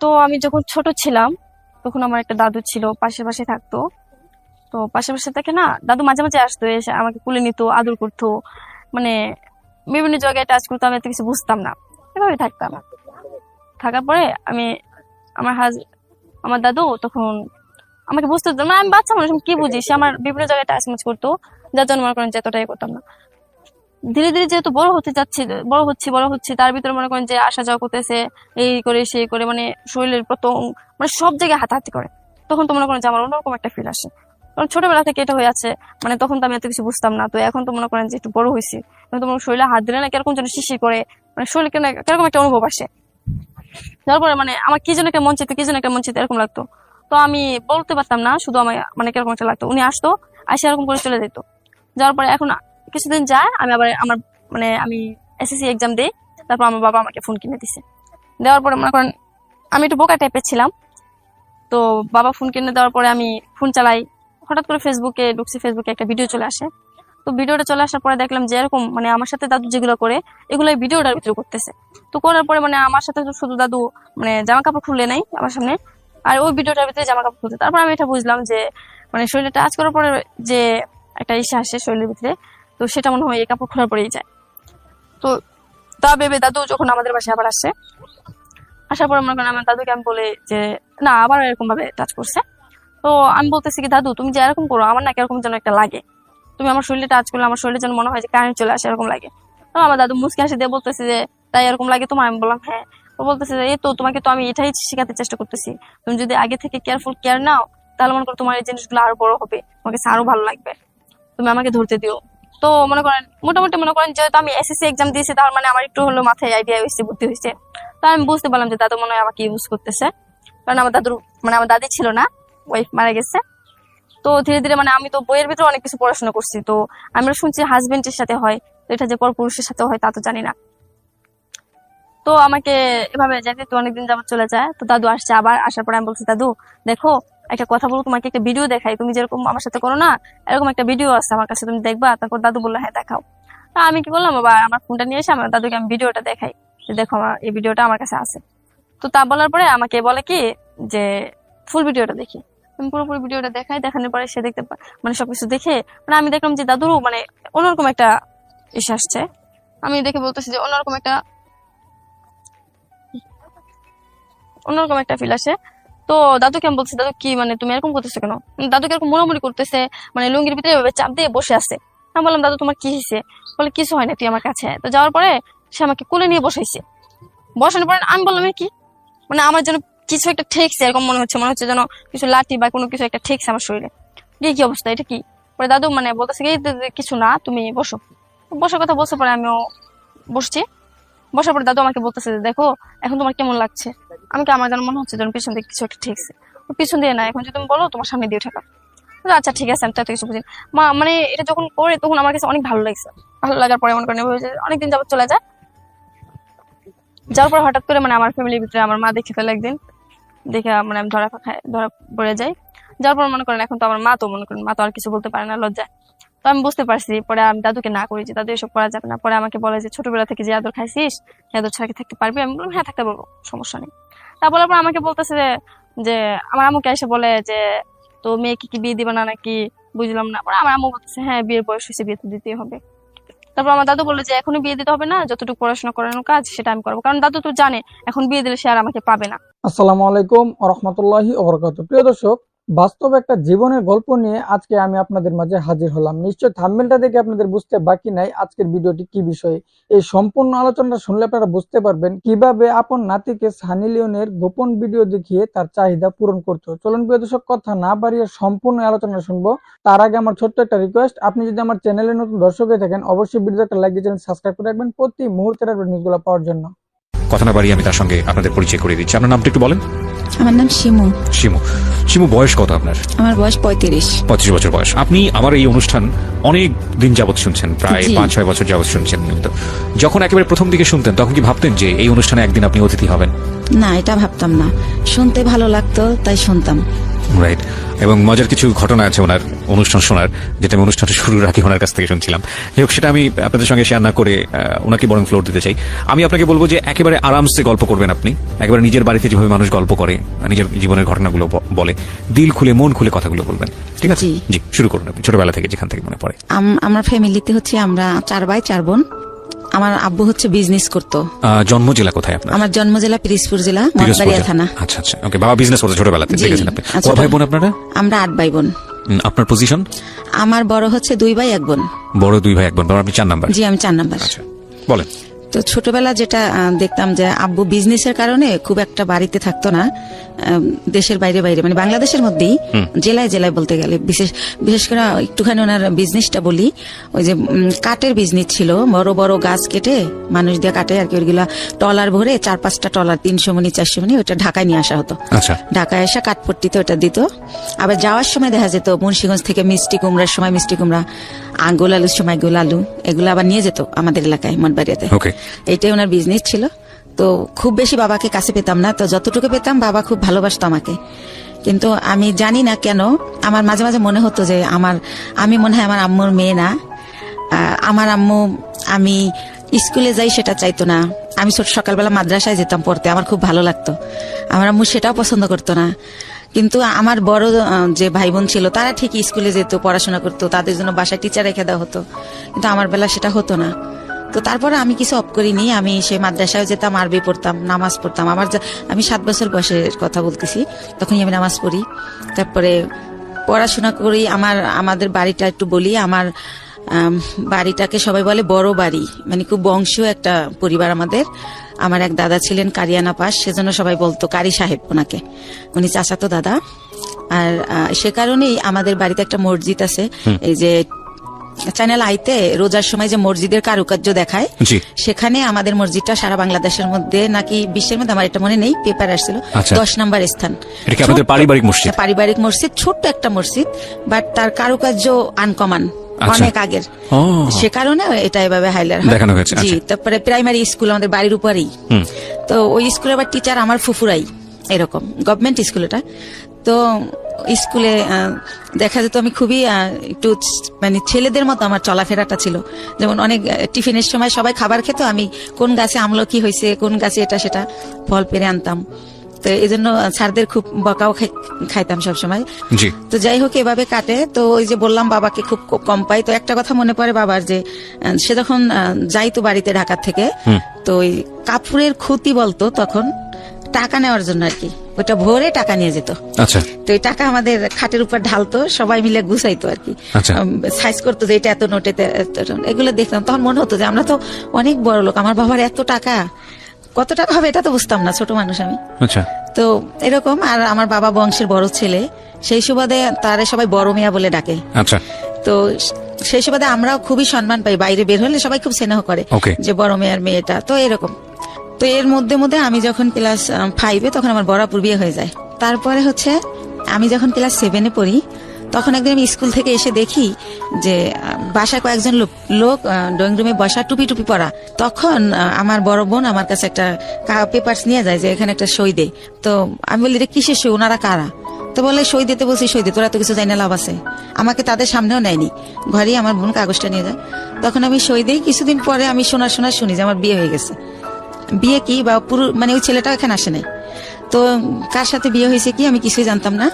তো আমি যখন ছোট ছিলাম তখন আমার একটা দাদু ছিল, পাশে পাশে থাকতো। তো পাশে পাশে থেকে না দাদু মাঝে মাঝে আসতো, এসে আমাকে কুলে নিত, আদর করতো, মানে বিভিন্ন জায়গায় টাচ করতো। আমি এত কিছু বুঝতাম না, এভাবে থাকতাম। থাকার পরে আমি আমার আমার দাদু তখন আমাকে বুঝতে দিত না, আমি বাচ্চা মানুষ, আমি কি বুঝি। সে আমার বিভিন্ন জায়গায় টাচ মাচ করতো, যার জন্য মনে করেন যে এতটাই করতাম না। ধীরে ধীরে যেহেতু বড় হচ্ছে তার ভিতরে মনে করেন যে আসা যাওয়া করতেছে, এই করে সেই করে, মানে শরীরের প্রথম মানে সব জায়গায় হাতাহাতি করে। তখন তো মনে করেন যে আমার অন্যরকম একটা ফিল আসে, কারণ ছোটবেলা থেকে এটা হয়ে আছে। মানে তখন তো আমি এত কিছু বুঝতাম না। তো এখন তো মনে করেন যে একটু বড় হয়েছি, এখন তো শরীরে হাত দিলে না কিরকম যেন শিশির করে, মানে শরীরে কিরকম একটা অনুভব আসে। তারপরে মানে আমার কি যেন একটা মন চেতে এরকম লাগতো। তো আমি বলতে পারতাম না, শুধু আমার মানে কিরকম একটা লাগতো। উনি আসতো, আসে এরকম করে চলে যেত। যাওয়ার পরে এখন কিছুদিন যায়, আমি আবার আমি এসএসসি এক্সাম দিই। তারপর আমার বাবা আমাকে ফোন কিনে দিছে। দেওয়ার পরে মনে করেন আমি একটু বোকা টাইপের ছিলাম। তো বাবা ফোন কিনে দেওয়ার পরে আমি ফোন চালাই, হঠাৎ করে ফেসবুকে ঢুকছি, ফেসবুকে একটা ভিডিও চলে আসে। তো ভিডিওটা চলে আসার পরে দেখলাম যে এরকম মানে আমার সাথে দাদু যেগুলো করে এগুলো ভিডিওটার ভিতরে করতেছে। তো করার পরে মানে আমার সাথে শুধু দাদু মানে জামা কাপড় খুলে নাই আমার সামনে, আর ওই ভিডিওটার ভিতরে জামা কাপড় খুলতে। তারপর আমি এটা বুঝলাম যে মানে শরীরে টাচ করার পরে যে একটা ইসা আসে শরীরের ভিতরে, তো সেটা মনে হয় এই কাপড় খোলার পরেই যায়। তো তা ভেবে দাদু যখন আমাদের বাসায় আবার আসে, আসার পরে মনে করেন আমার দাদুকে আমি বলি যে না, আবার এরকম ভাবে টাচ করছে। তো আমি বলতেছি কি, দাদু তুমি যে এরকম করো আমার না এরকম যেন একটা লাগে, তুমি আমার শরীরে টাচ করলে আমার শরীরে যেন মনে হয় যে কারেন্ট চলে আসে, এরকম লাগে। তো আমার দাদু মুচকি হাসি দিয়ে বলতেছে যে তাই এরকম লাগে তোমার? আমি বললাম হ্যাঁ। ও বলতেছে যে এই তো তোমাকে তো আমি এটাই শেখাতে চেষ্টা করতেছি, তুমি যদি আগে থেকে কেয়ার নাও তাহলে মনে করো তোমার এই জিনিসগুলো আরো বড় হবে, তোমাকে আরো ভালো লাগবে, তুমি আমাকে ধরতে দিও। তো মনে করেন মোটামুটি মনে করেন যেহেতু আমি এসএসসি এক্সাম দিয়েছি, তার মানে আমার একটু হলো মাথায় আইডিয়া হয়েছে, বুদ্ধি হয়েছে। তো আমি বুঝতে পারলাম যে দাদু মনে হয় আমাকে ইউজ করতেছে, কারণ আমার দাদুর মানে আমার দাদি ছিল না, ওয়াইফ মারা গেছে। তো ধীরে ধীরে মানে আমি তো বইয়ের ভিতরে অনেক কিছু পড়াশোনা করছি, তো আমরা শুনছি হাজবেন্ডের সাথে হয়, তো এটা যে পরপুরুষের সাথে হয় তা তো জানি না। তো আমাকে এভাবে যেতে তো অনেকদিন যাবত চলে যায়। তো দাদু আসছে, আবার আসার পরে আমি বলছি দাদু দেখো একটা কথা বলবো, তোমাকে একটা ভিডিও দেখাই, তুমি যেরকম আমার সাথে করো না এরকম একটা ভিডিও আছে আমার কাছে, তুমি দেখবা? তারপর দাদু বললো হ্যাঁ দেখাও। তা আমি কি করলাম, আবার আমার ফোনটা নিয়ে এসে আমার দাদুকে আমি ভিডিওটা দেখাই যে দেখো আমার এই ভিডিওটা আমার কাছে আছে। তো তা বলার পরে আমাকে বলে কি যে ফুল ভিডিওটা দেখি। আমি পুরোপুরি ভিডিওটা দেখাই, দেখানোর পরে সে দেখতে মানে সবকিছু দেখে মানে আমি দেখলাম যে দাদুরও মানে অন্যরকম একটা এসে আসছে। আমি দেখে বলতেছি যে অন্যরকম একটা ফিল আসে। তো দাদুকে আমি বলছি দাদু কি মানে তুমি এরকম করতেছো কেন? দাদুকে এরকম মোড়ামুড়ি করতেছে, মানে লুঙ্গির ভিতরে এভাবে চাপ দিয়ে বসে আছে। আমি বললাম দাদু তোমার কি হয়েছে? বলে কিছু হয় না, তুই আমার কাছে আয়। তো যাওয়ার পরে সে আমাকে কোলে নিয়ে বসাইছে। বসানোর পরে আমি বললাম কি, মানে আমার যেন কিছু একটা ঠেকছে এরকম মনে হচ্ছে যেন কিছু লাঠি বা কোনো কিছু একটা ঠেকছে আমার শরীরে। কি অবস্থা, এটা কি? পরে দাদু মানে বলতেছে কি কিছু না, তুমি বসো। বসার কথা বলছে, পরে আমিও বসছি। বসার পরে দাদু আমাকে বলতেছে দেখো এখন তোমার কেমন লাগছে? আমার যেন মনে হচ্ছে যেন পিছন দিয়ে কিছু একটা ঠেকছে। পিছন দিয়ে না, এখন যদি তুমি বলো তোমার সামনে দিয়ে ঠেকা। আচ্ছা ঠিক আছে, আমি তো এত কিছু বুঝি। মানে এটা যখন করে তখন আমার কাছে অনেক ভালো লাগছে। ভালো লাগার পরে মনে করেন অনেকদিন যাবত চলে যায়। যাওয়ার পর হঠাৎ করে মানে আমার ফ্যামিলির ভিতরে আমার মা দেখে ফেলে একদিন, দেখে মানে আমি ধরা পড়ে যাই। যাওয়ার পর মনে করেন এখন তো আমার মা তো আর কিছু বলতে পারে না, লজ্জায়। তো আমি বুঝতে পারছি, পরে আমি দাদুকে না করি যে দাদু এসব করা যাবে না। পরে আমাকে বলে যে ছোটবেলা থেকে যে আদর খাইছিস আদর ছাড়া কি থাকতে পারবি? আমি বললাম হ্যাঁ থাকতে পারবো, সমস্যা নেই। তা বলার পর আমাকে বলতেছে যে আমার আম্মুকে এসে বলে যে তো মেয়েকে কি বিয়ে দিবে না নাকি, বুঝলাম না। পরে আমার আম্মু বলতেছে হ্যাঁ বিয়ের বয়স হয়েছে, বিয়ে তো দিতেই হবে। তারপর আমার দাদু বললো যে এখনই বিয়ে দিতে হবে না, যতটুকু পড়াশোনা করানোর কাজ সেটা আমি করবো, কারণ দাদু তো জানে এখন বিয়ে দিলে সে আর আমাকে পাবে না। আসসালামু আলাইকুম ওয়া রাহমাতুল্লাহি ওয়া বারাকাতুহু। প্রিয় দর্শক, বাস্তব একটা জীবনের গল্প নিয়ে আজকে আমি আপনাদের মাঝে হাজির হলাম। নিশ্চয় থাম্বনেলটা দেখে আপনাদের বুঝতে বাকি নাই আজকের ভিডিওটি কি বিষয়ে। এই সম্পূর্ণ আলোচনাটা শুনলে আপনারা বুঝতে পারবেন কিভাবে আপন নাতিকে সানি লিওনের গোপন ভিডিও দেখিয়ে তার চাহিদা পূরণ করতে। চলুন প্রিয় দর্শক, কথা না বাড়িয়ে সম্পূর্ণ আলোচনা শুনবো। তার আগে আমার ছোট্ট একটা রিকোয়েস্ট, আপনি যদি আমার চ্যানেলে নতুন দর্শক হয়ে থাকেন অবশ্যই ভিডিওতে একটা লাইক দিয়ে চ্যানেল সাবস্ক্রাইব করে রাখবেন প্রতি মুহূর্তের নিউজগুলো পাওয়ার জন্য। কথা না বাড়িয়ে আমি তার সঙ্গে আপনাদের পরিচয় করে দিচ্ছি। আপনার নামটা একটু বলেন। আমার নাম শিমু। শিমু, বয়স কত আপনার? আমার বয়স 35 বছর বয়স। আপনি আমার এই অনুষ্ঠান অনেক দিন যাবত শুনছেন, প্রায় 5-6 বছর যাবত শুনছেন। যখন একেবারে প্রথম দিকে শুনতেন তখন কি ভাবতেন যে এই অনুষ্ঠানে একদিন আপনি অতিথি হবেন? না, এটা ভাবতাম না, শুনতে ভালো লাগতো তাই শুনতাম। রাইট। এবং মজার কিছু ঘটনা আছে ওনার অনুষ্ঠান শোনার, যেটা আমি অনুষ্ঠানটা শুরুর আগে ওনার কাছ থেকে শুনছিলাম। যাই হোক, সেটা আমি আপনাদের সঙ্গে শেয়ার না করে ওনাকে বরং ফ্লোর দিতে চাই। আমি আপনাকে বলবো যে একেবারে আরামসে গল্প করবেন আপনি, একেবারে নিজের বাড়িতে যেভাবে মানুষ গল্প করে, নিজের জীবনের ঘটনাগুলো বলে, দিল খুলে মন খুলে কথাগুলো বলবেন, ঠিক আছে? জি। জি, শুরু করুন আপনি ছোটবেলা থেকে যেখান থেকে মনে পড়ে। আমার ফ্যামিলিতে হচ্ছে আমরা 4 ভাই 4 বোন। আমার আব্বু হচ্ছে বিজনেস করতো। জন্ম জেলা কোথায় আপনার? আমার জন্ম জেলা পিরিজপুর জেলা, পিরোজপুর মঠবাড়িয়া জেলা। থানা। আচ্ছা আচ্ছা, ওকে। বাবা বিজনেস করতে ছোটবেলাতে জি। দেখেছেন আপনি। আচ্ছা। কত ভাই বোন আপনারা? আমরা 8 ভাই বোন। আপনার পজিশন? আমার বড় হচ্ছে 2 ভাই 1 বোন। বড় 2 ভাই 1 বোন, আপনি 4 নাম্বার। জি, আমি 4 নাম্বার। আচ্ছা, বলেন। তো ছোটবেলা যেটা দেখতাম যে আব্বু বিজনেসের কারণে খুব একটা বাড়িতে থাকতো না, দেশের বাইরে বাইরে মানে বাংলাদেশের মধ্যেই জেলায় জেলায় বলতে গেলে, বিশেষ করে একটুখানি ওনার বিজনেসটা বলি। ওই যে কাঠের বিজনেস ছিল, বড় বড় গাছ কেটে মানুষ দিয়ে কাটে আর কি, ওইগুলা টলার ভরে 4-5টা টলার 300 মনি 400 মনি ওটা ঢাকায় নিয়ে আসা হতো। আচ্ছা। ঢাকায় এসে কাঠপট্টিতে ওটা দিত। আবার যাওয়ার সময় দেখা যেত মুন্সিগঞ্জ থেকে মিষ্টি কুমড়ার সময় মিষ্টি কুমড়া, গোল আলুর সময় গোল আলু, এগুলো আবার নিয়ে যেত আমাদের এলাকায় মঠবাড়িয়াতে। ওকে। এইটাই ওনার বিজনেস ছিল। তো খুব বেশি বাবাকে কাছে পেতাম না, তো যতটুকু পেতাম বাবা খুব ভালোবাসতো আমাকে। কিন্তু আমি জানি না কেন আমার মাঝে মাঝে মনে হতো যে আমি মনে হয় আমার আম্মুর মেয়ে না। আমার আম্মু আমি স্কুলে যাই সেটা চাইতো না। আমি সকালবেলা মাদ্রাসায় যেতাম পড়তে, আমার খুব ভালো লাগতো। আমার আম্মু সেটাও পছন্দ করতো না। কিন্তু আমার বড় যে ভাই বোন ছিল তারা ঠিকই স্কুলে যেত, পড়াশোনা করতো, তাদের জন্য বাসায় টিচার রেখে দেওয়া হতো। কিন্তু আমার বেলা সেটা হতো না। তো তারপরে আমি কিছু অফ করিনি, আমি সেই মাদ্রাসায় যেতাম, আরবি পড়তাম, নামাজ পড়তাম। আমি 7 বছর বয়সের কথা বলতেছি, তখনই আমি নামাজ পড়ি। তারপরে পড়াশোনা করি। আমাদের বাড়িটা একটু বলি, আমার বাড়িটাকে সবাই বলে বড় বাড়ি, মানে খুব বংশীয় একটা পরিবার আমাদের। আমার এক দাদা ছিলেন কারিয়ানা পাস, সেজন্য সবাই বলতো কারি সাহেব ওনাকে, উনি চাচাতো দাদা। আর সে কারণেই আমাদের বাড়িতে একটা মসজিদ আছে। এই যে চ্যানেল আইতে রোজার সময় যে মসজিদের কারুকার্য দেখায়, সেখানে আমাদের মসজিদটা সারা বাংলাদেশের মধ্যে নাকি বিশ্বের মধ্যে, আমার এটা মনে নেই, পেপার আসছিল, 10 নম্বর স্থান। পারিবারিক মসজিদ? পারিবারিক মসজিদ, ছোট্ট একটা মসজিদ, বাট তার কারুকার্য আনকমন, অনেক আগের। সে কারণে এটা এভাবে হাইলাইট দেখানো হয়েছে। জি। তারপরে প্রাইমারি স্কুল আমাদের বাড়ির উপরেই। তো ওই স্কুলে আবার টিচার আমার ফুফুরাই, এরকম গভর্নমেন্ট স্কুল এটা। তো স্কুলে দেখা যেত আমি খুবই একটু মানে ছেলেদের মতো আমার চলাফেরাটা ছিল। যেমন অনেক টিফিনের সময় সবাই খাবার খেত, আমি কোন গাছে আমলকি হয়েছে, কোন গাছে এটা সেটা ফল পেরে আনতাম। তো এই জন্য স্যারদের খুব বকাও খাইতাম সবসময়। তো যাই হোক, এভাবে কাটে। তো ওই যে বললাম বাবাকে খুব কম পাই। তো একটা কথা মনে পড়ে বাবার, যে সে যখন যাইতো বাড়িতে ঢাকা থেকে, তো ওই কাপড়ের ক্ষতি বলতো তখন, টাকা নেওয়ার জন্য আর কি, ওটা ভরে টাকা নিয়ে যেত। আচ্ছা। তো এই টাকা আমাদের খাটের উপর ঢালতো, সবাই মিলে গুছাইতো আর কি, সাইজ করতো যে এটা এত নোট, এগুলো দেখতাম। তখন মনে হতো যে আমরা তো অনেক বড় লোক, আমার বাবার এত টাকা, কত টাকা হবে এটা তো বুঝতাম না, ছোট মানুষ আমি। আচ্ছা। তো এরকম। আর আমার বাবা বংশের বড় ছেলে, সেই সুবাদে তারে সবাই বড় মিয়া বলে ডাকে। আচ্ছা। তো সেই সুবাদে আমরাও খুবই সম্মান পাই, বাইরে বের হলে সবাই খুব স্নেহ করে যে বড় মেয়ের মেয়েটা। তো এরকম। তো এর মধ্যে মধ্যে আমি যখন ক্লাস 5-এ, তখন আমার বরাপুর বিয়ে হয়ে যায়। তারপরে হচ্ছে আমি যখন ক্লাস 7-এ পড়ি, তখন একদিন আমি স্কুল থেকে এসে দেখি যে বাসায় কয়েকজন লোক ড্রয়িং রুমে বসা, টুপি টুপি পরা। তখন আমার বড় বোন আমার কাছে একটা পেপারস নিয়ে যায় যে এখানে একটা সই দে। তো আমি বলি রে কিসের সই, ওনারা কারা? তো বলে সই দিতে বলছি, সই দে, তোরা তো কিছু জানি না, লাভ আছে। আমাকে তাদের সামনেও নেয়নি, ঘরেই আমার বোন কাগজটা নিয়ে যায়। তখন আমি সই দিই। কিছুদিন পরে আমি শুনি যে আমার বিয়ে হয়ে গেছে। বিয়ে কি বা পুরো মানে ওই ছেলেটা এখানে আসে নাই। তো কার সাথে বিয়ে হয়েছে কি আমি কিছুই জানতাম না।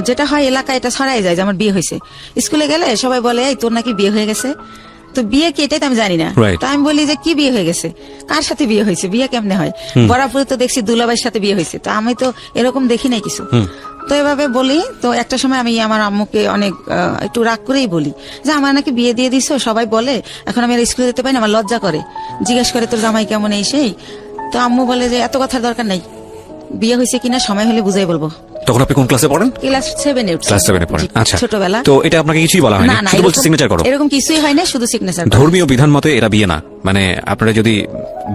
যেটা হয় এলাকায় এটা ছড়াই যায় যে আমার বিয়ে হয়েছে। স্কুলে গেলে সবাই বলে এই তোর নাকি বিয়ে হয়ে গেছে। তো বিয়ে কি এটাই তো আমি জানি না। তো আমি বলি যে কি বিয়ে হয়ে গেছে, কার সাথে বিয়ে হয়েছে, বিয়ে কেমনে হয়? বরাপুরে তো দেখছি দুলাভাইয়ের সাথে বিয়ে হয়েছে, তো আমি তো এরকম দেখি নাই কিছু। তো এভাবে বলি। তো একটা সময় আমি আমার আম্মুকে অনেক একটু রাগ করেই বলি যে আমার নাকি বিয়ে দিয়ে দিছো, সবাই বলে এখন আমি আর স্কুলে যেতে পারি না, আমার লজ্জা করে, জিজ্ঞেস করে তোর জামাই কেমন এই সেই। তো আম্মু বলে যে এত কথার দরকার নাই, বিয়ে হয়েছে কিনা সময় হলে বুঝাই বলবো। তখন আপনি কোন ক্লাসে পড়েন? ক্লাস 7-এ। ক্লাস 7-এ পড়েন। আচ্ছা। ছোটবেলা। তো এটা আপনাকে কিছুই বলা হয়নি, শুধু বলছে সিগনেচার করো? এরকম কিছুই হয় না, শুধু সিগনেচার। ধর্মীয় বিধান মতে এটা বিয়ে না? মানে আপনারা যদি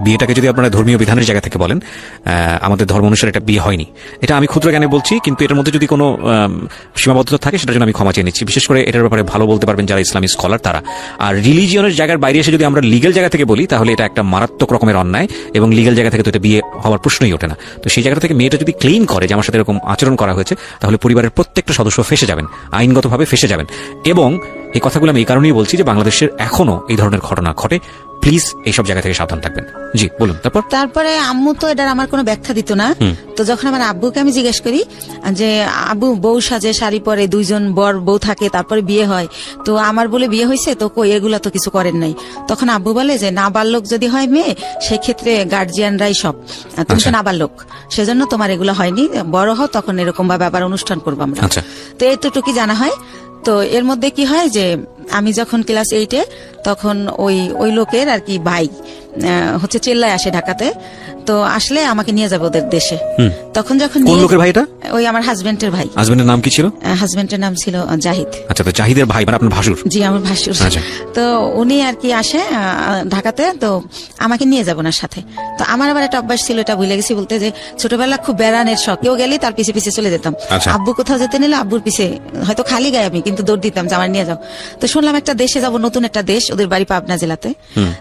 বিয়েটাকে যদি আপনারা ধর্মীয় বিধানের জায়গা থেকে বলেন, আমাদের ধর্ম অনুসারে এটা বিয়ে হয়নি। এটা আমি ক্ষুদ্র জ্ঞানে বলছি, কিন্তু এটার মধ্যে যদি কোনো সীমাবদ্ধতা থাকে সেটার জন্য আমি ক্ষমা চেয়ে নিচ্ছি। বিশেষ করে এটার ব্যাপারে ভালো বলতে পারবেন যারা ইসলামী স্কলার তারা। আর রিলিজিয়নের জায়গার বাইরে এসে যদি আমরা লিগ্যাল জায়গা থেকে বলি তাহলে এটা একটা মারাত্মক রকমের অন্যায়, এবং লিগ্যাল জায়গা থেকে তো এটা বিয়ে হওয়ার প্রশ্নই ওঠে না। তো সেই জায়গা থেকে মেয়েটা যদি ক্লেইম করে যে আমার সাথে এরকম আচরণ করা হয়েছে, তাহলে পরিবারের প্রত্যেকটা সদস্য ফেসে যাবেন, আইনগতভাবে ফেসে যাবেন। এবং এই কথাগুলো আমি এই কারণেই বলছি যে বাংলাদেশের এখনো এই ধরনের ঘটনা ঘটে। প্লিজ এইসব জায়গা থেকে সাবধান থাকবেন। জি বলুন। তারপরে আম্মু তো এটার আমার কোনো ব্যাখ্যা দিত না। তো যখন আমার আব্বুকে আমি জিজ্ঞেস করি যে আব্বু বউ সাজে, শাড়ি পরে, দুইজন বর বউ থাকে, তারপরে বিয়ে হয়, তো আমার বলে বিয়ে হয়েছে, তো কই এগুলা তো কিছু করেন নাই। তখন আব্বু বলে যে নাবালক যদি হয় মেয়ে, সেক্ষেত্রে গার্জিয়ানরাই সব, তুমি তো নাবালক, সেজন্য তোমার এগুলো হয়নি, বড় হও তখন এরকম ভাবে আবার অনুষ্ঠান করবো আমরা। তো এতটুকুই জানা হয়। তো এর মধ্যে কি হয় যে আমি যখন ক্লাস 8-এ, তখন ওই লোকের আর কি ভাই হচ্ছে চেল্লায় আসে ঢাকাতে, তো আসলে আমাকে নিয়ে যাবে ওদের দেশে। তখন যখন কোন লোকের ভাইটা? ওই আমার হাজবেন্ডের ভাই। হাজবেন্ডের নাম কি ছিল? হাজবেন্ডের নাম ছিল জাহিদ। আচ্ছা, তো জাহিদের ভাই মানে আপনার ভাসুর? জি, আমার ভাসুর। আচ্ছা। তো উনি আর কি আসে ঢাকাতে, তো আমাকে নিয়ে যাবো ওনার সাথে। তো আমার আবার একটা অভ্যাস ছিল, এটা ভুলে গেছি বলতে, যে ছোটবেলা খুব বেড়ানের শখ, কেউ গেলে তার পিছে পিছে চলে যেতাম। আব্বু কোথাও যেতে নিলে আব্বুর পিছে, হয়তো খালি গায়ে আমি, কিন্তু দৌড় দিতাম যে আমার নিয়ে যাও। তো শুনলাম একটা দেশে যাব, নতুন একটা দেশ, ওদের বাড়ি পাবনা জেলাতে।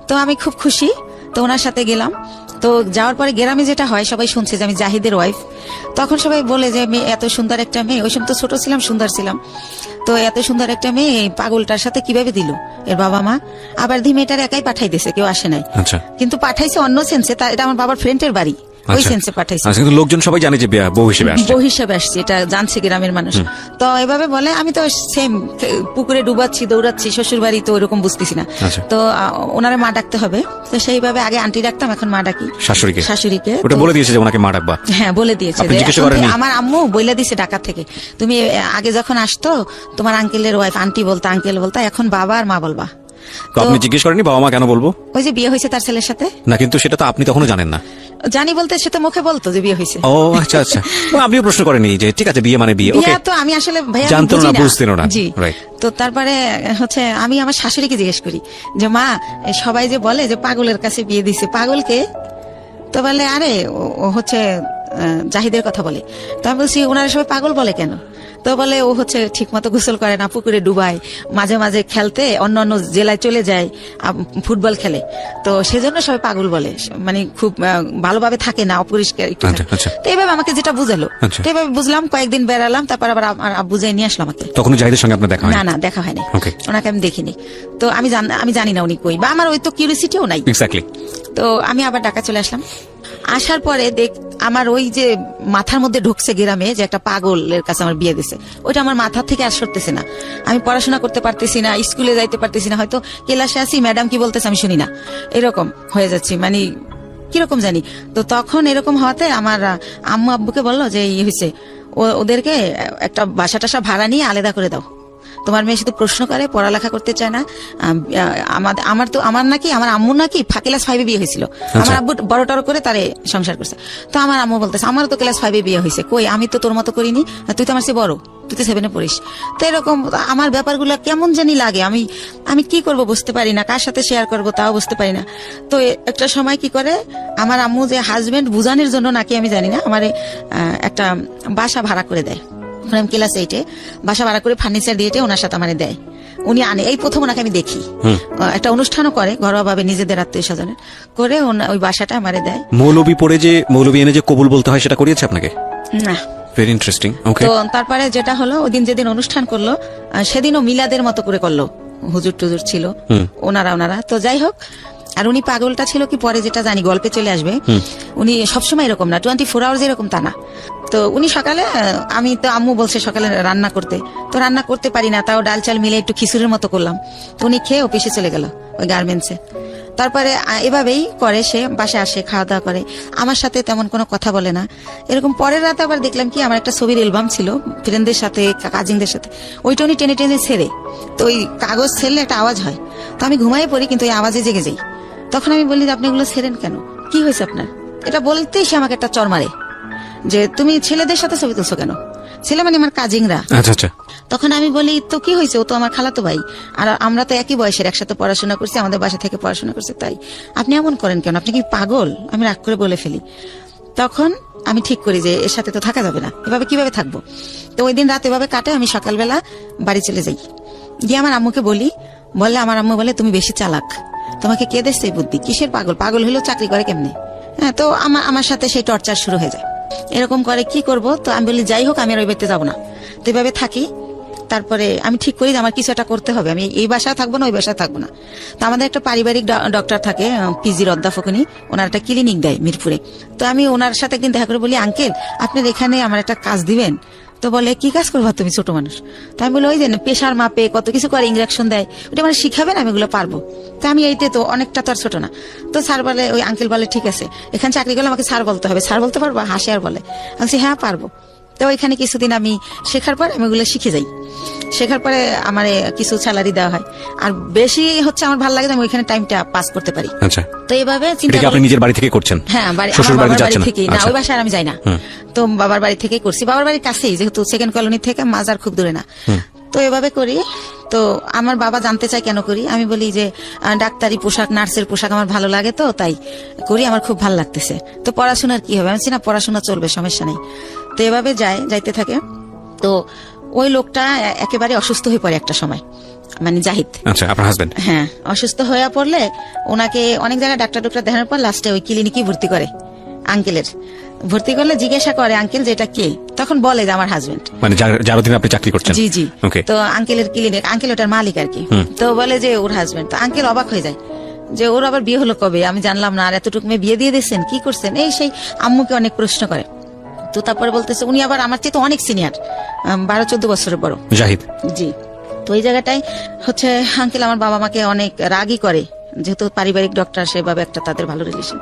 তো আমি খুব খুশি, তো ওনার সাথে গেলাম। তো যাওয়ার পরে গ্রামে যেটা হয়, সবাই শুনছে যে আমি জাহিদের ওয়াইফ। তখন সবাই বলে যে মেয়ে, এত সুন্দর একটা মেয়ে, ওই সময় তো ছোট ছিলাম, সুন্দর ছিলাম, তো এত সুন্দর একটা মেয়ে পাগলটার সাথে কিভাবে দিল এর বাবা মা। আবার দি মেয়েটার একাই পাঠাই দিয়েছে, কেউ আসে নাই, কিন্তু পাঠাইছে অন্য সেন্সে, এটা আমার বাবার ফ্রেন্ডের বাড়ি, ওই সেন্সে পাঠাইছে। কিন্তু লোকজন সবাই জানে যে বউ হিসেবে আসছে, এটা জানছে গ্রামের মানুষ। তো এভাবে বলে, আমি তো সেম পুকুরে ডুবাচ্ছি, দৌড়াচ্ছি, শ্বশুর বাড়ি, তো ওরকম বুঝতেছি না। তো ওনারে মা ডাকতে হবে, তো সেইভাবে আগে আন্টি ডাকতাম, এখন মা ডাকি শাশুড়িকে। ওটা বলে দিয়েছে যে ওনাকে মা ডাকবা? হ্যাঁ, বলে দিয়েছে। আমার আম্মু বলে দিছে ঢাকা থেকে, তুমি আগে যখন আসতো তোমার আঙ্কেলের ওয়াইফ আন্টি বলতা, আঙ্কেল বলতা, এখন বাবা আর মা বলবা। তো আপনি জিজ্ঞেস করেননি বাবা মা কেন বলবো? ওই যে বিয়ে হয়েছে তার ছেলের সাথে। না, কিন্তু সেটা তো আপনি তখনও জানেন না। জানি বলতে সে তো মুখে বলতো যে বিয়ে হয়েছে। ও আচ্ছা আচ্ছা, আপনিও প্রশ্ন করেনি যে ঠিক আছে বিয়ে মানে বিয়ে? ওকে, তো আমি আসলে ভাইয়া জানতো না, বুঝতেন না। জি, তো তারপরে হচ্ছে আমি আমার শাশুড়িকে জিজ্ঞেস করি যে মা, সবাই যে বলে যে পাগলের কাছে বিয়ে দিছে, পাগলকে? তো বলে আরে ও হচ্ছে জাহিদের কথা বলে। তো আমি বলছি ওনারা সবাই পাগল বলে কেন? তো বলে ও হচ্ছে ঠিক মতো গোসল করে না, পুকুরে ডুবায়, মাঝে মাঝে খেলতে অন্য অন্য জেলায় চলে যায়, ফুটবল খেলে, তো সেজন্য সবাই পাগল বলে, মানে খুব ভালোভাবে থাকে না, অপরিষ্কার একটু। তো এইভাবে আমাকে যেটা বুঝালো, এইভাবে বুঝলাম, কয়েকদিন বেড়ালাম, তারপর আবার আমার আব্বু যাই নিয়ে আসলো আমাকে। তখন জাহিদের সঙ্গে আপনার দেখা হয়? না, দেখা হয়নি, ওনাকে আমি দেখিনি। তো আমি জানি না উনি কই, বা আমার ওই তো কিউরিসিটিও নাই। তো আমি আবার ঢাকা চলে আসলাম। আসার পরে আমার ওই যে মাথার মধ্যে ঢুকছে গ্রামে যে একটা পাগলের কাছে আমার বিয়ে দিছে, ওইটা আমার মাথার থেকে আর সরতেছে না। আমি পড়াশোনা করতে পারতেছি না, স্কুলে যাইতে পারতেছি না, হয়তো ক্লাসে আসি ম্যাডাম কি বলতেছে আমি শুনি না, এরকম হয়ে যাচ্ছি, মানে কিরকম জানি। তো তখন এরকম হওয়াতে আমার আম্মু আব্বুকে বললো যে হয়েছে, ওদেরকে একটা বাসা টাসা ভাড়া নিয়ে আলাদা করে দাও, তোমার মেয়ে শুধু প্রশ্ন করে, পড়ালেখা করতে চায় না। আমার নাকি আমার আম্মু নাকি ক্লাস 5-এ বিয়ে হয়েছিল, আমার আব্বু বড় টড় করে তারে সংসার করছে। তো আমার আম্মু বলতেছে আমারও তো ক্লাস 5-এ বিয়ে হয়েছে, কই আমি তো তোর মতো করিনি, তুই তো আমার চেয়ে বড়, তুই তো 7-এ পড়িস। তো এরকম আমার ব্যাপারগুলো কেমন জানি লাগে, আমি কি করব বুঝতে পারি না, কার সাথে শেয়ার করব তাও বুঝতে পারি না। তো একটা সময় কি করে আমার আম্মু যে হাজবেন্ড বুঝানোর জন্য নাকি আমি জানি না, আমার একটা বাসা ভাড়া করে দেয়। আমি ক্লাস 8-এ বাসা ভাড়া করে ফার্নিচার দিয়ে ওনার সাথে আমার দেয়, উনি আনে। এই প্রথম ওনাকে আমি দেখি, একটা অনুষ্ঠানও করে ঘরোয়া ভাবে, নিজেদের আত্মীয় স্বজনের করে ওই বাসাটা আমারে দেয়। মৌলবি পড়ে যে মৌলবি এনে যে কবুল বলতে হয় সেটা করিয়েছে আপনাকে? না। Very interesting. ওকে। তো তারপরে যেটা হলো, ওই দিন যেদিন অনুষ্ঠান করলো সেদিনও মিলাদের মতো করে করলো, হুজুর টুজুর ছিল ওনারা। তো যাই হোক, আর উনি পাগলটা ছিল কি পরে যেটা জানি গল্পে চলে আসবে, উনি সবসময় এরকম না, 24 আওয়ার্স এরকম তা না। তো উনি সকালে, আমি তো আম্মু বলছে সকালে রান্না করতে, তো রান্না করতে পারি না, তাও ডাল চাল মিলে একটু খিচুড়ির মতো করলাম। তো উনি খেয়ে অফিসে চলে গেল ওই গার্মেন্টসে। তারপরে এভাবেই করে, সে বাসায় আসে, খাওয়া দাওয়া করে, আমার সাথে তেমন কোনো কথা বলে না। এরকম পরের রাতে আবার দেখলাম কি, আমার একটা ছবির অ্যালবাম ছিল ফ্রেন্ডদের সাথে, কাজিনদের সাথে, ওইটা উনি টেনে টেনে ছেড়ে, তো ওই কাগজ ছেড়লে একটা আওয়াজ হয়, তো আমি ঘুমাই পড়ি, কিন্তু ওই আওয়াজে জেগে যাই। তখন আমি বলি যে আপনি এগুলো ছেড়েন কেন, কি হয়েছে আপনার? এটা বলতেই সে আমাকে একটা চর মারে যে তুমি ছেলেদের সাথে ছবি তুলছো কেন। ছেলে মানে আমার কাজিনরা। আচ্ছা আচ্ছা। তখন আমি বলি তো কি হয়েছে, ও তো আমার খালাতো ভাই, আর আমরা তো একই বয়সের, একসাথে পড়াশোনা করছি, আমাদের বাসা থেকে পড়াশোনা করছে, তাই আপনি এমন করেন কেন, আপনি কি পাগল? আমি রাগ করে বলে ফেলি। তখন আমি ঠিক করি যে এর সাথে তো থাকা যাবে না, এভাবে কিভাবে থাকবো। তো ওই দিন রাত এভাবে কাটে, আমি সকালবেলা বাড়ি চলে যাই, গিয়ে আমার আম্মুকে বলি, বললে আমার আম্মু বলে তুমি বেশি চালাক, তোমাকে কে দেশে এই বুদ্ধি, কিসের পাগল, পাগল হলেও চাকরি করে কেমনে। হ্যাঁ, তো আমার সাথে সেই টর্চার শুরু হয়ে যায়, এরকম করে কি করব। তো আমি বলি যাই হোক আমি আর ওই বাড়িতে যাবো না, তো এভাবে থাকি। তারপরে আমি ঠিক করি যে আমার কিছু একটা করতে হবে, আমি এই বাসায় থাকবো না, ওই বাসায় থাকবো না। তো আমাদের একটা পারিবারিক ডক্টর থাকে, পিজির অধ্যাপক উনি, ওনার একটা ক্লিনিক দেয় মিরপুরে। তো আমি ওনার সাথে একদিন দেখা করে বলি, আঙ্কেল আপনার এখানে আমার একটা কাজ দিবেন? তো বলে কি কাজ করবো তুমি, ছোট মানুষ। তো আমি বলি ওই যে প্রেশার মাপে কত কিছু করে, ইঞ্জেকশন দেয়, ওটা মানে শিখাবেন, আমি ওগুলো পারবো। তো আমি এইতে তো অনেকটা তো আর ছোট না। তো স্যার বলে, ওই আঙ্কেল বলে ঠিক আছে, এখানে চাকরি করলে আমাকে স্যার বলতে হবে, স্যার বলতে পারবো? হাসে আর বলে, আমি হ্যাঁ পারবো। তো ওইখানে কিছুদিন আমি শেখার পর আমি ওগুলো শিখে যাই, শেখার পরে আমার কিছু স্যালারি দেওয়া হয়, আর বেশি হচ্ছে আমার ভালো লাগে যে আমি ওইখানে টাইমটা পাস করতে পারি। আচ্ছা, তো এইভাবে এটা কি আপনি নিজের বাড়ি থেকে করছেন? হ্যাঁ, বাড়ি, শ্বশুর আমার বাড়ি বাবার বাড়ি যাচ্ছেন না? থেকে না, আচ্ছা। ওই বাসায় আর আমি যাই না। তো বাবার বাড়ি থেকেই করছি, বাবার বাড়ির কাছেই, যেহেতু সেকেন্ড কলোনি থেকে মাজার খুব দূরে না। তো এভাবে করি। তো আমার বাবা জানতে চায় কেন করি, আমি বলি যে ডাক্তারি পোশাক, নার্সের পোশাক আমার ভালো লাগে, তো তাই করি, আমার খুব ভালো লাগতেছে। তো পড়াশোনার কি হবে, আমি না পড়াশোনা চলবে, সমস্যা নেই। তো এভাবে যাইতে থাকে। তো ওই লোকটা একেবারে অসুস্থ হয়ে পড়ে একটা সময়, মানে জাহিদ। আচ্ছা, আপনার হাজবেন্ড? হ্যাঁ, অসুস্থ হয়ে পড়লে ওনাকে অনেক জায়গায় ডাক্তার দেখানোর পর লাস্টে ওই ক্লিনিকই ভর্তি করে। আঙ্কেলের ভর্তি করলে জিজ্ঞাসা করে আঙ্কেল যে এটা কে, তখন বলে যে আমার হাজবেন্ড, মানে যার অধীনে আপনি চাকরি করছেন? জি জি। ওকে। তো আঙ্কেলের ক্লিনিক, আঙ্কেল ওটার মালিক আর কি। তো বলে যে ওর হাজবেন্ড। তো আঙ্কেল অবাক হয়ে যায় যে ওর আবার বিয়ে হলো কবে, আমি জানলাম না, আর এতটুকু মেয়ে বিয়ে দিয়ে দিয়েছেন, কি করছেন, এই সেই আম্মুকে অনেক প্রশ্ন করে। তো তারপরে বলতেছে উনি আবার আমার চেয়ে তো অনেক সিনিয়র, 12-14 বছরের বড়, জাহিদ। জি। তো এই জায়গাটাই হচ্ছে আঙ্কেল আমার বাবা মাকে অনেক রাগই করে, যেহেতু পারিবারিক ডক্টর, সেভাবে একটা তাদের ভালো রিলেশন।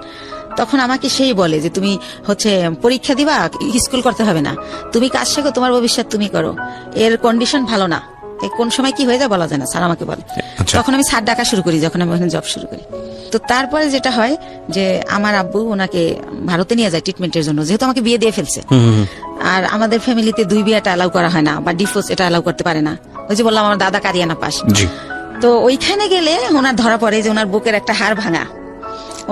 তখন আমাকে সেই বলে যে তুমি হচ্ছে পরীক্ষা দিবা, স্কুল করতে হবে না, তুমি কাজ শেখো, তোমার ভবিষ্যৎ তুমি করো, এর কন্ডিশন ভালো না, কোন সময় কি হয়ে যায় বলা যায় না, স্যার আমাকে বলে। তখন আমি স্যার ডাকা শুরু করি, যখন আমি ওখানে জব শুরু করি। তো তারপরে যেটা হয় যে আমার আব্বু ওনাকে ভারতে নিয়ে যায় ট্রিটমেন্টের জন্য, যেহেতু আমাকে বিয়ে দিয়ে ফেলছে। আর আমাদের ফ্যামিলিতে 2 বিয়েটা অ্যালাউ করা হয় না, বা ডিভোর্স এটা অ্যালাউ করতে পারে না। ওই যে বললাম আমার দাদা কারিয়ানা পাস। তো ওইখানে গেলে ওনার ধরা পড়ে যে ওনার বুকের একটা হাড় ভাঙা,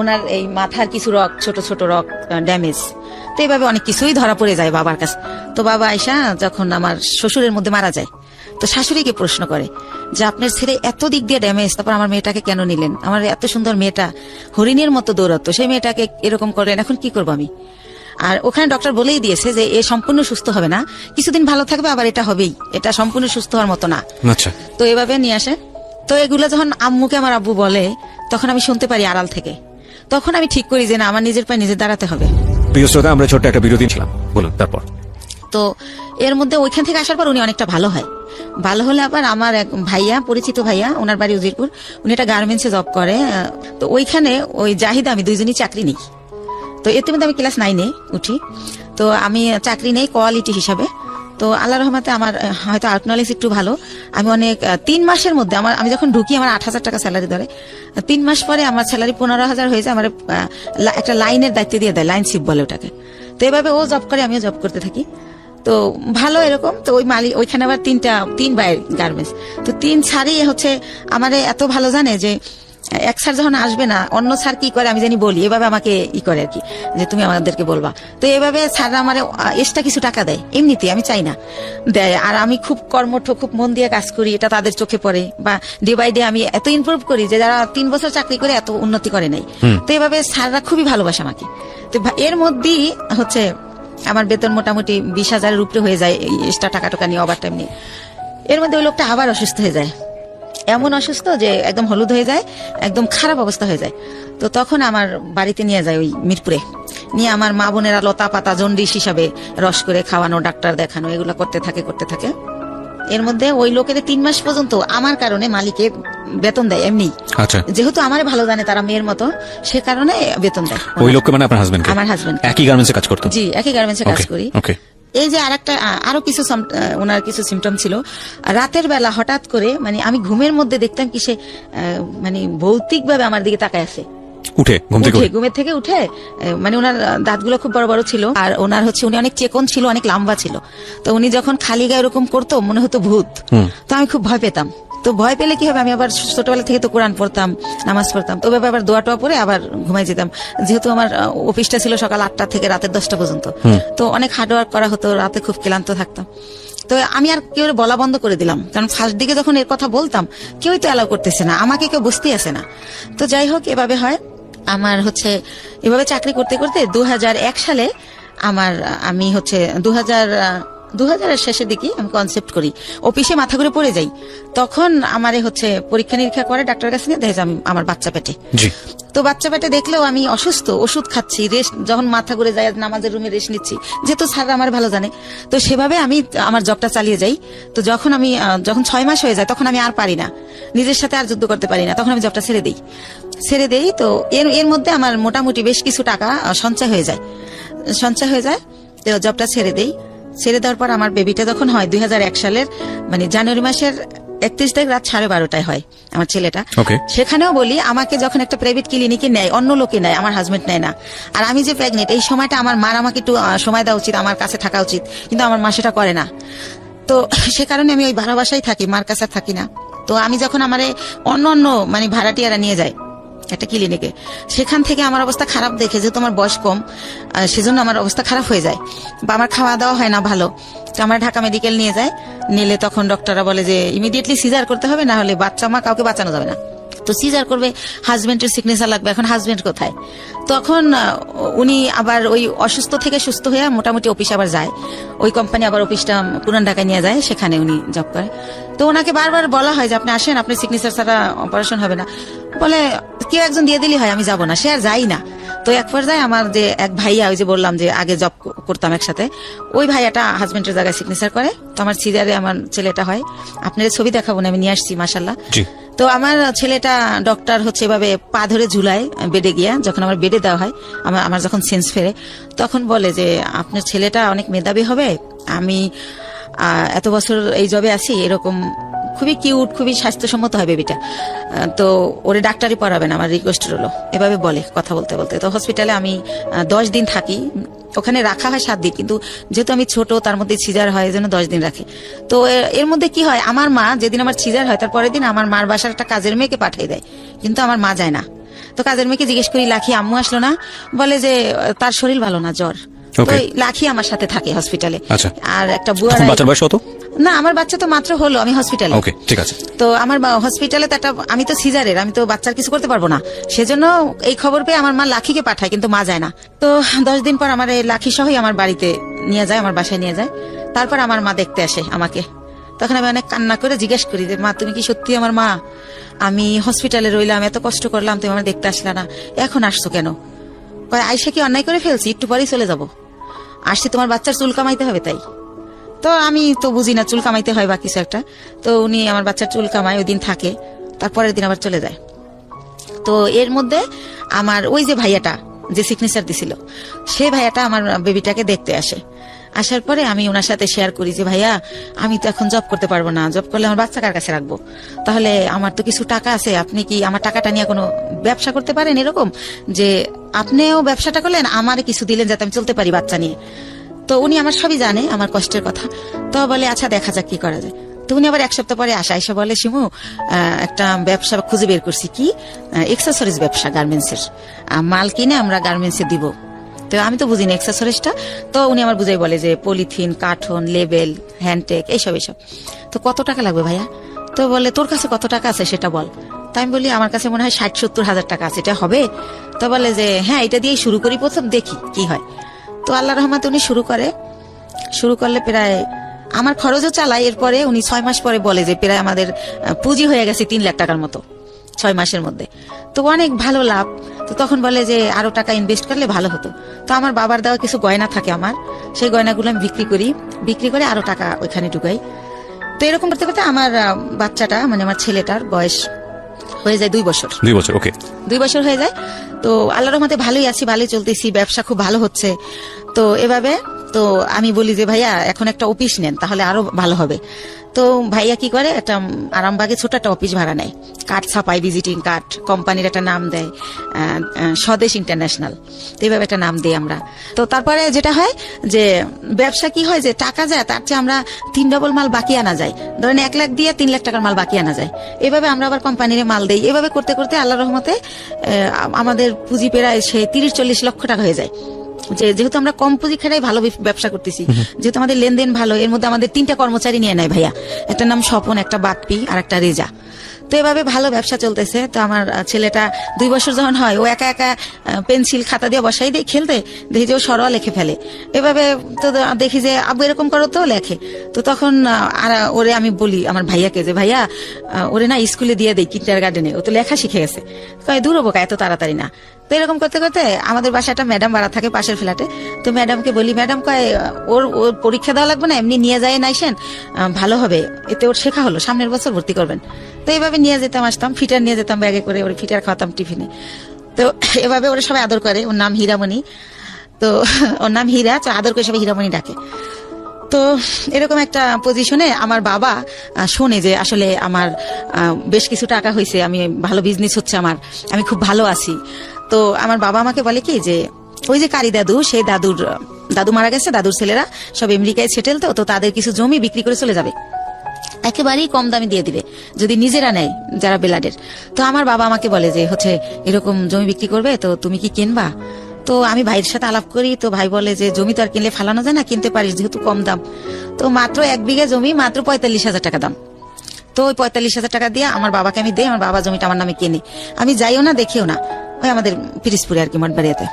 ওনার এই মাথার কিছু রক, ছোট ছোট রক ড্যামেজ। তো এইভাবে অনেক কিছুই ধরা পড়ে যায় বাবার কাছে। তো বাবা আয়সা যখন আমার শ্বশুরের মধ্যে মারা যায়, তো শাশুড়িকে প্রশ্ন করে যে আপনার ছেলে এত দিক দিয়ে ড্যামেজ, তারপর আমার মেয়েটাকে কেন নিলেন, আমার এত সুন্দর মেয়েটা হরিণের মতো দৌড়াতো, সেই মেয়েটাকে এরকম করলেন, এখন কি করবো আমি। আর ওখানে ডক্টর বলেই দিয়েছে যে এ সম্পূর্ণ সুস্থ হবে না, কিছুদিন ভালো থাকবে, আবার এটা হবেই, এটা সম্পূর্ণ সুস্থ হওয়ার মতো না। আচ্ছা। তো এভাবে নিয়ে আসে। তো এগুলো যখন আম্মুকে আমার আব্বু বলে, তখন আমি শুনতে পারি আড়াল থেকে। তখন আমি ঠিক করি যে না, আমার নিজের পায়ে নিজে দাঁড়াতে হবে। প্রিয় শ্রোতা, আমরা ছোট্ট একটা বিরতি ছিলাম, বলুন তারপর। তো এর মধ্যে ওইখান থেকে আসার পর উনি অনেকটা ভালো হয়। ভালো হলে আবার আমার এক ভাইয়া, পরিচিত ভাইয়া, ওনার বাড়ি উজিরপুর, উনি একটা গার্মেন্টসে জব করে। তো ওইখানে ওই জাহিদ আমি দুইজনই চাকরি নিই। তো এতে মধ্যে আমি ক্লাস 9-এ উঠি। তো আমি চাকরি নেই কোয়ালিটি হিসাবে। তো আল্লাহ রহমতে আমার হয়তো আর্ট নলেজ একটু ভালো। আমি অনেক 3 মাসের মধ্যে আমি যখন ঢুকি আমার 8,000 টাকা স্যালারি ধরে। 3 মাস পরে আমার স্যালারি 15,000 হয়ে যায়। আমার একটা লাইনের দায়িত্ব দিয়ে দেয়, লাইন শিপ বলে ওটাকে। তো এভাবে ও জব করে, আমিও জব করতে থাকি। তো ভালো এরকম। তো ওই মালিক ওইখানে আবার 3 বাইরের গার্মেন্টস। তো 3 ছাড়ই হচ্ছে আমারে এত ভালো জানে যে এক স্যার যখন আসবে না, অন্য স্যার কি করে আমি জানি বলি, এভাবে আমাকে করে আর কি, যে তুমি আমাদেরকে বলবা। তো এভাবে স্যাররা আমার এক্সট্রা কিছু টাকা দেয়, এমনিতে আমি চাই না দেয়। আর আমি খুব কর্মঠ, খুব মন দিয়ে কাজ করি, এটা তাদের চোখে পড়ে। বা ডে বাই ডে আমি এত ইমপ্রুভ করি যে যারা 3 বছর চাকরি করে এত উন্নতি করে নাই। তো এভাবে স্যাররা খুবই ভালোবাসে আমাকে। তো এর মধ্যেই হচ্ছে আমার বেতন মোটামুটি 20,000-এর উপরে হয়ে যায়, এক্সট্রা টাকা নিয়ে, ওভার টাইম নিয়ে। এর মধ্যে ওই লোকটা আবার অসুস্থ হয়ে যায়, এমন অসুস্থ যে একদম হলুদ হয়ে যায়, একদম খারাপ অবস্থা হয়ে যায়। তো তখন আমার বাড়িতে নিয়ে যায় ওই মিরপুরে, নিয়ে আমার মা বোনেরা লতা পাতা জন্ডিস হিসাবে রস করে খাওয়ানো, ডাক্তার দেখানো, এগুলো করতে থাকে। এর মধ্যে ওই লোকের 3 মাস পর্যন্ত আমার কারণে মালিকে বেতন দেয় এমনি। আচ্ছা। যেহেতু আমার ভালো জানে তারা মেয়ের মতো, সে কারণে বেতন দেয়। ওই লোককে মানে আপনার হাজবেন্ড? আমার হাজবেন্ড। একই গার্মেন্টসে কাজ করতো? জি, একই গার্মেন্টসে কাজ করি। ওকে। এই যে আরো কিছু ওনার কিছু সিমটম ছিল। রাতের বেলা হঠাৎ করে, মানে আমি ঘুমের মধ্যে দেখতাম কি সে মানে ভৌতিক ভাবে আমার দিকে তাকায় আছে, উঠে ঘুমের থেকে উঠে মানে ওনার দাঁতগুলো খুব বড় বড় ছিল, আর ওনার হচ্ছে উনি অনেক চেকন ছিল, অনেক লম্বা ছিল। তো উনি যখন খালি গায়ে এরকম করতো মনে হতো ভূত। তো আমি খুব ভয় পেতাম। তো ভয় পেলে কি হবে, আমি আবার ছোটবেলা থেকে তো কোরআন পড়তাম, নামাজ পড়তাম, তো আবার দোয়া টোয়া পরে আবার ঘুমাই যেতাম। যেহেতু আমার অফিসটা ছিল সকাল 8টা থেকে রাতের 10টা পর্যন্ত, তো অনেক হার্ডওয়ার্ক করা হতো, রাতে খুব ক্লান্ত থাকতাম। তো আমি আর কেউ বলা বন্ধ করে দিলাম, কারণ ফার্স্ট দিকে যখন এর কথা বলতাম কেউই তো অ্যালাউ করতেছে না, আমাকে কেউ বুঝতেই আসে না। তো যাই হোক, এভাবে হয়। আমার হচ্ছে এভাবে চাকরি করতে করতে 2001 সালে আমি হচ্ছে 2000-এর শেষের দিকে আমি কনসেপ্ট করি, অফিসে মাথা ঘুরে পড়ে যাই। তখন আমারে হচ্ছে পরীক্ষা নিরীক্ষা করে ডাক্তারের কাছে নিয়ে দেখে আমি আমার বাচ্চা পেটে। তো বাচ্চা পেটে দেখলেও আমি অসুস্থ, ওষুধ খাচ্ছি, রেস্ট যখন মাথা ঘুরে যায় নামাজের রুমে রেস্ট নিচ্ছি, যেহেতু স্যার আমার ভালো জানে। তো সেভাবে আমি আমার জবটা চালিয়ে যাই। তো যখন 6 মাস হয়ে যায় তখন আমি আর পারি না, নিজের সাথে আর যুদ্ধ করতে পারি না, তখন আমি জবটা ছেড়ে দেই। তো এর মধ্যে আমার মোটামুটি বেশ কিছু টাকা সঞ্চয় হয়ে যায়। তো জবটা ছেড়ে দেওয়ার পর আমার বেবিটা যখন হয় 2001 সালের মানে জানুয়ারি মাসের 31 তারিখ রাত 12:30টায় হয় আমার ছেলেটা। সেখানেও বলি, আমাকে যখন একটা প্রাইভেট ক্লিনিকে নেয়, অন্য লোকে নেয়, আমার হাজবেন্ড নেয় না। আর আমি যে প্রেগনেন্ট, এই সময়টা আমার মার আমাকে একটু সময় দেওয়া উচিত, আমার কাছে থাকা উচিত, কিন্তু আমার মা সেটা করে না। তো সে কারণে আমি ওই ভাড়া বাসায় থাকি, মার কাছে থাকি না। তো আমি যখন আমারে অন্য মানে ভাড়াটিয়ারা নিয়ে যায় একটা ক্লিনিকে, সেখান থেকে আমার অবস্থা খারাপ দেখে, যেহেতু আমার বয়স কম, সেজন্য আমার অবস্থা খারাপ হয়ে যায়, বা আমার খাওয়া দাওয়া হয় না ভালো। তো আমার ঢাকা মেডিকেল নিলে তখন ডক্টররা বলে যে ইমিডিয়েটলি সিজার করতে হবে, না হলে বাচ্চা মা কাউকে বাঁচানো যাবে না। তো সিজার করবে, হাজবেন্ডের সিগনেচার লাগবে। এখন হাজবেন্ড কোথায়? তখন উনি আবার ওই অসুস্থ থেকে সুস্থ হয়ে মোটামুটি অফিস আবার যায়, ওই কোম্পানি আবার অফিসটা পুরান ঢাকায় নিয়ে যায়, সেখানে উনি জব করে। তো ওনাকে বারবার বলা হয় যে আপনি আসেন, আপনার সিগনেচার ছাড়া অপারেশন হবে না। বলে কেউ একজন দিয়ে দিলেই হয়, আমি যাব না। সে আর যাই না। তো এক পর্যায়ে আমার যে এক ভাইয়া, ওই যে বললাম যে আগে জব করতাম একসাথে, ওই ভাইয়াটা হাজবেন্ডের জায়গায় সিগনেচার করে। তো আমার সিজারে আমার ছেলেটা হয়। আপনার ছবি দেখাবো না, আমি নিয়ে আসছি মাশাআল্লাহ। তো আমার ছেলেটা ডক্টর হচ্ছে এভাবে পা ধরে ঝুলায় বেডে গিয়া, যখন আমার বেডে দেওয়া হয়, আমার যখন সেন্স ফেরে, তখন বলে যে আপনার ছেলেটা অনেক মেধাবী হবে, আমি এত বছর এই জবে আছি, এরকম খুবই কিউট, খুবই স্বাস্থ্যসম্মত হয় বেবিটা, তো ওরে ডাক্তারি পড়াবেন, আমার রিকোয়েস্ট রইল। এভাবে বলে কথা বলতে বলতে। তো হসপিটালে আমি 10 দিন থাকি। ওখানে রাখা হয় 7 দিন, কিন্তু যেহেতু আমি ছোট, তার মধ্যে সিজার হয়, এজন্য 10 দিন রাখে। তো এর মধ্যে কি হয়, আমার মা যেদিন আমার সিজার হয় তার পরের দিন আমার মার বাসার একটা কাজের মেয়েকে পাঠিয়ে দেয়, কিন্তু আমার মা যায় না। তো কাজের মেয়েকে জিজ্ঞেস করি, লাখি আম্মু আসলো না? বলে যে তার শরীর ভালো না, জ্বর। লাখি আমার সাথে থাকে হসপিটালে। আর একটা বুয়া, না আমার বাচ্চা তো মাত্র হলো, আমি হসপিটালে। ঠিক আছে। তো আমার হসপিটালে তো আমি তো সিজারের, আমি তো বাচ্চার কিছু করতে পারবো না, সেজন্য এই খবর পেয়ে আমার মা লাখিকে পাঠায়, কিন্তু মা যায় না। তো 10 দিন পর আমার এই লাখি সহই আমার বাড়িতে নিয়ে যায়, আমার বাসায় নিয়ে যায়। তারপর আমার মা দেখতে আসে আমাকে। তখন আমি অনেক কান্না করে জিজ্ঞেস করি যে মা, তুমি কি সত্যি আমার মা? আমি হসপিটালে রইলাম, এত কষ্ট করলাম, তুমি আমার দেখতে আসলা না, এখন আসছো কেন? আইসা কি অন্যায় করে ফেলছি? একটু পরেই চলে যাব। আসছি তোমার বাচ্চার চুল কামাইতে হবে তাই। তো আমি তো বুঝি না চুল কামাইতে হয় বা কিছু একটা। তো উনি আমার বাচ্চার চুল কামায়, ওই দিন থাকে, তারপরের দিন আবার চলে যায়। তো এর মধ্যে আমার ওই যে ভাইয়াটা যে সিগনেচার দিছিল, সে ভাইয়াটা আমার বেবিটাকে দেখতে আসে। আসার পরে আমি ওনার সাথে শেয়ার করি যে ভাইয়া, আমি তো এখন জব করতে পারবো না, জব করলে আমার বাচ্চা কার কাছে রাখবো? তাহলে আমার তো কিছু টাকা আছে, আপনি কি আমার টাকাটা নিয়ে কোনো ব্যবসা করতে পারেন, এরকম যে আপনিও ব্যবসাটা করলেন, আমারে কিছু দিলেন যাতে আমি চলতে পারি বাচ্চা নিয়ে। তো উনি আমার সবই জানে, আমার কষ্টের কথা। তো বলে আচ্ছা দেখা যাক কি করা যায়। তো উনি আবার 1 সপ্তাহ পরে এসে বলে, শিমু একটা ব্যবসা খুঁজে বের করছি। কি? এক্সেসরিজ ব্যবসা, গার্মেন্টসের মাল কিনে আমরা গার্মেন্টসে দিব। তো আমি তো বুঝিনি এক্সেসরিজটা। তো উনি আমার বুঝাই বলে যে পলিথিন, কার্টন, লেবেল, হ্যান্ডটেক, এইসব। তো কত টাকা লাগবে ভাইয়া? তো বলে তোর কাছে কত টাকা আছে সেটা বল। তাই আমি বলি আমার কাছে মনে হয় 60-70 হাজার টাকা আছে, এটা হবে? তো বলে যে হ্যাঁ, এটা দিয়েই শুরু করি, প্রথম দেখি কি হয়। তো আল্লাহ রহমতে উনি শুরু করলে প্রায় আমার খরচও চালাই। এরপরে উনি 6 মাস পরে বলে যে প্রায় আমাদের পুঁজি হয়ে গেছে 3 লাখ টাকার মতো 6 মাসের মধ্যে। তো অনেক ভালো লাভ। তো তখন বলে যে আরো টাকা ইনভেস্ট করলে ভালো হতো। তো আমার বাবার দেওয়া কিছু গয়না থাকে আমার, সেই গয়নাগুলো আমি বিক্রি করে আরো টাকা ওইখানে ঢুকাই। তো এরকম করতে করতে আমার বাচ্চাটা, মানে আমার ছেলেটার বয়স হয়ে যায় 2 বছর। 2 বছর, ওকে, 2 বছর হয়ে যায়। তো আল্লাহর রহমতে ভালোই আছি, ভালোই চলতেছি, ব্যবসা খুব ভালো হচ্ছে। তো এভাবে তো আমি বলি যে ভাইয়া এখন একটা অফিস নেন, তাহলে আরো ভালো হবে। তো ভাইয়া কি করে, একটা আরামবাগে ছোট একটা অফিস ভাড়া নেয়, কার্ড ছাপায়, ভিজিটিং কার্ড, কোম্পানির একটা নাম দেয় স্বদেশ ইন্টারন্যাশনাল, এইভাবে একটা নাম দিই আমরা। তো তারপরে যেটা হয় যে ব্যবসা কি হয়, যে টাকা যায় তার চেয়ে আমরা 3 ডবল মাল বাকি আনা যায়, ধরেন 1 লাখ দিয়ে 3 লাখ টাকার মাল বাকি আনা যায়, এভাবে আমরা আবার কোম্পানির মাল দেই। এভাবে করতে করতে আল্লাহ রহমতে আমাদের পুঁজি প্রায় 30-40 লক্ষ টাকা হয়ে যায়। যেহেতু আমরা কম পুঁজি খেটাই ভালো ব্যবসা করতেছি, যেহেতু আমাদের লেনদেন ভালো, এর মধ্যে আমাদের 3টা কর্মচারী নিয়ে নেয় ভাইয়া, একটা নাম স্বপন, একটা বাপ্পি আর একটা রেজা। তো এভাবে ভালো ব্যবসা চলতেছে। তো আমার ছেলেটা 2 বছর যখন হয়, ও একা একা পেন্সিল খাতা দিয়ে বসাই দিয়ে খেলতে, দেখি যে ও সরোয়া লিখে ফেলে। এভাবে তো দেখি যে আব্বু এরকম করো, তো লেখে। তো তখন ওরে আমি বলি আমার ভাইয়াকে যে ভাইয়া ওরে না স্কুলে দিয়ে দেই, কিন্ডারগার্টেনে, ও তো লেখা শিখে গেছে। কয় দূর হবো এত তাড়াতাড়ি না। তো এরকম করতে করতে আমাদের বাসায় একটা ম্যাডাম ভাড়া থাকে পাশের ফ্ল্যাটে। তো ম্যাডামকে বলি, ম্যাডাম কয় ওর পরীক্ষা দেওয়া লাগবে না, এমনি নিয়ে যায় নাইসেন, ভালো হবে, এতে ওর শেখা হলো, সামনের বছর ভর্তি করবেন। তো এইভাবে নিয়ে যেতাম, আসতাম, ফিটার নিয়ে যেতাম ব্যাগে করে, ওর ফিটার খাওয়াতাম টিফিনে। তো এভাবে ওরা সবাই আদর করে, ওর নাম হীরামণি। তো ওর নাম হীরা, তো আদর করে সবাই হীরামণি ডাকে। তো এরকম একটা পজিশনে আমার বাবা শোনে যে আসলে আমার বেশ কিছু টাকা হয়েছে, আমি ভালো বিজনেস হচ্ছে আমার, আমি খুব ভালো আছি। তো আমার বাবা আমাকে বলে কি যে ওই যে কারি দাদু, সেই দাদু মারা গেছে, দাদুর ছেলেরা সব আমেরিকায় সেটেল, তো তাদের কিছু জমি বিক্রি করে চলে যাবে, একেবারেই কম দামে দিয়ে দিবে যদি নিজেরা নেয় যারা বেলাডের। তো আমার বাবা আমাকে বলে যে হচ্ছে এরকম জমি বিক্রি করবে, তো তুমি কি কিনবা? তো আমি ভাইয়ের সাথে আলাপ করি। তো ভাই বলে যে জমি তো আর কিনলে ফালানো যায় না, কিনতে পারিস যেহেতু কম দাম। তো মাত্র 1 বিঘা জমি মাত্র 45,000 টাকা দাম। তো ওই 45,000 টাকা দিয়ে আমার বাবাকে আমি দেই, আমার বাবা জমিটা আমার নামে কেনে, আমি যাইও না দেখিও না, ওই আমাদের পিরিসপুরে আর কি মঠবাড়িয়াতে।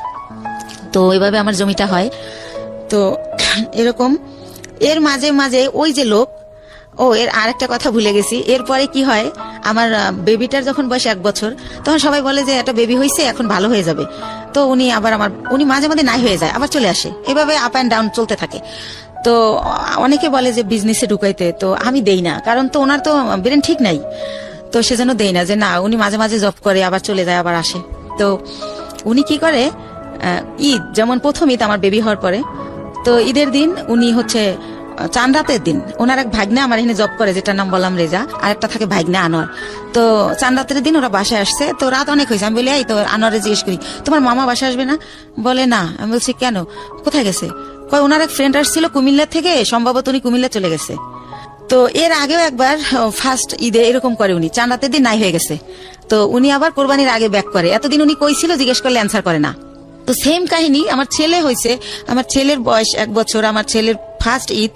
তো ওইভাবে আমার জমিটা হয়। তো এরকম এর মাঝে মাঝে ওই যে লোক, এর আরেকটা কথা ভুলে গেছি, এরপরে কি হয়, আমার বেবিটার যখন বয়স 1 বছর, তখন সবাই বলে যে একটা বেবি হয়েছে, এখন ভালো হয়ে যাবে। তো উনি মাঝে মাঝে নাই হয়ে যায়, আবার চলে আসে, এভাবে আপ অ্যান্ড ডাউন চলতে থাকে। তো অনেকে বলে যে বিজনেসে ঢুকাইতে, তো আমি দেই না, কারণ তো ওনার তো ব্রেন ঠিক নাই, তো সেজন্য দেই না। যে না, উনি মাঝে মাঝে জব করে, আবার চলে যায়, আবার আসে। তো উনি কি করে, ঈদ যেমন প্রথম ঈদ আমার বেবি হওয়ার পরে, তো ঈদের দিন উনি হচ্ছে চান রাতের দিন, ওনার এক ভাগ্নে আমার এখানে জব করে, যেটার নাম বললাম রেজা, আর একটা থাকে ভাগ্নে আনোয়ার। তো চান রাতের দিন ওরা বাসায় আসছে, তো রাত অনেক হয়েছে। আমি বলি এই তো আনোয়ারে জিজ্ঞেস করি, তোমার মামা বাসায় আসবে না? বলে না। আমি বলছি কেন, কোথায় গেছে? কয় ওনার এক ফ্রেন্ড আসছিল কুমিল্লা থেকে, সম্ভবত উনি কুমিল্লা চলে গেছে। তো এর আগেও একবার ফার্স্ট ঈদে এরকম করে, উনি চান রাতের দিন নাই হয়ে গেছে, তো উনি আবার কোরবানির আগে ব্যাক করে। এতদিন উনি কই ছিল জিজ্ঞেস করলে অ্যান্সার করে না। তো সেম কাহিনী আমার ছেলে হয়েছে, আমার ছেলের বয়স 1 বছর, আমার ছেলের ফার্স্ট ঈদ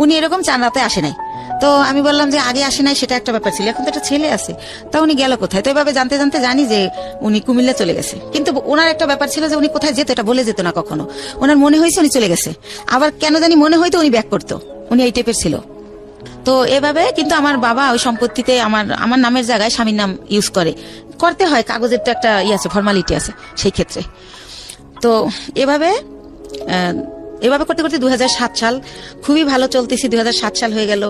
উনি এরকম চান রাতে আসে নাই। তো আমি বললাম যে আগে আসে নাই, সেটা একটা ব্যাপার ছিল, এখন তো একটা ছেলে আছে, তা উনি গেল কোথায়? তো এভাবে জানতে জানতে জানি যে উনি কুমিল্লা চলে গেছে। কিন্তু ওনার একটা ব্যাপার ছিল যে উনি কোথায় যেত এটা বলে যেত না কখনো, ওনার মনে হয়েছে উনি চলে গেছে, আবার কেন জানি মনে হয়তো উনি ব্যাক করতো, উনি এই টাইপের ছিল। তো এভাবে কিন্তু আমার বাবা ওই সম্পত্তিতে আমার নামের জায়গায় স্বামীর নাম ইউজ করতে হয়, কাগজের তো একটা আছে, ফর্মালিটি আছে সেই ক্ষেত্রে। তো এভাবে করতে করতে 2007 সাল খুবই ভালো চলতেছি। 2007 সাল হয়ে গেল,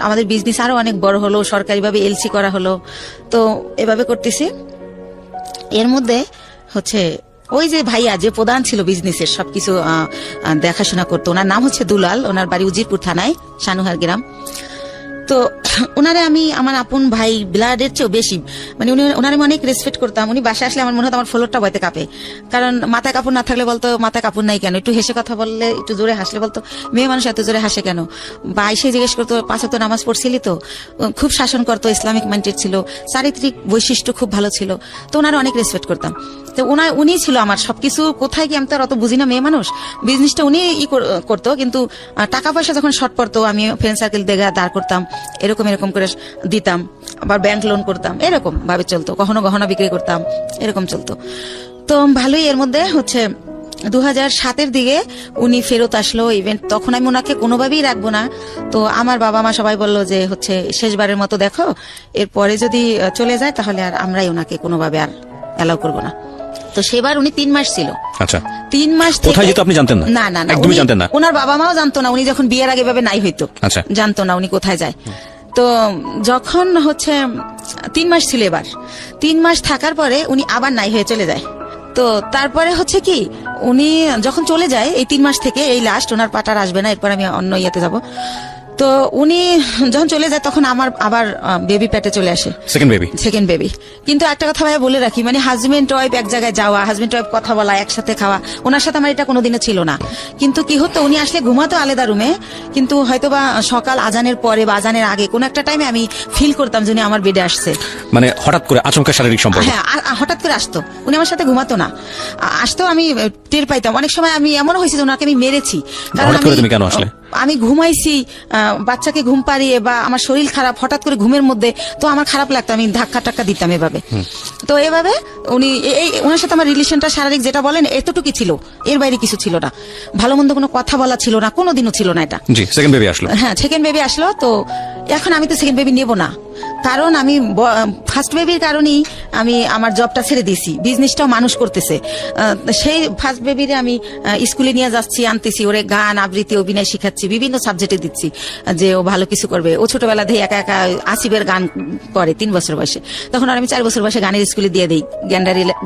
আমাদের বিজনেস আরো অনেক বড় হলো, সরকারিভাবে এলসি করা হলো। তো এভাবে করতেছি। এর মধ্যে হচ্ছে ওই যে ভাইয়া যে প্রধান ছিল বিজনেসের, সবকিছু দেখাশোনা করতো, ওনার নাম হচ্ছে দুলাল, ওনার বাড়ি উজিরপুর থানায়, সানুহার গ্রাম। তো ওনারে আমি আমার আপন ভাই, ব্লাডের চেয়েও বেশি, মানে ওনারে আমি অনেক রেসপেক্ট করতাম। উনি বাসায় আসলে আমার মনে হতো আমার ফ্লোরটা বইতে কাঁপে, কারণ মাথায় কাপড় না থাকলে বলতো মাথায় কাপড় নাই কেন, একটু হেসে কথা বললে, একটু জোরে হাসলে বলতো মেয়ে মানুষ এত জোরে হাসে কেন, বা এসে জিজ্ঞেস করতো 5 ওয়াক্ত নামাজ পড়ছিলি তো। খুব শাসন করতো, ইসলামিক মাইন্ডেড ছিল, চারিত্রিক বৈশিষ্ট্য খুব ভালো ছিল। তো ওনারে অনেক রেসপেক্ট করতাম। তো উনি ছিল আমার সবকিছু। কোথায় কি আমি তো আর অত বুঝি না, মেয়ে মানুষ, বিজনেসটা উনি করতো, কিন্তু টাকা পয়সা যখন শর্ট পড়তো আমি ফ্রেন্ড সার্কেল দেখে দাঁড় করতাম, এরকম করে দিতাম, আবার ব্যাংক লোন করতাম, এরকম ভাবে চলতো। কখনো গহনা বিক্রি করতাম, এরকম চলতো। তো ভালোই। এর মধ্যে হচ্ছে 2007-এর দিকে উনি ফেরত আসলো ইভেন্ট, তখন আমি ওনাকে কোনোভাবেই রাখবো না। তো আমার বাবা মা সবাই বললো যে হচ্ছে শেষবারের মতো দেখো, এরপরে যদি চলে যায় তাহলে আর আমরাই ওনাকে কোনোভাবে আর অ্যালাউ করবো না। তো সেবার উনি 3 মাস ছিল। আচ্ছা, 3 মাস কোথায় যেত আপনি জানতেন না? না, একদমই জানতেন না। ওনার বাবা মাও জানতো না, উনি যখন বিয়ের আগে ভাবে নাই হইতো, আচ্ছা, জানতো না উনি কোথায় যায়। তো যখন হচ্ছে 3 মাস ছিল, এবার 3 মাস থাকার পরে উনি আবার নাই হয়ে চলে যায়। তো তারপরে হচ্ছে কি, উনি যখন চলে যায় এই 3 মাস থেকে এই লাস্ট, ওনার পাটার আসবে না, এরপর আমি অন্য ইয়েতে যাব। তো উনি যখন চলে যায় তখন আমার আবার বেবি পেটে চলে আসে, সেকেন্ড বেবি। কিন্তু একটা কথা ভাই বলে রাখি, মানে হাজবেন্ড ওয়াইফ এক জায়গায় যাওয়া, হাজবেন্ড ওয়াইফ কথা বলা, একসাথে খাওয়া, ওনার সাথে আমার এটা কোনোদিনও ছিল না। কিন্তু কি হতো, উনি আসলে ঘুমাতো আলাদা রুমে, কিন্তু হয়তোবা সকাল আজানের পরে বা আজানের আগে কোন একটা টাইমে আমি ফিল করতাম যে উনি আমার বেডে আসছে। মানে হঠাৎ করে আচমকা শারীরিক সম্পর্ক? হ্যাঁ, হঠাৎ করে আসতো, উনি আমার সাথে ঘুমাতো না, আসতো, আমি টের পাইতাম। অনেক সময় আমি এমন হয়েছে যে ওনাকে আমি মেরেছি, কারণ তুমি কেন আসলে? আমি ঘুমাইছি, বাচ্চাকে ঘুম পাড়িয়ে বা আমার শরীর খারাপ, হঠাৎ করে ঘুমের মধ্যে, তো আমার খারাপ লাগতো, আমি ধাক্কা টাক্কা দিতাম এভাবে। তো এভাবে উনি ওনার সাথে আমার রিলেশনটা শারীরিক যেটা বলেন এতটুকু ছিল, এর বাইরে কিছু ছিল না, ভালো মন্দ কোনো কথা বলা ছিল না, কোনোদিনও ছিল না এটা। জি, সেকেন্ড বেবি আসলো। হ্যাঁ, সেকেন্ড বেবি আসলো। তো এখন আমি তো সেকেন্ড বেবি নেব না, কারণ আমি ফার্স্ট বেবির কারণেই আমি আমার জবটা ছেড়ে দিয়েছি, বিজনেসটাও মানুষ করতেছে। সেই ফার্স্ট বেবিরে আমি স্কুলে নিয়ে যাচ্ছি, আনতেছি, ওরে গান আবৃত্তি অভিনয় শিখাচ্ছি, বিভিন্ন সাবজেক্টে দিচ্ছি যে ও ভালো কিছু করবে। ও ছোটবেলা থেকে একা একা আসিফের গান করে 3 বছর বয়সে, তখন আর আমি 4 বছর বয়সে গানের স্কুলে দিয়ে দিই,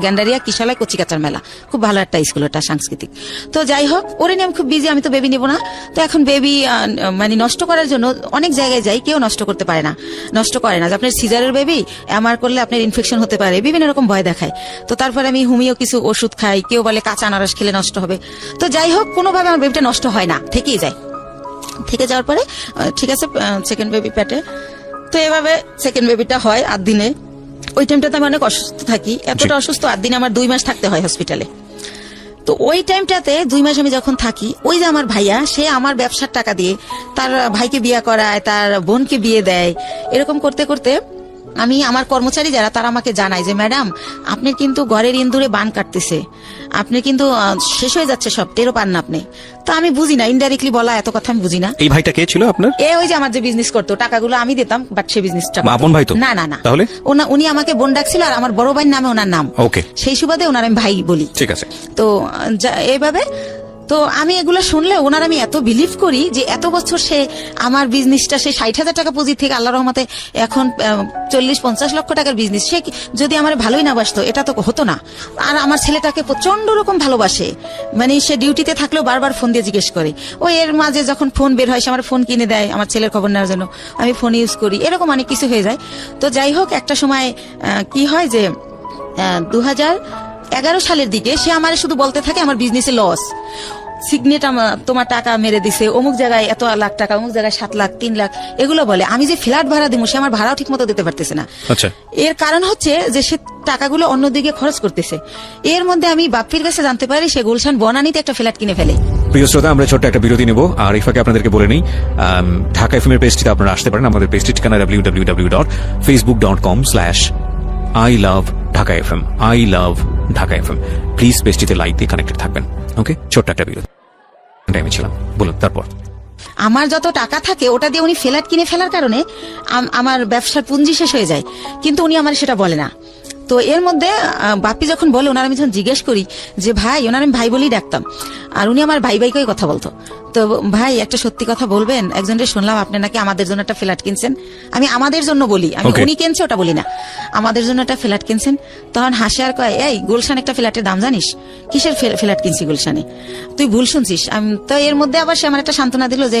গ্যান্ডারিয়া কিশালয় কচিকাচার মেলা, খুব ভালো একটা স্কুল ওটা, সাংস্কৃতিক। তো যাই হোক, ওরে নিয়ে আমি খুব বিজি, আমি তো বেবি নেবো না। তো এখন বেবি মানে নষ্ট করার জন্য অনেক জায়গায় যাই, কেউ নষ্ট করতে পারে না, নষ্ট করে না, যে আপনার সিজারের বেবি এমআর করলে আপনার ইনফেকশন হতে পারে, বিভিন্ন রকম ভয় দেখায়। তো তারপরে আমি হোমিও কিছু ওষুধ খাই, কেউ বলে কাঁচা আনারস খেলে নষ্ট হবে। তো যাই হোক, কোনোভাবে আমার বেবিটা নষ্ট হয় না, থেকেই যায়। থেকে যাওয়ার পরে ঠিক আছে, সেকেন্ড বেবি পেটে। তো এভাবে সেকেন্ড বেবিটা হয় 8 দিনে। ওই টাইমটাতে আমি অনেক অসুস্থ থাকি, এতটা অসুস্থ 8 দিনে আমার 2 মাস থাকতে হয় হসপিটালে। তো ওই টাইমটাতে 2 মাস আমি যখন থাকি, ওই যে আমার ভাইয়া, সে আমার ব্যবসার টাকা দিয়ে তার ভাইকে বিয়ে করায়, তার বোনকে বিয়ে দেয়, এরকম করতে করতে আমি, আমার কর্মচারী যারা, তারা আমাকে জানায় যে ম্যাডাম আপনি কিন্তু ঘরের ইন্দুরে বান কাটতেছে, আপনি কিন্তু শেষ হয়ে যাচ্ছে সব, টেরও পান না আপনি। তো আমি বুঝি না, ইনডাইরেক্টলি বলা এত কথা আমি বুঝি না। এই ভাইটা কে ছিল আপনার? ওই যে আমার যে বিজনেস করতো, টাকাগুলো আমি দিতাম, বাট সে বিজনেসটা আপন ভাই তো না। না না, তাহলে উনি আমাকে বোন ডাকছিল, আর আমার বড় ভাইয়ের নামে ওনার নাম, ওকে, সেই সুবাদে ওনার আমি ভাই বলি। ঠিক আছে। তো এইভাবে, তো আমি এগুলো শুনলে ওনার আমি এত বিলিভ করি যে এত বছর সে আমার বিজনেসটা, সে 60,000 টাকা পুঁজি থেকে আল্লাহ রহমতে এখন 40-50 লক্ষ টাকার বিজনেস, সে যদি আমার ভালোই না বাসতো এটা তো হতো না। আর আমার ছেলেটাকে প্রচন্ড রকম ভালোবাসে, মানে সে ডিউটিতে থাকলেও বারবার ফোন দিয়ে জিজ্ঞেস করে। ও এর মাঝে যখন ফোন বের হয়, সে আমার ফোন কিনে দেয় আমার ছেলের খবর নেওয়ার জন্য, আমি ফোন ইউজ করি, এরকম অনেক কিছু হয়ে যায়। তো যাই হোক, একটা সময় কি হয় যে 2011 সালের দিকে সে আমার শুধু বলতে থাকে আমার বিজনেসে লস, সিগনেট তোমার টাকা মেরে দিছে, অমুক জায়গায় এত লাখ টাকা, অমুক জায়গায় 7 লাখ 3 লাখ, এগুলো বলে। আমি যে ফ্ল্যাট ভাড়া দিব, সে আমার ভাড়াও ঠিক মতো দিতে পারতেছে না। আচ্ছা, এর কারণ হচ্ছে যে সে টাকাগুলো অন্যদিকে খরচ করতেছে। এর মধ্যে আমি বাপ্পির কাছে জানতে পারি সে গুলশান বনানীতে একটা ফ্ল্যাট কিনে ফেলে। প্রিয় শ্রোতা, আমরা ছোট্ট একটা বিরতি নেব, আর ইফাকে আপনাদেরকে বলে নেই, ঢাকা এফএম এর পেজটিতে আপনারা আসতে পারেন। আমাদের পেজটির ঠিকানা www.facebook.com/I love Dhaka FM, I love Dhaka FM। Please পেজটিতে লাইক দিয়ে কানেক্টেড থাকবেন। ওকে, ছোট্ট একটা বিরতি টাইমে ছিলাম, বলুন তারপর। আমার যত টাকা থাকে ওটা দিয়ে উনি ফ্ল্যাট কিনে ফেলার কারণে আমার ব্যবসার পুঁজি শেষ হয়ে যায়, কিন্তু উনি আমার সেটা বলে না। তো এর মধ্যে বাপ্পি যখন বলে, ওনার আমি যখন জিজ্ঞেস করি যে ভাই, ওনার আমি ভাই বলেই ডাকতাম, আর উনি আমার ভাই ভাইকেই কথা বলতো। তো ভাই একটা সত্যি কথা বলবেন, একজনের শুনলাম আপনি নাকি আমাদের জন্য একটা ফ্ল্যাট কিনছেন। আমি আমাদের জন্য বলি, আমি উনি কিনছে ওটা বলি না, আমাদের জন্য একটা ফ্ল্যাট কিনছেন। তখন হাসে আর কয়, এই গুলশান একটা ফ্ল্যাটের দাম জানিস? কিসের ফ্ল্যাট কিনছি গুলশানে? তুই ভুল শুনছিস। তো এর মধ্যে আবার সে আমার একটা সান্ত্বনা দিল যে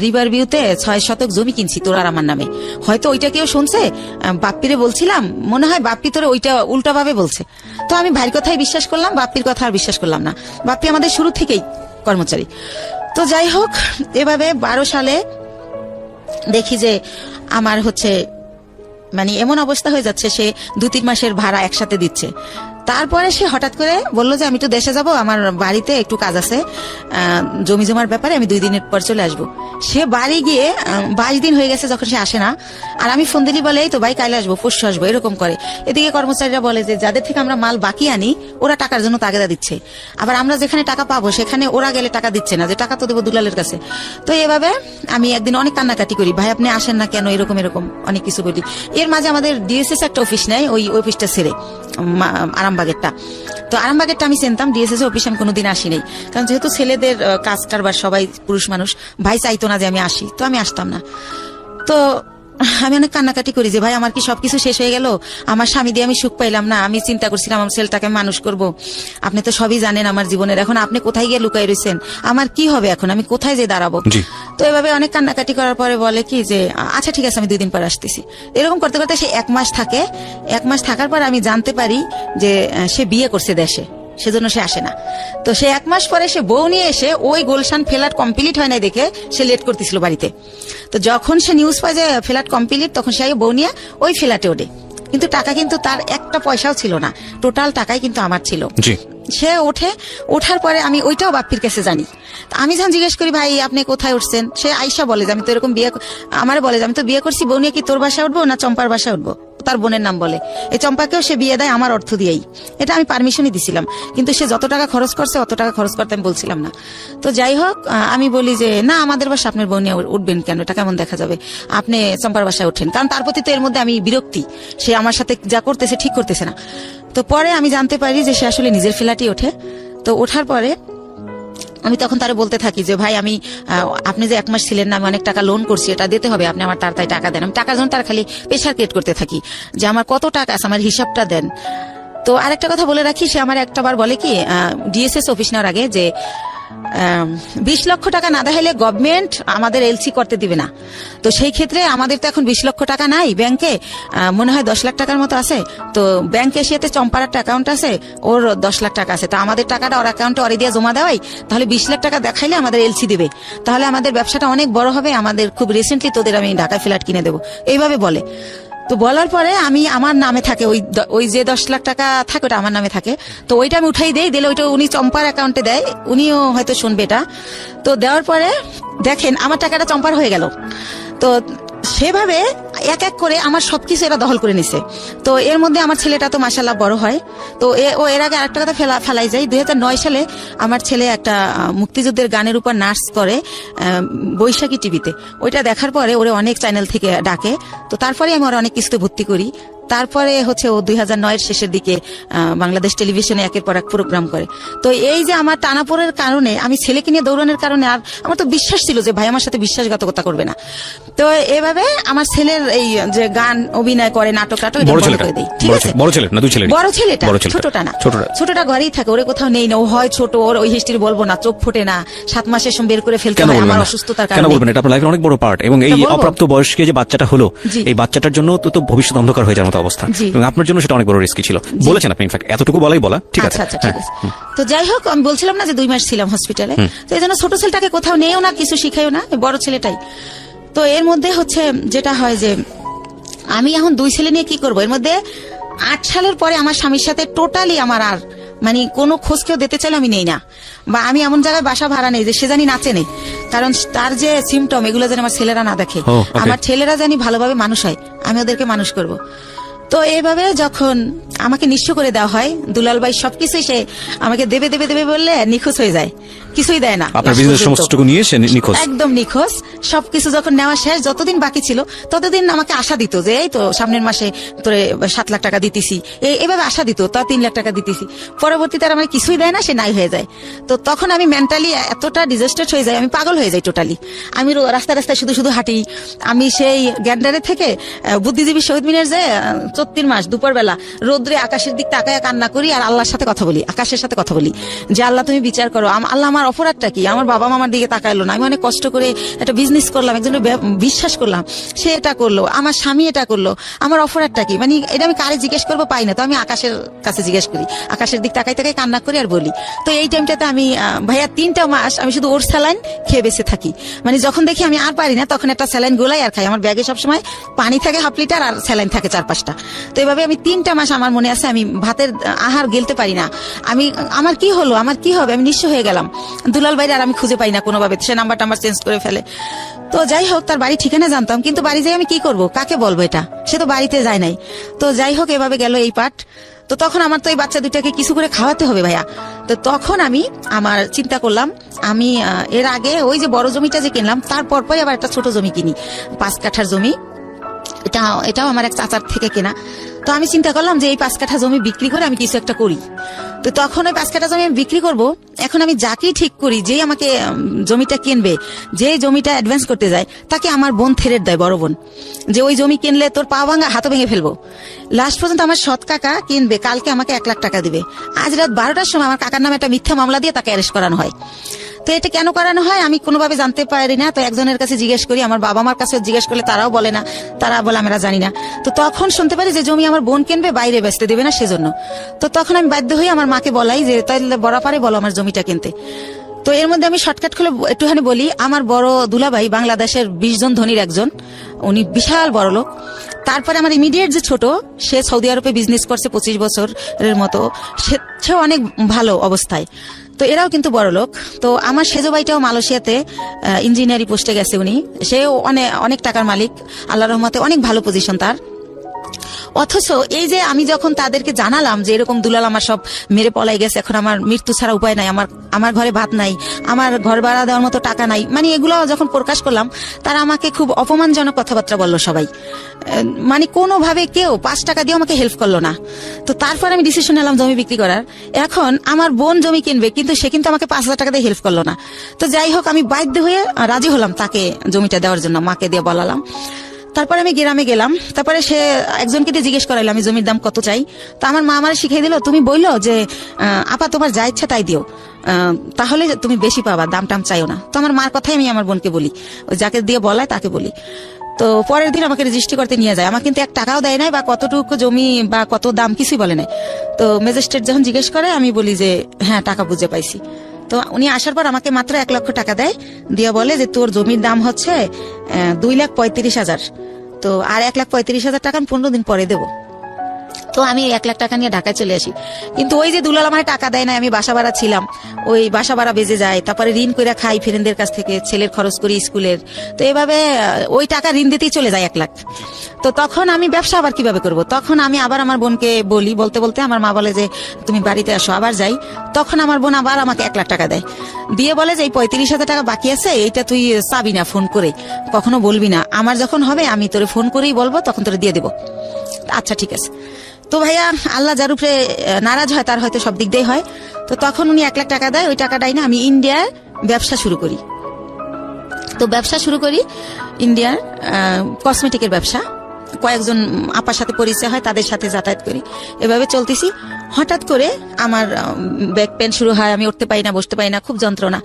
রিভার ভিউতে 6 শতক জমি কিনছি তোর আর আমার নামে। হয়তো ওইটা কেউ শুনছে, বাপ্পিরে বলছিলাম, মনে হয় বাপ্পি তোরে ওইটা উল্টা ভাবে বলছে। তো আমি ভাইয়ের কথাই বিশ্বাস করলাম, বাপ্পির কথা আর বিশ্বাস করলাম না। বাপ্পি আমাদের শুরু থেকেই কর্মচারী। তো যাই হোক, এভাবে 12 সালে দেখি যে আমার হচ্ছে মানে এমন অবস্থা হয়ে যাচ্ছে, সে 2-3 মাসের ভাড়া একসাথে দিচ্ছে। তারপরে সে হঠাৎ করে বললো যে আমি তো দেশে যাব, আমার বাড়িতে একটু কাজ আছে, জমি জমার ব্যাপারে আমি 2 দিনের পর চলে আসবো। সে বাড়ি গিয়ে 22 দিন হয়ে গেছে যখন সে আসে না। আর আমি ফোন দিলি বলে এই তো ভাই কাইলে আসবো, পরশু আসবো, এরকম করে। এদিকে কর্মচারীরা বলে যে যাদের থেকে আমরা মাল বাকি আনি ওরা টাকার জন্য তাগেদা দিচ্ছে, আবার আমরা যেখানে টাকা পাবো সেখানে ওরা গেলে টাকা দিচ্ছে না, যে টাকা তো দেবো দুলালের কাছে। তো এভাবে আমি একদিন অনেক কান্নাকাটি করি, ভাই আপনি আসেন না কেন, এরকম এরকম অনেক কিছু বলি। এর মাঝে আমাদের ডিএসএস একটা অফিস নেয়, ওই অফিসটা ছেড়ে আরামবাগেরটা। তো আরামবাগেরটা আমি চিনতাম, ডিএসএস অফিস আমি কোনোদিন আসি নাই, কারণ যেহেতু ছেলেদের কাজ কারবার সবাই পুরুষ মানুষ, ভাই চাইতো না যে আমি আসি, তো আমি আসতাম না। তো আমি অনেক কান্নাকাটি করি যে ভাই আমার কি সবকিছু শেষ হয়ে গেল, আমার স্বামী দিয়ে আমি সুখ পাইলাম না, আমি চিন্তা করছিলাম আমার ছেলেটাকে আমি মানুষ করব, আপনি তো সবই জানেন আমার জীবনের, এখন আপনি কোথায় গিয়ে লুকাই রয়েছেন, আমার কি হবে এখন, আমি কোথায় যে দাঁড়াবো। জি। তো এভাবে অনেক কান্নাকাটি করার পরে বলে কি যে আচ্ছা ঠিক আছে আমি 2 দিন পর আসতেছি। এরকম করতে করতে সে 1 মাস থাকে। 1 মাস থাকার পর আমি জানতে পারি যে সে বিয়ে করছে দেশে, সেজন্য সে আসে না। তো সে 1 মাস পরে সে বউ নিয়ে এসে ওই গুলশান ফ্ল্যাট কমপ্লিট হয় না দেখে সে লেট করতেছিল বাড়িতে। তো যখন সে নিউজ পায় যে ফ্ল্যাট কমপ্লিট, তখন সে বউ নিয়ে ওই ফ্ল্যাটে ওঠে, কিন্তু টাকা কিন্তু তার একটা পয়সাও ছিল না, টোটাল টাকাই কিন্তু আমার ছিল। জি। সে ওঠার পরে আমি ওইটাও বাপ্পির কাছে জানি। আমি যখন জিজ্ঞেস করি ভাই আপনি কোথায় উঠছেন, সে আইসা বলে যে আমি তো এরকম আমার বলে যে আমি তো বিয়ে করছি, বউ নিয়ে কি তোর বাসায় উঠবো না চম্পার বাসায় উঠবো, তার বোনের নাম বলে। এই চম্পাকেও সে বিয়ে দেয় আমার অর্থ দিয়েই, এটা আমি পারমিশনই দিছিলাম, কিন্তু সে যত টাকা খরচ করছে অত টাকা খরচ করতে আমি বলছিলাম না। তো যাই হোক আমি বলি যে না আমাদের বাসা আপনার বউ নিয়ে উঠবেন কেন, এটা কেমন দেখা যাবে, আপনি চম্পার বাসায় ওঠেন, কারণ তার প্রতি তো এর মধ্যে আমি বিরক্তি, সে আমার সাথে যা করতেছে ঠিক করতেছে না। তো পরে আমি জানতে পারি যে সে আসলে নিজের ফ্ল্যাটই ওঠে। তো ওঠার পরে আমি তখন তারে বলতে থাকি যে ভাই আমি আপনি যে 1 মাস ছিলেন না, আমি অনেক টাকা লোন করছি, এটা দিতে হবে, আপনি আমার তাড়াতাড়ি টাকা দেন। আমি টাকার জন্য তার খালি প্রেশার ক্রিয়েট করতে থাকি যে আমার কত টাকা আছে, আমার হিসাবটা দেন। তো আরেকটা কথা বলে রাখি, সে আমার একটাবার বলে কি ডিএসএস অফিস নেওয়ার আগে যে 20 লক্ষ টাকা না দেখাইলে গভর্নমেন্ট আমাদের এলসি করতে দিবে না। তো সেই ক্ষেত্রে আমাদের তো এখন 20 লক্ষ টাকা নাই ব্যাংকে, মনে হয় 10 লাখ টাকার মতো আছে। তো ব্যাংকে এসে চম্পার একটা অ্যাকাউন্ট আছে, ওর 10 লাখ টাকা আছে, তো আমাদের টাকাটা ওর অ্যাকাউন্টে ওরে দিয়ে জমা দেওয়াই, তাহলে 20 লাখ টাকা দেখাইলে আমাদের এলসি দিবে, তাহলে আমাদের ব্যবসাটা অনেক বড় হবে, আমাদের খুব রিসেন্টলি তোদের আমি ঢাকায় ফ্ল্যাট কিনে দেবো, এইভাবে বলে। তো বলার পরে আমি আমার নামে থাকে ওই যে 10 লাখ টাকা থাকে ওটা আমার নামে থাকে, তো ওইটা আমি উঠাই দেই, দিলে ওইটা উনি চম্পার অ্যাকাউন্টে দেয়, উনিও হয়তো শুনবে এটা। তো দেওয়ার পরে দেখেন আমার টাকাটা চম্পার হয়ে গেল। তো সেভাবে এক এক করে আমার সবকিছু এরা দখল করে নিছে। তো এর মধ্যে আমার ছেলেটা তো মাশাআল্লাহ বড় হয়। তো ও এর আগে আরেকটা কথা ফেলাই যায়, 2009 সালে আমার ছেলে একটা মুক্তিযুদ্ধের গানের উপর নাচ করে বৈশাখী টিভিতে, ওইটা দেখার পরে ওরে অনেক চ্যানেল থেকে ডাকে। তো তারপরে আমি ওরা অনেক কিছুতে ভর্তি করি। তারপরে হচ্ছে ও 2009 শেষের দিকে বাংলাদেশ টেলিভিশনে একের পর এক প্রোগ্রাম করে। তো এই যে আমার টানাপোড়ের কারণে, আমি ছেলেকে নিয়ে দৌড়ানোর কারণে, আর আমার তো বিশ্বাস ছিল যে ভাই আমার সাথে বিশ্বাসঘাতকতা করবে না। তো এভাবে আমার ছেলের এই যে গান অভিনয় করে, নাটক টাটক এটা বন্ধ করে দেই। ঠিক আছে, বড় ছেলে না দুই ছেলে? বড় ছেলেটা, ছোটটা না, ছোটটা ঘরেই থাকে, ওরে কোথাও নেই না, ও হয় ছোট, ওর ওই হিস্ট্রি বলবো না, চোখ ফোটে না, 7 মাসের সময় বের করে ফেলতে হয় আমার অসুস্থতার কারণে। কেন বলবেন, এটা আপনার লাইফের অনেক বড় পার্ট, এবং এই অপ্রাপ্ত বয়স্কে যে বাচ্চাটা হলো, এই বাচ্চাটার জন্য তো ভবিষ্যৎ অন্ধকার হয়ে যাওয়ার মতো অবস্থা, এবং আপনার জন্য সেটা অনেক বড় রিস্কি ছিল, বলেছেন আপনি। ইনফ্যাক্ট এতটুকু বলাই বলা ঠিক আছে। আচ্ছা ঠিক আছে। তো যাই হোক আমি বলছিলাম না যে 2 মাস ছিলাম হসপিটালে, তো এই জন্য ছোট ছেলেটাকে কোথাও নেও না, কিছু শিখাইও না, বড় ছেলেটাই। তো এর মধ্যে হচ্ছে যেটা হয় যে আমি এখন 2 ছেলে নিয়ে কি করব, এর মধ্যে 8 সালের পরে আমার স্বামীর সাথে টোটালি আমার আর মানে কোনো খোঁজ কেউ দিতে চাইলে আমি নেই না, বা আমি এমন জায়গায় বাসা ভাড়া নেই যে সে জানি নাচে নেই, কারণ তার যে সিমটম এগুলো যেন আমার ছেলেরা না দেখে, আমার ছেলেরা জানি ভালোভাবে মানুষ হয়, আমি ওদেরকে মানুষ করব। তো এইভাবে যখন আমাকে নিঃস্ব করে দেওয়া হয়, দুলাল ভাই সবকিছুই সে আমাকে দেবে দেবে দেবে বললে নিখোঁজ হয়ে যায়, কিছুই দেয় না, আপনার বিজনেস সমস্তটুকু নিয়ে সে নিখোঁজ, একদম নিখোঁজ। সবকিছু যখন নেওয়া শেষ, যতদিন বাকি ছিল ততদিন আমাকে আশা দিত যে এই তো সামনের মাসে তোরে 7 লাখ টাকা দিতেছি, এইভাবে আশা দিত, তা 3 লাখ টাকা দিতেছি। পরবর্তীতে আর আমার কিছুই দেয় না, সে নাই হয়ে যায়। তো তখন আমি মেন্টালি এতটা ডিজাস্টার্ড হয়ে যাই, আমি পাগল হয়ে যাই টোটালি। আমি রাস্তায় রাস্তায় শুধু শুধু হাঁটি। আমি সেই গ্যান্ডারে থেকে বুদ্ধিজীবী শহীদ মিনার যে 34 মাস দুপুরবেলা রোদ্রে আকাশের দিক তাকায় কান্না করি, আর আল্লাহর সাথে কথা বলি, আকাশের সাথে কথা বলি যে আল্লাহ তুমি বিচার করো, আল্লাহ আমার অপরাধটা কি, আমার বাবা মামার দিকে তাকাইলো না, আমি অনেক কষ্ট করে একটা বিজনেস করলাম, একজনের বিশ্বাস করলাম, সে এটা করলো, আমার স্বামী এটা করলো, আমার অপরাধটা কি, মানে এটা আমি কারে জিজ্ঞেস করবো পাই না, তো আমি আকাশের কাছে জিজ্ঞেস করি, আকাশের দিক তাকাই তাকাই কান্না করি আর বলি। তো এই টাইমটাতে আমি ভাইয়া 3টা মাস আমি শুধু ওর স্যালাইন খেয়ে বেঁচে থাকি, মানে যখন দেখি আমি আর পারি না তখন একটা স্যালাইন গোলাই আর খাই, আমার ব্যাগে সবসময় পানি থাকে 1/2 লিটার আর স্যালাইন থাকে 4-5টা। তো এভাবে আমি 3টা মাস আমার মনে আছে আমি ভাতের আহার গিলতে পারি না, আমার কি হলো, আমার কি হবে, আমি নিঃস্ব হয়ে গেলাম। দুলাল ভাইরে আর আমি খুঁজে পাই না কোনোভাবে, সে নাম্বার চেঞ্জ করে ফেলে। তো যাই হোক তার বাড়ি ঠিকানা জানতাম, কিন্তু বাড়ি যাই আমি কি করব, কাকে বলবো, এটা সে তো বাড়িতে যায় নাই। তো যাই হোক এভাবে গেল এই পাঠ। তো তখন আমার তো এই বাচ্চা দুইটাকে কিছু করে খাওয়াতে হবে ভাইয়া। তো তখন আমি আমার চিন্তা করলাম, আমি এর আগে ওই যে বড় জমিটা যে কিনলাম তার পরপরই আবার একটা ছোট জমি কিনি, 5 কাঠার জমি, এটাও আমার এক চাচার থেকে কেনা। তো আমি চিন্তা করলাম যে এই 5 কাঠা জমি বিক্রি করে আমি কিছু একটা করি। তো তখন ওই 5 কাঠা জমি আমি বিক্রি করব। এখন আমি যাকেই ঠিক করি, যে আমাকে জমিটা কিনবে, যে জমিটা অ্যাডভান্স করতে যায়, তাকে আমার বোন থেরেট দেয়, বড় বোন, যে ওই জমি কিনলে তোর পা ভাঙা হাত ভেঙে ফেলবো। লাস্ট পর্যন্ত আমার সৎ কাকা কিনবে, কালকে আমাকে 1 লাখ টাকা দিবে। আজ রাত 12টার সময় আমার কাকার নামে একটা মিথ্যা মামলা দিয়ে তাকে অ্যারেস্ট করানো হয়। তো এটা কেন করানো হয় আমি কোনোভাবে জানতে পারি না। তো একজনের কাছে জিজ্ঞেস করি, আমার বাবা মার কাছে জিজ্ঞেস করলে তারাও বলে না, তারা বলে আমরা জানি না। তো তখন শুনতে পারি যে জমি আমার বোন কিনবে, বাইরে বেচতে দেবে না সেজন্য। তো তখন আমি বাধ্য হয়ে আমার মাকে বলাই যে তাহলে বরাবরে বলো আমার জমিটা কিনতে। তো এর মধ্যে আমি শর্টকাট খুলে একটুখানি বলি, আমার বড় দুলাভাই বাংলাদেশের 20 জন ধনীর একজন, উনি বিশাল বড় লোক। তারপরে আমার ইমিডিয়েট যে ছোট, সে সৌদি আরবে বিজনেস করছে 25 বছরের মতো, সে অনেক ভালো অবস্থায়। তো এরাও কিন্তু বড় লোক। তো আমার সেজো ভাইটাও মালয়েশিয়াতে ইঞ্জিনিয়ারিং পোস্টে গেছে, উনি সেও অনেক টাকার মালিক, আল্লাহর রহমতে অনেক ভালো পজিশন তার। অথচ এই যে আমি যখন তাদেরকে জানালাম যে এরকম দুলাল আমার সব মেরে পলাই গেছে, এখন আমার মৃত্যু ছাড়া উপায় নাই, আমার ঘরে ভাত নাই, আমার ঘর ভাড়া দেওয়ার মতো টাকা নাই, মানে এগুলো যখন প্রকাশ করলাম, তারা আমাকে খুব অপমানজনক কথাবার্তা বললো সবাই। মানে কোনোভাবে কেউ 5 টাকা দিয়ে আমাকে হেল্প করলো না। তো তারপর আমি ডিসিশন নিলাম জমি বিক্রি করার। এখন আমার বোন জমি কিনবে, কিন্তু সে কিন্তু আমাকে 5,000 টাকা দিয়ে হেল্প করলো না। তো যাই হোক, আমি বাধ্য হয়ে রাজি হলাম তাকে জমিটা দেওয়ার জন্য, মাকে দিয়ে বলালাম। তারপরে আমি গ্রামে গেলাম, তারপরে সে একজনকে দিয়ে জিজ্ঞেস করাইলো আমি জমির দাম কত চাই। তো আমার মা আমার শিখিয়ে দিল, তুমি বললো যে আপা তোমার যা ইচ্ছা তাই দিও, তাহলে তুমি বেশি পাবা, দাম টাম চাইও না। তো আমার মার কথাই আমি আমার বোনকে বলি, ওই যাকে দিয়ে বলায় তাকে বলি। তো পরের দিন আমাকে রেজিস্ট্রি করতে নিয়ে যায়, আমার কিন্তু 1 টাকাও দেয় নাই, বা কতটুকু জমি বা কত দাম কিছুই বলে নাই। তো ম্যাজিস্ট্রেট যখন জিজ্ঞেস করে আমি বলি যে হ্যাঁ টাকা বুঝে পাইছি। তো উনি আসার পর আমাকে মাত্র 1 লক্ষ টাকা দেয়, দিয়ে বলে যে তোর জমির দাম হচ্ছে 2,35,000, তো আর 1,35,000 টাকা আমি 15 দিন পরে দেবো। তো আমি 1 লাখ টাকা নিয়ে ঢাকায় চলে আসি। কিন্তু ওই যে দুলাল আমার টাকা দেয় না, আমি বাসা ভাড়া ছিলাম, ওই বাসা ভাড়া বেজে যায়, তারপরে ঋণ করে খাই ফ্রেন্ডদের কাছ থেকে, ছেলের খরচ করি স্কুলের। তো এভাবে ওই টাকা ঋণ দিতেই চলে যায় 1 লাখ। তো তখন আমি ব্যবসা আবার কিভাবে করব? তখন আমি আবার আমার বোনকে বলি, বলতে বলতে আমার মা বলে যে তুমি বাড়িতে আসো, আবার যাই। তখন আমার বোন আবার আমাকে 1 লাখ টাকা দেয়, দিয়ে বলে যে এই 35,000 টাকা বাকি আছে, এইটা তুই চাবি না, ফোন করে কখনো বলবি না, আমার যখন হবে আমি তোরে ফোন করেই বলবো, তখন তোরে দিয়ে দেবো। আচ্ছা ঠিক আছে। তো ভাইয়া আল্লাহ যার উপরে নারাজ হয় তার হয়তো সব দিক দিয়ে হয়। তো তখন উনি 1 লাখ টাকা দেয়, ওই টাকাটাই না আমি ইন্ডিয়ার ব্যবসা শুরু করি। তো ব্যবসা শুরু করি ইন্ডিয়ার কসমেটিকের ব্যবসা, কয়েকজন আপার সাথে পরিচয় হয়, তাদের সাথে যাতায়াত করি, এভাবে চলতেছি। হঠাৎ করে আমার ব্যাক পেন শুরু হয়, আমি উঠতে পারি না, বসতে পারি না, খুব যন্ত্রণা।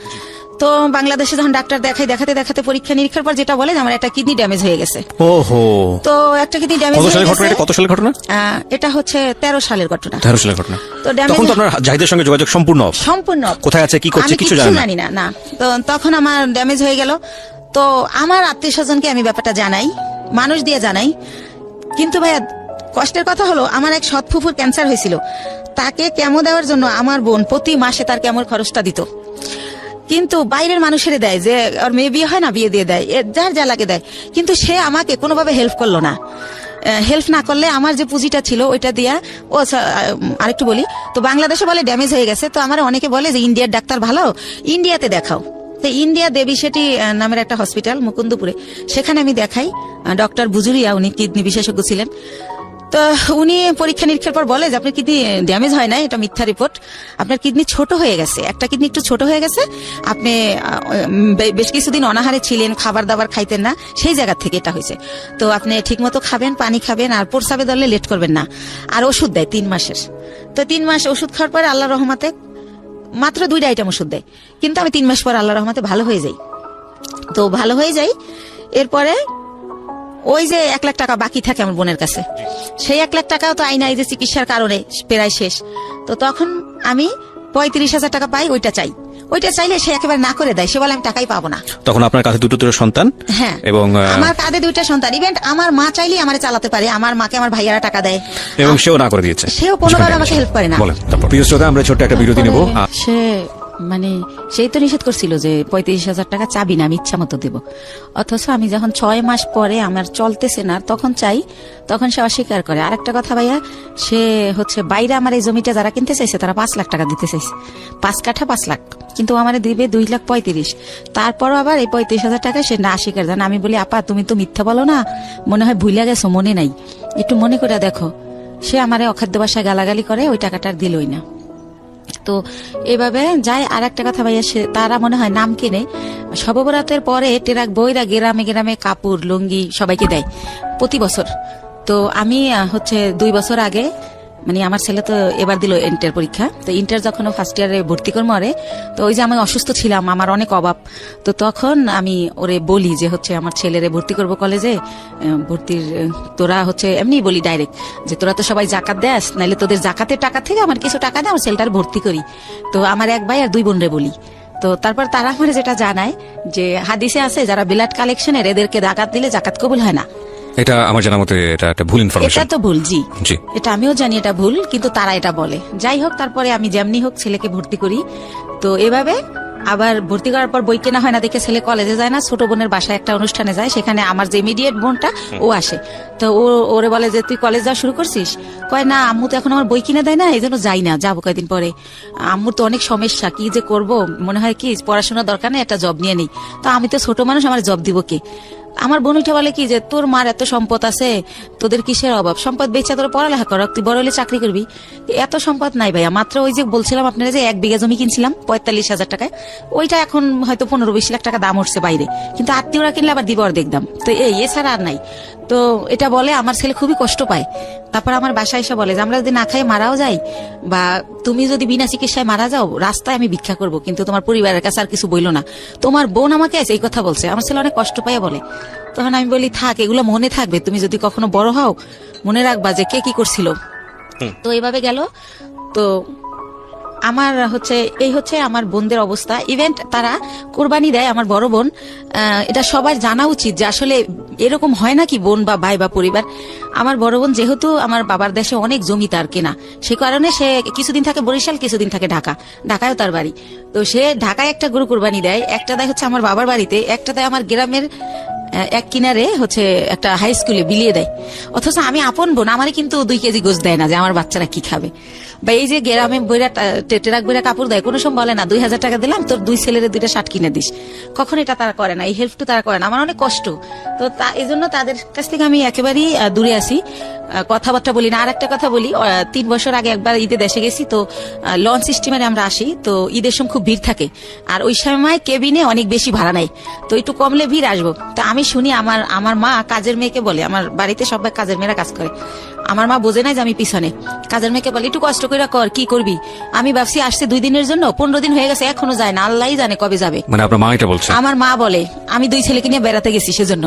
তো বাংলাদেশে যখন ডাক্তার দেখাতে দেখাতে পরীক্ষা নিরীক্ষার পর যেটা বলে যে আমার একটা কিডনি ড্যামেজ হয়ে গেছে। ওহো। তো একটা কিডনি ড্যামেজ হয়ে গেছে। কত সালের ঘটনা? এটা হচ্ছে 13 সালের ঘটনা। 13 সালের ঘটনা। তো তখন তো আপনার জাহিদের সঙ্গে যোগাযোগ সম্পূর্ণ কোথায় আছে কি করছে কিছু জানি না। না, তো তখন আমার ড্যামেজ হয়ে গেল। তো আমার আত্মীয়স্বজনকে আমি ব্যাপারটা জানাই, মানুষ দিয়ে জানাই। কিন্তু ভাইয়া কষ্টের কথা হলো, আমার এক সৎ ফুফুর ক্যান্সার হয়েছিল, তাকে কেমো দেওয়ার জন্য আমার বোন প্রতি মাসে তার কেমোর খরচটা দিত। কিন্তু বাইরের মানুষের দেয়, যে ওর মেয়ে বিয়ে হয় না, বিয়ে দিয়ে দেয়, যার যা লাগে দেয়। কিন্তু সে আমাকে কোনোভাবে হেল্প করলো না। হেল্প না করলে আমার যে পুঁজিটা ছিল ওইটা দিয়া, ও আরেকটু বলি, তো বাংলাদেশে বলে ড্যামেজ হয়ে গেছে। তো আমার অনেকে বলে যে ইন্ডিয়ার ডাক্তার ভালো, ইন্ডিয়াতে দেখাও। তো ইন্ডিয়া দেবী সেটি নামের একটা হসপিটাল মুকুন্দপুরে, সেখানে আমি দেখাই। ডক্টর বুজুরিয়া, উনি কিডনি বিশেষজ্ঞ ছিলেন। তো উনি পরীক্ষা নিরীক্ষার পর বলে যে আপনার কিডনি ড্যামেজ হয় না, এটা মিথ্যা রিপোর্ট, আপনার কিডনি ছোট হয়ে গেছে, একটা কিডনি একটু ছোট হয়ে গেছে, আপনি বেশ কিছুদিন অনাহারে ছিলেন, খাবার দাবার খাইতেন না, সেই জায়গা থেকে এটা হয়েছে। তো আপনি ঠিক মতো খাবেন, পানি খাবেন, আর প্রস্রাবে দলে লেট করবেন না। আর ওষুধ দেয় 3 মাসের। তো 3 মাস ওষুধ খাওয়ার পরে আল্লাহ রহমতে মাত্র 2টা আইটেম ওষুধ দেয়, কিন্তু আমি 3 মাস পর আল্লাহ রহমতে ভালো হয়ে যাই। তো ভালো হয়ে যাই, এরপরে ওই যে 1 লাখ টাকা বাকি থাকে আমার বোনের কাছে, সেই 1 লাখ টাকাও তো আইনা এই যে চিকিৎসার কারণে প্রায় শেষ। তো তখন আমি 35,000 টাকা পাই, ওইটা চাইলে সে একেবারে না করে দেয়, সে বলে আমি টাকাই পাবো না। তখন আপনার কাছে দুটো সন্তান। হ্যাঁ, এবং আমার কাঁধে 2টা সন্তান। ইভেন্ট আমার মা চাইলে আমারে চালাতে পারে, আমার মাকে আমার ভাইয়ারা টাকা দেয়, এবং সেও না করে দিয়েছে, সেও কোনোভাবে আমাকে হেল্প করে না। বলেন তারপর। প্রিয় শ্রোতা, আমরা ছোট্ট একটা বিরতি নেব। সে মানে সেই তো নিষেধ করছিল যে 35,000 টাকা চাবি না, আমি ইচ্ছা মতো দেবো। অথচ আমি যখন 6 মাস পরে আমার চলতেছে না তখন চাই, তখন সে অস্বীকার করে। আরেকটা কথা ভাইয়া, সে হচ্ছে বাইরে আমার এই জমিটা যারা কিনতে চাইছে তারা 5 লাখ টাকা দিতে চাইছে, 5 কাঠা 5 লাখ, কিন্তু আমার দিবে 2,35,000। তারপরও আবার এই 35,000 টাকা সে না স্বীকার জান। আমি বলি আপা তুমি তো মিথ্যা বলো না, মনে হয় ভুলে গেছো, মনে নাই, একটু মনে করে দেখো। সে আমারে অখাদ্য ভাষায় গালাগালি করে, ওই টাকাটা আর দিলই না। তো এভাবে যায়। আর একটা কথা ভাইয়া, তারা মনে হয় নাম কিনে সববরাতের পরে টেরাক বইরা গ্রামে গ্রামে কাপড় লুঙ্গি সবাইকে দেয় প্রতি বছর। তো আমি হচ্ছে 2 বছর আগে, মানে আমার ছেলে তো এবার দিল ইন্টার পরীক্ষা, তো ইন্টার যখন ফার্স্ট ইয়ারে ভর্তি করবো ওরে, তো ওই যে আমি অসুস্থ ছিলাম, আমার অনেক অভাব, তো তখন আমি ওরে বলি যে হচ্ছে আমার ছেলেরে ভর্তি করবো কলেজে, ভর্তির তোরা হচ্ছে এমনি বলি ডাইরেক্ট যে তোরা তো সবাই জাকাত দেস, নাইলে তোদের জাকাতের টাকা থেকে আমার কিছু টাকা দেয়, আমার ছেলেটার ভর্তি করি। তো আমার 1 ভাই আর 2 বোনরে বলি। তো তারপর তারা আমার যেটা জানায় যে হাদিসে আছে যারা বিলাট কালেকশনের এদেরকে জাকাত দিলে জাকাত কবুল হয় না। এটা আমার জানা মতে এটা একটা ভুল ইনফরমেশন। এটা তো ভুল, জি জি, এটা আমিও জানি এটা ভুল, কিন্তু তারা এটা বলে। যাই হোক, তারপরে আমি যেমনি হোক ছেলেকে ভর্তি করি। তো এভাবে আবার ভর্তি করার পর বই কেনা হয় না দেখে ছেলে কলেজে যায় না, ছোট বোনের বাসায় একটা অনুষ্ঠানে যায়, সেখানে আমার যে ইমিডিয়েট বোনটা ও আসে। তো ওরে বলে যে তুই কলেজ যাওয়া শুরু করছিস? কয় না আম্মু তো এখন আমার বই কিনে দেয় না, এই জন্য যাই না, যাবো কয়েকদিন পরে। আম্মুর তো অনেক সমস্যা, কি যে করব, মনে হয় কি পড়াশোনার দরকার নেই, একটা জব নিয়ে নেই। তো আমি তো ছোট মানুষ, আমার জব দিব কে? আমার বোন উঠে বলে কি যে তোর মার এত সম্পদ আছে, তোদের কিসের অভাব? সম্পদ বেচা তোর পড়ালেখা কর, তুই বড় হলে চাকরি করবি। এত সম্পদ নাই ভাইয়া, মাত্র ওই যে বলছিলাম আপনারা যে 1 বিঘা জমি কিনছিলাম 45,000 টাকায়, ওইটা এখন হয়তো 15-20 লাখ টাকা দাম উঠছে বাইরে, কিন্তু আত্মীয়রা কিনলে আবার দিব অর্ধেক দাম। তো এছাড়া আর নাই। তো এটা বলে আমার ছেলে খুবই কষ্ট পায়। তারপর আমার বাসায় এসে বলে যে আমরা যদি না খাই মারাও যাই, বা তুমি যদি বিনা চিকিৎসায় মারা যাও, রাস্তায় আমি ভিক্ষা করব, কিন্তু তোমার পরিবারের কাছে আর কিছু বইলো না। তোমার বোন আমাকে এই কথা বলছে, আমার ছেলে অনেক কষ্ট পায় বলে। তখন আমি বলি থাক, এগুলো মনে থাকবে, তুমি যদি কখনো বড় হও মনে রাখবা যে কে কি করছিল। তো এইভাবে গেল। তো আমার এই হচ্ছে আমার বোনদের অবস্থা। ইভেন্ট তারা কোরবানি দেয়, আমার বড় বোন, এটা সবার জানা উচিত যে আসলে এরকম হয় নাকি বোন বা ভাই বা পরিবার। আমার বড় বোন যেহেতু আমার বাবার দেশে অনেক জমি তার কেনা, সে কারণে সে কিছুদিন থাকে বরিশাল, কিছুদিন থাকে ঢাকায়ও তার বাড়ি। তো সে ঢাকায় একটা গরু কোরবানি দেয়, একটা দেয় হচ্ছে আমার বাবার বাড়িতে, একটা দেয় আমার গ্রামের এক কিনারে হচ্ছে একটা হাই স্কুলে বিলিয়ে দেয়। অথচ আমি আপন বোন, আমারই কিন্তু 2 কেজি গোশ দেয় না যে আমার বাচ্চারা কি খাবে। বা এই যে গ্রামে বইরা টেরাক বইরা কাপড় দেয়, কোনো সময় বলে না 2,000 টাকা দিলাম তোর 2 ছেলের 2টা শার্ট কিনে দিস, কখন এটা তারা করে না, এই হেল্প তো তারা করে না। আমার অনেক কষ্ট, তো এই জন্য তাদের কাছ থেকে আমি একেবারেই দূরে আসি, কথাবার্তা বলি না। আর একটা কথা বলি, 3 বছর আগে একবার ঈদে দেশে গেছি, তো লঞ্চ স্টিমারে আমরা আসি, তো ঈদের সময় খুব ভিড় থাকে, আর ওই সময় কেবিনে অনেক বেশি ভাড়া নেয়, তো একটু কমলে ভিড় আসবো। তো আমি শুনি আমার মা কাজের মেয়েকে বলে, আমার বাড়িতে সবাই কাজের মেয়েরা কাজ করে, আমার মা বোঝে নাই যে আমি পিছনে, কাজের মেয়েকে বলে একটু কষ্ট করে কর, কি করবি। আমি ভাবছি আসছে 2 দিনের জন্য, 15 দিন হয়ে গেছে, এখনো যায় না, আল্লাহই জানে কবে যাবে। মানে আপনার মা এটা বলছে? আমার মা বলে আমি 2 ছেলেকে নিয়ে বেড়াতে গেছি সেজন্য,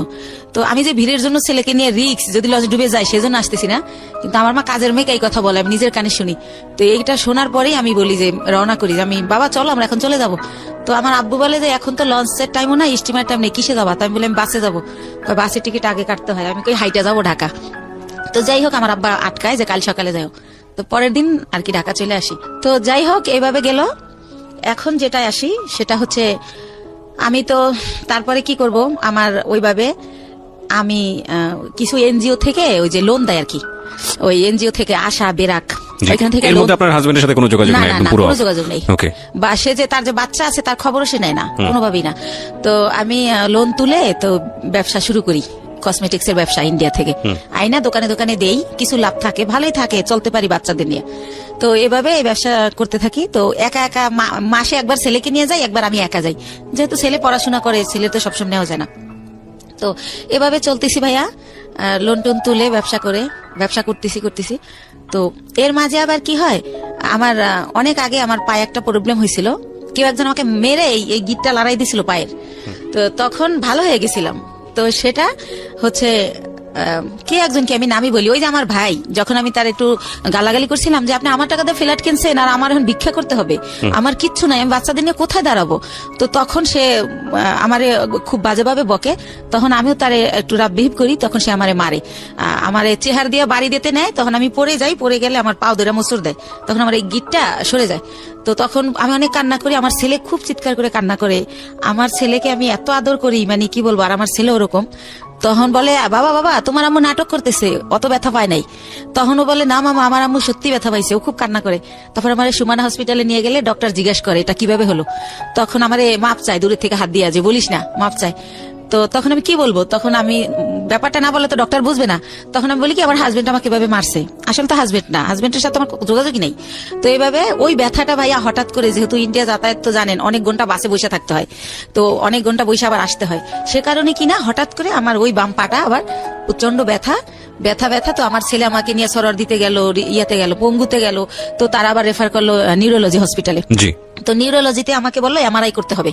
তো আমি যে ভিড়ের জন্য ছেলেকে নিয়ে রিক্স, যদি লঞ্চ ডুবে যায় সেজন্য আসতেছি না। কিন্তু আমার মা কাজের মেয়েকে এই কথা বলে, আমি নিজের কানে শুনি। তো এইটা শোনার পরেই আমি বলি যে রওনা করি, আমি বাবা চলো আমরা এখন চলে যাব। তো আমার আব্বু বলে যে এখন তো লঞ্চের টাইমও না, স্টিমার টাইম নেই, কিসে যাবা? আমি বলি আমি বাসে যাবো। বাসের টিকিট আগে কাটতে হয়, আমি কই হাইটে যাবো ঢাকা। তো যাই হোক, আমার আব্বা আটকায় যে কাল সকালে যাও। তো পরের দিন আর কি ঢাকা চলে আসি। তো যাই হোক, এইভাবে গেল। এখন যেটা আসি সেটা হচ্ছে, আমি তো তারপরে কি করব, আমার ওইভাবে আমি কিছু এনজিও থেকে ওই যে লোন দেয় আর কি, ওই এনজিও থেকে আশা বেরাক, এখান থেকে আপনার হাজবেন্ডের সাথে কোনো যোগাযোগ নেই? কোনো যোগাযোগ নেই। বা সে যে তার যে বাচ্চা আছে তার খবরও সে নেয় না, কোনোভাবেই না। তো আমি লোন তুলে তো ব্যবসা শুরু করি, কসমেটিক্স এর ব্যবসা ইন্ডিয়া থেকে আইনা দোকানে দোকানে দেই, কিছু লাভ থাকে, ভালোই থাকে, চলতে পারি বাচ্চাদের নিয়ে। তো এভাবে এই ব্যবসা করতে থাকি। তো একা একা মাসে একবার ছেলেকে নিয়ে যাই, একবার আমি একা যাই, যেহেতু ছেলে পড়াশোনা করে, ছেলে তো সবসময় নেওয়া যায় না। তো এভাবে চলতেছি ভাইয়া, লোন টোন তুলে ব্যবসা করতেছি। তো এর মাঝে আবার কি হয়, আমার অনেক আগে আমার পায়ে একটা প্রবলেম হয়েছিল, কেউ একজন আমাকে মেরে এই গিটটা লড়াই দিছিল পায়ের। তো তখন ভালো হয়ে গেছিলাম। তো সেটা হচ্ছে কে একজনকে আমি নামই বলি, ওই যে আমার ভাই, যখন আমি তার একটু গালাগালি করছিলাম যে আপনি আমার টাকা দিয়ে ফ্ল্যাট কিনছেন আর আমার এখন ভিক্ষা করতে হবে, আমার কিচ্ছু নাই, আমি বাচ্চাদের নিয়ে কোথায় দাঁড়াবো। তো তখন সে আমারে খুব বাজেভাবে বকে, তখন আমিও তারে একটু রাব বিহেভ করি, তখন সে আমারে মারে, আমারে চেহারা দিয়ে বাড়ি দিতে নেয়, তখন আমি পড়ে যাই, পড়ে গেলে আমার পাও ধরে মোচড় দেয়, তখন আমার এই গিটটা সরে যায়। তো তখন আমি অনেক কান্না করি, আমার ছেলে খুব চিৎকার করে কান্না করে, আমার ছেলেকে আমি এত আদর করি, মানে কি বলবো, আর আমার ছেলে ওরকম। তখন বলে বাবা তোমার আম্মু নাটক করতেছে, অত ব্যথা পায় নাই। তখনও বলে না মামা, আমার আম্মু সত্যি ব্যথা পাইছে, ও খুব কান্না করে। তারপর আমার সুমানা হসপিটালে নিয়ে গেলে ডক্টর জিজ্ঞাসা করে এটা কিভাবে হলো, তখন আমার মাপ চায়, দূরের থেকে হাত দিয়ে, যে বলিস না, মাপ চায়। তো তখন আমি কি বলবো, তখন আমি ব্যাপারটা না বলে তো ডক্টর বুঝবে না। তখন আমি বলি কি আমার হাজবেন্ড আমাকে এভাবে মারছে, আসলে তো হাজবেন্ড না, হাজবেন্ডের সাথে আমার যোগাযোগই নেই। তো এইভাবে ওই ব্যথাটা ভাইয়া হঠাৎ করে, যেহেতু ইন্ডিয়া যাতায়াত তো জানেন অনেক ঘন্টা বাসে বসে থাকতে হয়, তো অনেক ঘন্টা বসে আবার আসতে হয়, সে কারণে কিনা হঠাৎ করে আমার ওই বাম পাটা আবার প্রচন্ড ব্যথা। তো আমার ছেলে আমাকে নিয়ে সরর দিতে গেল, ইয়াতে গেল, পঙ্গুতে গেল, তো তারা আবার রেফার করলো নিউরোলজি হসপিটালে। জি। তো নিউরোলজিতে আমাকে বললো এমআরআই করতে হবে।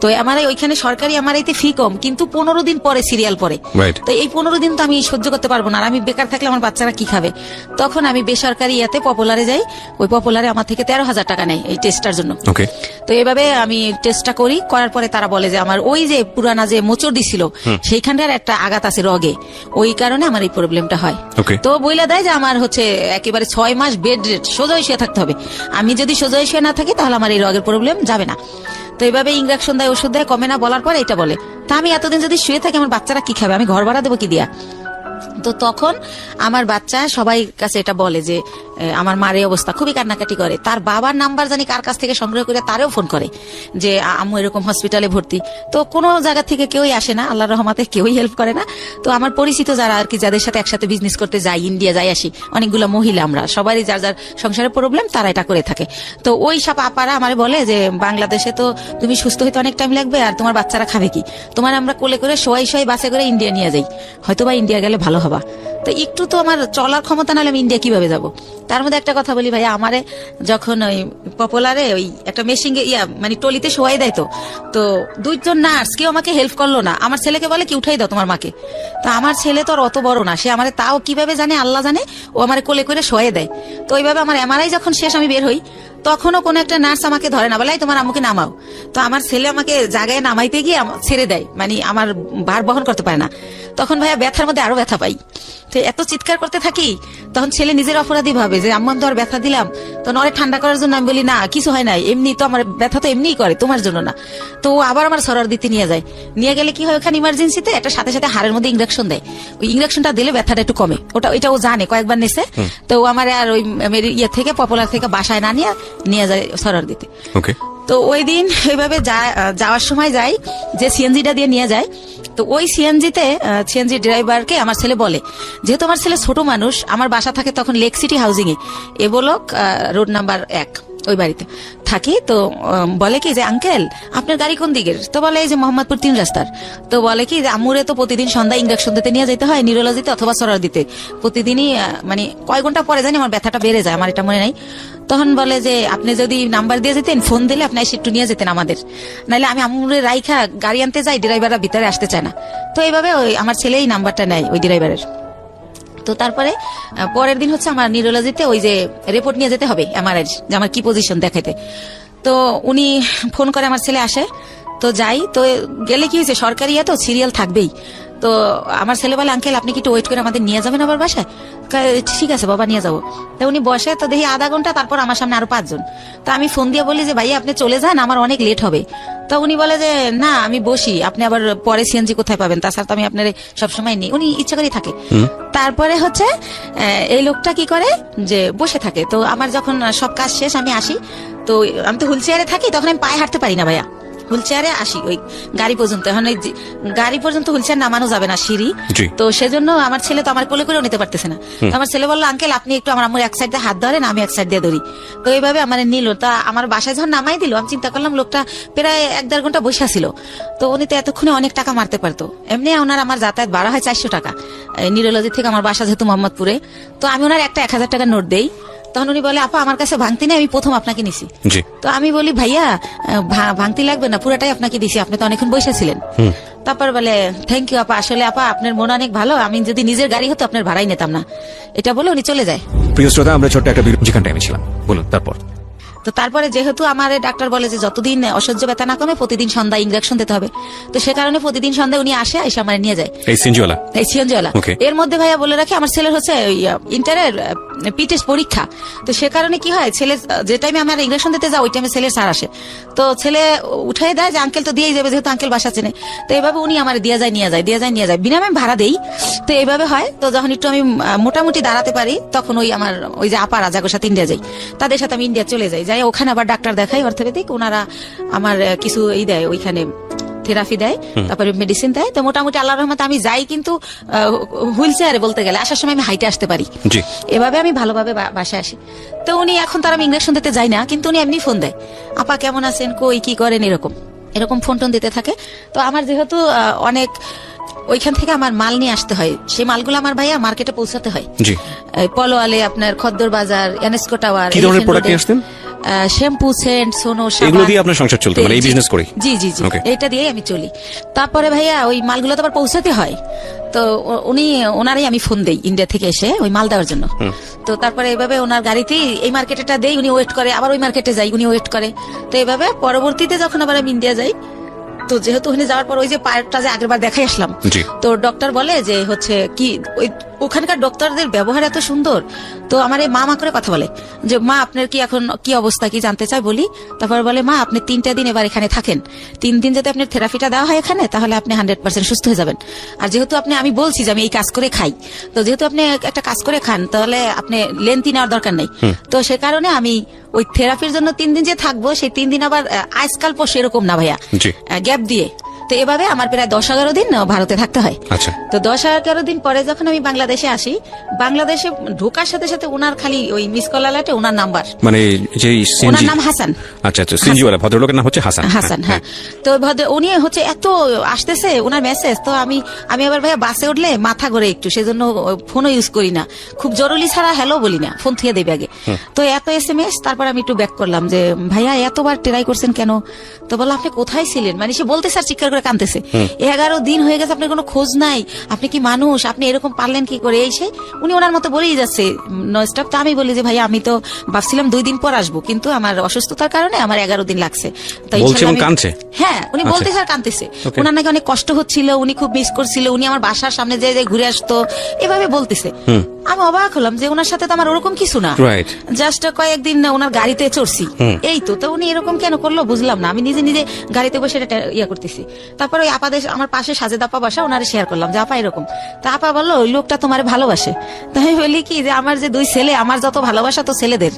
তো এমআরআই ওইখানে সরকারি এমআরআইতে ফি কম, কিন্তু 15 দিন পরে সিরিয়াল পরে। তো এই 15 দিন তো আমি সহ্য করতে পারবো না, আর আমি বেকার থাকলে আমার বাচ্চারা কি খাবে। তখন আমি বেসরকারি ইয়াতে পপুলারে যাই, ওই পপুলারে আমার থেকে 13,000 টাকা নেয় এই টেস্টটার জন্য। তো এইভাবে আমি টেস্টটা করার পরে তারা বলে যে আমার ওই যে পুরানা যে মোচড় দিছিল সেইখানটার একটা আঘাত আছে রগে, ওই কারণে আমার এই প্রবলেমটা হয়। তো বইলা দেয় যে আমার হচ্ছে একেবারে 6 মাস বেড রেস্ট, সোজা শুয়ে থাকতে হবে। আমি যদি সোজা শুয়ে না থাকি তাহলে আমার এই রগের প্রবলেম যাবে না। তো এইভাবে ইঞ্জেকশন দেয়, ওষুধ দেয়, কমে না, বলার পরে এটা বলে তা আমি এতদিন যদি শুয়ে থাকি আমার বাচ্চারা কি খাবে, আমি ঘর ভাড়া দেবো কি দিয়া। তো তখন আমার বাচ্চা সবাই কাছে এটা বলে যে আমার মার এই অবস্থা, খুবই কান্নাকাটি করে। তার বাবার নাম্বার জানি কার কাছ থেকে সংগ্রহ করে তারেও ফোন করে যে আম্মু এরকম হসপিটালে ভর্তি। তো কোনো জায়গা থেকে কেউই আসে না, আল্লাহর রহমতে কেউই হেল্প করে না। তো আমার পরিচিত যারা আর কি, যাদের সাথে একসাথে বিজনেস করতে যাই, ইন্ডিয়া যাই আসি, অনেকগুলো মহিলা, আমরা সবারই যার যার সংসারের প্রবলেম, তারা এটা করে থাকে। তো ওই সব আপারা আমার বলে যে বাংলাদেশে তো তুমি সুস্থ হইতে অনেক টাইম লাগবে, আর তোমার বাচ্চারা খাবে কি, তোমার আমরা কোলে করে শোয়াই বাসে করে ইন্ডিয়া নিয়ে যাই, হয়তো বা ইন্ডিয়া গেলে ভালো হবা। তো একটু তো আমার চলার ক্ষমতা নাহলে আমি ইন্ডিয়া কিভাবে যাব। তার মধ্যে একটা কথা বলি ভাইয়া, আমারে যখন ওই পপুলারে ওই একটা মেশিন মানে টলিতে শোয়াই দেয়, তো 2 জন নার্স কেউ আমাকে হেল্প করলো না। আমার ছেলেকে বলে কি উঠাই দাও তোমার মাকে। তো আমার ছেলে তো আর অত বড় না, সে আমারে তাও কিভাবে জানে আল্লাহ জানে, ও আমার কোলে করে শোয়াই দেয়। তো ওইভাবে আমার এমআরআই যখন শেষ আমি বের হই, তখনও কোনো একটা নার্স আমাকে ধরে না, বলে তোমার আম্মুকে নামাও। তো আমার ছেলে আমাকে জায়গায় নামাইতে গিয়ে ছেড়ে দেয়, মানে আমার ভার বহন করতে পারে না। তখন ভাইয়া ব্যথার মধ্যে আরো ব্যথা পাই, তো এত চিৎকার করতে থাকি। তখন ছেলে নিজের অপরাধী ভাবে যে আম্মা তো আর ব্যথা দিলাম, তো নরে ঠান্ডা করার জন্য আমি বলি না কিছু হয় নাই, এমনি তো আমার ব্যথা তো এমনিই করে, তোমার জন্য না। তো আবার আমার সরার দিতে নিয়ে যায়, নিয়ে গেলে কি হয় ওখানে ইমার্জেন্সিতে একটা সাথে সাথে হাড়ের মধ্যে ইঞ্জেকশন দেয়। ওই ইঞ্জেকশনটা দিলে ব্যথাটা একটু কমে, ওটা ও জানে, কয়েকবার নেছে। তো আমার আর ওই ইয়ে থেকে পপুলার থেকে বাসায় না নিয়ে যায় সরার দিতে। তো ওই দিন এইভাবে যাওয়ার সময় যাই, যে সিএনজিটা দিয়ে নিয়ে যায়, তো ওই সিএনজি ড্রাইভারকে আমার ছেলে বলে, যেহেতু আমার ছেলে ছোট মানুষ, আমার বাসা থাকে তখন লেক সিটি হাউজিং এ, এ বলক রোড নাম্বার 1 ওই বাড়িতে থাকি। তো বলে কি যে আঙ্কেল আপনার গাড়ি কোন দিকের, তো বলে এই যে মোহাম্মদপুর 3 রাস্তার। তো বলে কি যে আম্মুরে তো প্রতিদিন সন্ধ্যায় ইঞ্জেকশন দিতে নিয়ে যেতে হয় নিউরোলজিতে অথবা সরার দিতে, প্রতিদিনই মানে কয় ঘন্টা পরে জানি আমার ব্যথাটা বেড়ে যায়, আমার এটা মনে নাই। তখন বলে যে আপনি যদি নাম্বার দিয়ে যেতেন, ফোন দিলে আপনি এসে একটু নিয়ে যেতেন আমাদের, নাহলে আমি আম্মুরে রাইখা গাড়ি আনতে যাই, ড্রাইভাররা ভিতরে আসতে চায় না। তো এইভাবে ওই আমার ছেলে এই নাম্বারটা নেয় ওই ড্রাইভারের। তো তারপরে পরের দিন হচ্ছে আমার নিউরোলজিতে ওই যে রিপোর্ট নিয়ে যেতে হবে এমআরআই, যে আমার কি পজিশন দেখাইতে। তো উনি ফোন করে, আমার ছেলে আসে, তো যাই। তো গেলে কি হয়েছে, সরকারি তো সিরিয়াল থাকবেই। তো আমার ছেলে বলে আঙ্কেল আপনি কি একটু ওয়েট করে আমাদের নিয়ে যাবেন আবার বাসায়। ঠিক আছে বাবা নিয়ে যাবো। তো উনি বসে, তো দেখি আধা ঘন্টা, তারপর আমার সামনে আরো 5 জন। তো আমি ফোন দিয়ে বলি যে ভাইয়া আপনি চলে যান, আমার অনেক লেট হবে। তো উনি বলে যে না আমি বসি, আপনি আবার পরে সিএনজি কোথায় পাবেন, তাছাড়া তো আমি আপনার সবসময় নিই, উনি ইচ্ছা করেই থাকে। তারপরে হচ্ছে এই লোকটা কি করে যে বসে থাকে। তো আমার যখন সব কাজ শেষ আমি আসি, তো আমি তো হুইল চেয়ারে থাকি, তখন আমি পায়ে হাঁটতে পারি না ভাইয়া, হুইল চেয়ারে আসি ওই গাড়ি পর্যন্ত। এখন ওই গাড়ি পর্যন্ত হুইল চেয়ার নামানো যাবে না, সিঁড়ি। তো সেজন্য আমার ছেলে তো আমার কোলে করেও নিতে পারতেছে না। তো আমার ছেলে বললো আঙ্কেল আপনি একটু আমার আম্মুর এক সাইড দিয়ে হাত ধরেন, আমি এক সাইড দিয়ে ধরি। তো এইভাবে আমার নিল। তা আমার বাসায় যখন নামাই দিল, আমি চিন্তা করলাম লোকটা প্রায় 1-1.5 ঘন্টা বসে ছিল, তো উনি তো এতক্ষণে অনেক টাকা মারতে পারতো। এমনি ওনার আমার যাতায়াত ভাড়া হয় 400 টাকা নিউরোলজি থেকে আমার বাসা যেহেতু মোহাম্মদপুরে। তো আমি ওনার একটা 1000 টাকা নোট দেই। তখন উনি বলে আপা আমার কাছে ভাঙতি নেই, আমি প্রথম আপনাকে নিছি। তো আমি বলি ভাইয়া ভাঙতি লাগবে না, পুরাটাই আপনাকে দিছি, আপনি তো অনেকক্ষণ বসেছিলেন। তারপর বলে থ্যাংক ইউ আপা, আসলে আপা আপনার মন অনেক ভালো, আমি যদি নিজের গাড়ি হতো আপনার ভাড়াই নিতাম না, এটা বলে উনি চলে যায়। প্রিয় শ্রোতা, আমরা ছোট্ট একটা যেখান টাইমে ছিলাম, বলুন তারপর। তো তারপরে যেহেতু আমার ডাক্তার বলে যে যতদিন অসহ্য ব্যথা না কমে প্রতিদিন সন্ধ্যায় ইঞ্জেকশন দিতে হবে, তো সে কারণে প্রতিদিন সন্ধ্যায় উনি আসে আমার নিয়ে যায় এই সিএনজিওয়ালা। এর মধ্যে ভাইয়া বলে রাখি আমার ছেলের হচ্ছে ইন্টারের পিটেস্ট পরীক্ষা। তো সে কারণে কি হয়, ছেলে যে টাইমে আমার ইঞ্জেকশন দিতে যাও ওই টাইমে ছেলের স্যার আসে, তো ছেলে উঠাই দেয় যে আঙ্কেল তো দিয়েই যাবে, যেহেতু আঙ্কেল বাসা চেনে। তো এইভাবে উনি আমার দিয়ে যায় নিয়ে যায় বিনামে ভাড়া দেই। তো এইভাবে হয়। তো যখন একটু আমি মোটামুটি দাঁড়াতে পারি, তখন ওই যে আপারা যাগোর সাথে ইন্ডিয়া যাই, তাদের সাথে আমি ইন্ডিয়া চলে যাই। ওখানে আবার ডাক্তার দেখাই অর্থোপেডিক, ওনারা আমার কিছু দেয় ওইখানে থেরাপি দেয়, তারপরে মেডিসিন দেয়। তো মোটামুটি আল্লাহর রহমতে আমি যাই, কিন্তু হুইল চেয়ারে বলতে গেলে আসার সময় আমি হাইটে আসতে পারি। এভাবে আমি ভালোভাবে বাসায় আসি। তো উনি এখন তার আমি ইঞ্জেকশন দিতে যাই না, কিন্তু উনি এমনি ফোন দেয়, আপা কেমন আছেন, কই কি করেন, এরকম ফোন টোন দিতে থাকে। তো আমার যেহেতু অনেক ওইখান থেকে আমার মাল নিয়ে আসতে হয়, সেই মালগুলো আমার ভাইয়া মার্কেটে পৌঁছাতে হয়। পলোয়ালে, আপনার খদ্দর বাজার, এনএসকো টাওয়ার, শ্যাম্পু, সেন্ট, সোনো, এগুলো দিয়ে আপনার সংসার চলতো, মানে এই বিজনেস করি? জি জি জি, এটা দিয়েই আমি চলি। তারপরে ভাইয়া ওই মালগুলো তো আবার পৌঁছাতে হয়, তো ওনারই আমি ফোন দেই ইন্ডিয়া থেকে এসে ওই মাল দেওয়ার জন্য। তো তারপরে এইভাবে ওনার গাড়িতেই এই মার্কেটেটা দেই, উনি ওয়েট করে, আবার ওই মার্কেটে যাই, উনি ওয়েট করে। তো এইভাবে পরবর্তীতে যখন আবার আমি ইন্ডিয়া যাই, তো যেহেতু ওখানে যাওয়ার পর ওই যে পায়েরটা যে আগেরবার দেখাই আসলাম, তো ডক্টর বলে যে হচ্ছে কি ওখানকার ডক্টরদের ব্যবহার এত সুন্দর। তো আমার এই মা করে কথা বলে যে মা আপনার কি এখন কি অবস্থা, কি জানতে চাই বলি। তারপর বলে মা আপনি 3টা দিন এবার এখানে থাকেন, 3 দিন যদি আপনার থেরাপিটা দেওয়া হয় এখানে, তাহলে আপনি 100% সুস্থ হয়ে যাবেন। আর যেহেতু আমি বলছি যে আমি এই কাজ করে খাই, তো যেহেতু আপনি একটা কাজ করে খান, তাহলে আপনি লেন্থি নেওয়ার দরকার নেই। তো সে কারণে আমি ওই থেরাপির জন্য 3 দিন যে থাকবো, সেই 3 দিন আবার আজকাল পর সেরকম না ভাইয়া, গ্যাপ দিয়ে। তো এভাবে আমার প্রায় 10-11 দিন ভারতে থাকতে হয়। তো 10-11 দিন পরে যখন আমি বাংলাদেশে আসি, বাংলাদেশে ঢোকার সাথে সাথে ওনার খালি ওই মিস কল আলার্টে ওনার নাম্বার, মানে যে ওনার নাম হাসান। আচ্ছা, সিএনজিওয়ালা ভদ্রলোকের নাম হচ্ছে হাসান। হ্যাঁ। তো উনি হচ্ছে এত আসতেছে ওনার মেসেজ। তো আমি আবার ভাইয়া বাসে উঠলে মাথা ঘুরে একটু, সেজন্য ফোনও ইউজ করি না, খুব জরুরি ছাড়া হ্যালো বলি না, ফোন থুয়ে দেবে আগে। তো এত SMS, তারপর আমি একটু ব্যাক করলাম যে ভাইয়া এতবার ট্রাই করছেন কেন? তো বললো আপনি কোথায় ছিলেন, মানে সে বলতে স্যার চিৎকার করে কাঁদতেছে, 11 দিন হয়ে গেছে আপনার কোনো খোঁজ নাই, আপনি কি মানুষ, আপনি এরকম পারলেন কি করে? এই সে উনি ওনার মতো বলেই যাচ্ছে ননস্টপ। তো আমি বলি যে ভাইয়া আমি তো ভাবছিলাম 2 দিন পর আসবো, কিন্তু আমার অসুস্থতার কারণে আমার 11 দিন লাগছে। হ্যাঁ, উনি বলতে স্যার কাঁদতেছে, ওনার নাকি অনেক কষ্ট হচ্ছিল, উনি খুব মিস করছিল, উনি আমার বাসার সামনে যে ঘুরে আসতো, এভাবে বলতেছে। আমি অবাক হলাম যে ওনার সাথে তো আমার ওরকম কিছু না, জাস্ট কয়েকদিন ওনার গাড়িতে চড়ছি, এই তো। তো উনি এরকম কেন করলো বুঝলাম না, আমি নিজে নিজে গাড়িতে বসে এটা ইয়ে করতেছি। তারপর ওই আপাদের আমার পাশে সাজেদ আপা বাসা, ওনারে শেয়ার করলাম যে আপা এরকম। তা আপা বললো ওই লোকটা তোমার ভালোবাসে। তাই আমি বলি কি যে আমার যে 2 ছেলে, আমার যত ভালোবাসা তো ছেলেদের,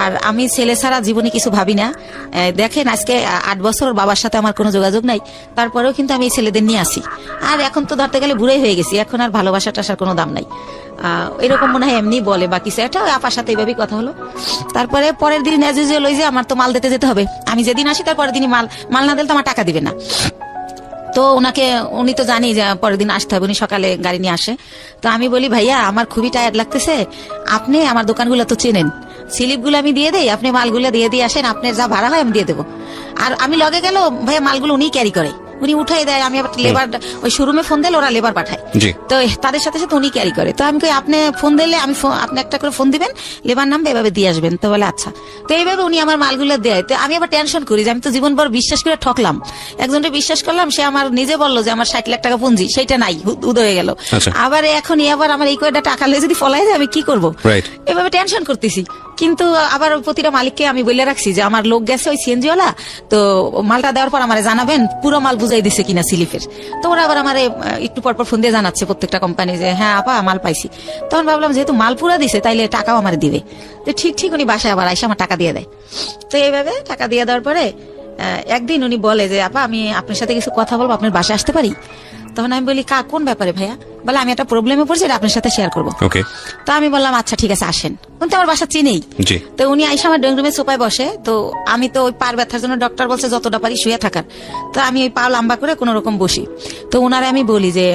আর আমি ছেলে ছাড়া জীবনে কিছু ভাবি না। দেখেন আজকে 8 বছর বাবার সাথে আমার কোনো যোগাযোগ নাই, তারপরেও কিন্তু আমি এই ছেলেদের নিয়ে আসি। আর এখন তো ধরতে গেলে বুড়াই হয়ে গেছি, এখন আর ভালোবাসা টাসার কোনো দাম নাই। এরকম মনে হয় এমনি বলে বাকি সেটা। ওই আপার সাথে এইভাবেই কথা হলো। তারপরে পরের দিন ওই যে আমার তো মাল দিতে যেতে হবে, আমি যেদিন আসি তার পরের দিনই মাল না দিলে তো আমার টাকা দিবে না। তো উনি তো জানি যে পরের দিন আসতে হবে, উনি সকালে গাড়ি নিয়ে আসে। তো আমি বলি ভাইয়া আমার খুবই টায়ার্ড লাগতেছে, আপনি আমার দোকানগুলো তো চেনেন, স্লিপগুলো আমি দিয়ে দেই, আপনি মালগুলো দিয়ে আসেন, আপনার যা ভাড়া হয় আমি দিয়ে দেবো। আর আমি লগে গেল ভাইয়া মালগুলো উনি ক্যারি করে, উনি উঠাই দেয়, আমি আবার লেবার ওই শোরুমে ফোন দিলে ওরা লেবার পাঠায়, তো তাদের সাথে সাথে উনি ক্যারি করে। তো আমি কই আপনি ফোন দিলে আপনি একটা করে ফোন দিবেন, লেবার নামবে, এভাবে দিয়ে আসবেন। তো বলে আচ্ছা। তো এইভাবে উনি আমার মালগুলো দেয়। তো আমি আবার টেনশন করি যে আমি তো জীবন ভর বিশ্বাস করে ঠকলাম, একজনকে বিশ্বাস করলাম, সে আমার নিজে বললো যে আমার 60 লাখ টাকা পুঁজি, সেইটা নাই, উদয় হয়ে গেল। আবার এখন আবার আমার এই কয়টা টাকা লে যদি ফলাই যায় আমি কি করবো, এভাবে টেনশন করতেছি। কিন্তু আবার প্রতিটা মালিককে আমি বলে রাখছি যে আমার লোক গেছে ওই সিএনজিওয়ালা, তো মালটা দেওয়ার পর আমার জানাবেন পুরো মাল বুঝাই দিছে কিনা স্লিপের। তো ওরা আবার আমার একটু পরপর ফোন দিয়ে জানাচ্ছে প্রত্যেকটা কোম্পানি যে হ্যাঁ আপা মাল পাইছি। তখন ভাবলাম যেহেতু মাল পুরা দিছে তাইলে টাকাও আমার দিবে। তো ঠিক উনি বাসায় আবার আইসা আমার টাকা দিয়ে দেয়। তো এইভাবে টাকা দিয়ে দেওয়ার পরে একদিন উনি বলে যে আপা আমি আপনার সাথে কিছু কথা বলবো, আপনার বাসায় আসতে পারি? তখন আমি বলি কোন ব্যাপারে ভাইয়া? বলে আমি একটা প্রবলেমে পড়ছি, এটা আপনার সাথে শেয়ার করবো। তো আমি বললাম আচ্ছা ঠিক আছে আসেন। উনি তো আমার বাসা চিনেই। তো উনি আইসা আমার ড্রয়িং রুমে সোফায় বসে। তো আমি তো ওই পার ব্যথার জন্য ডক্টর বলছে যতটা পারি শুয়ে থাকার। তো আমি ওই পা লম্বা করে কোন রকম বসি। তো ওনারে আমি বলি যে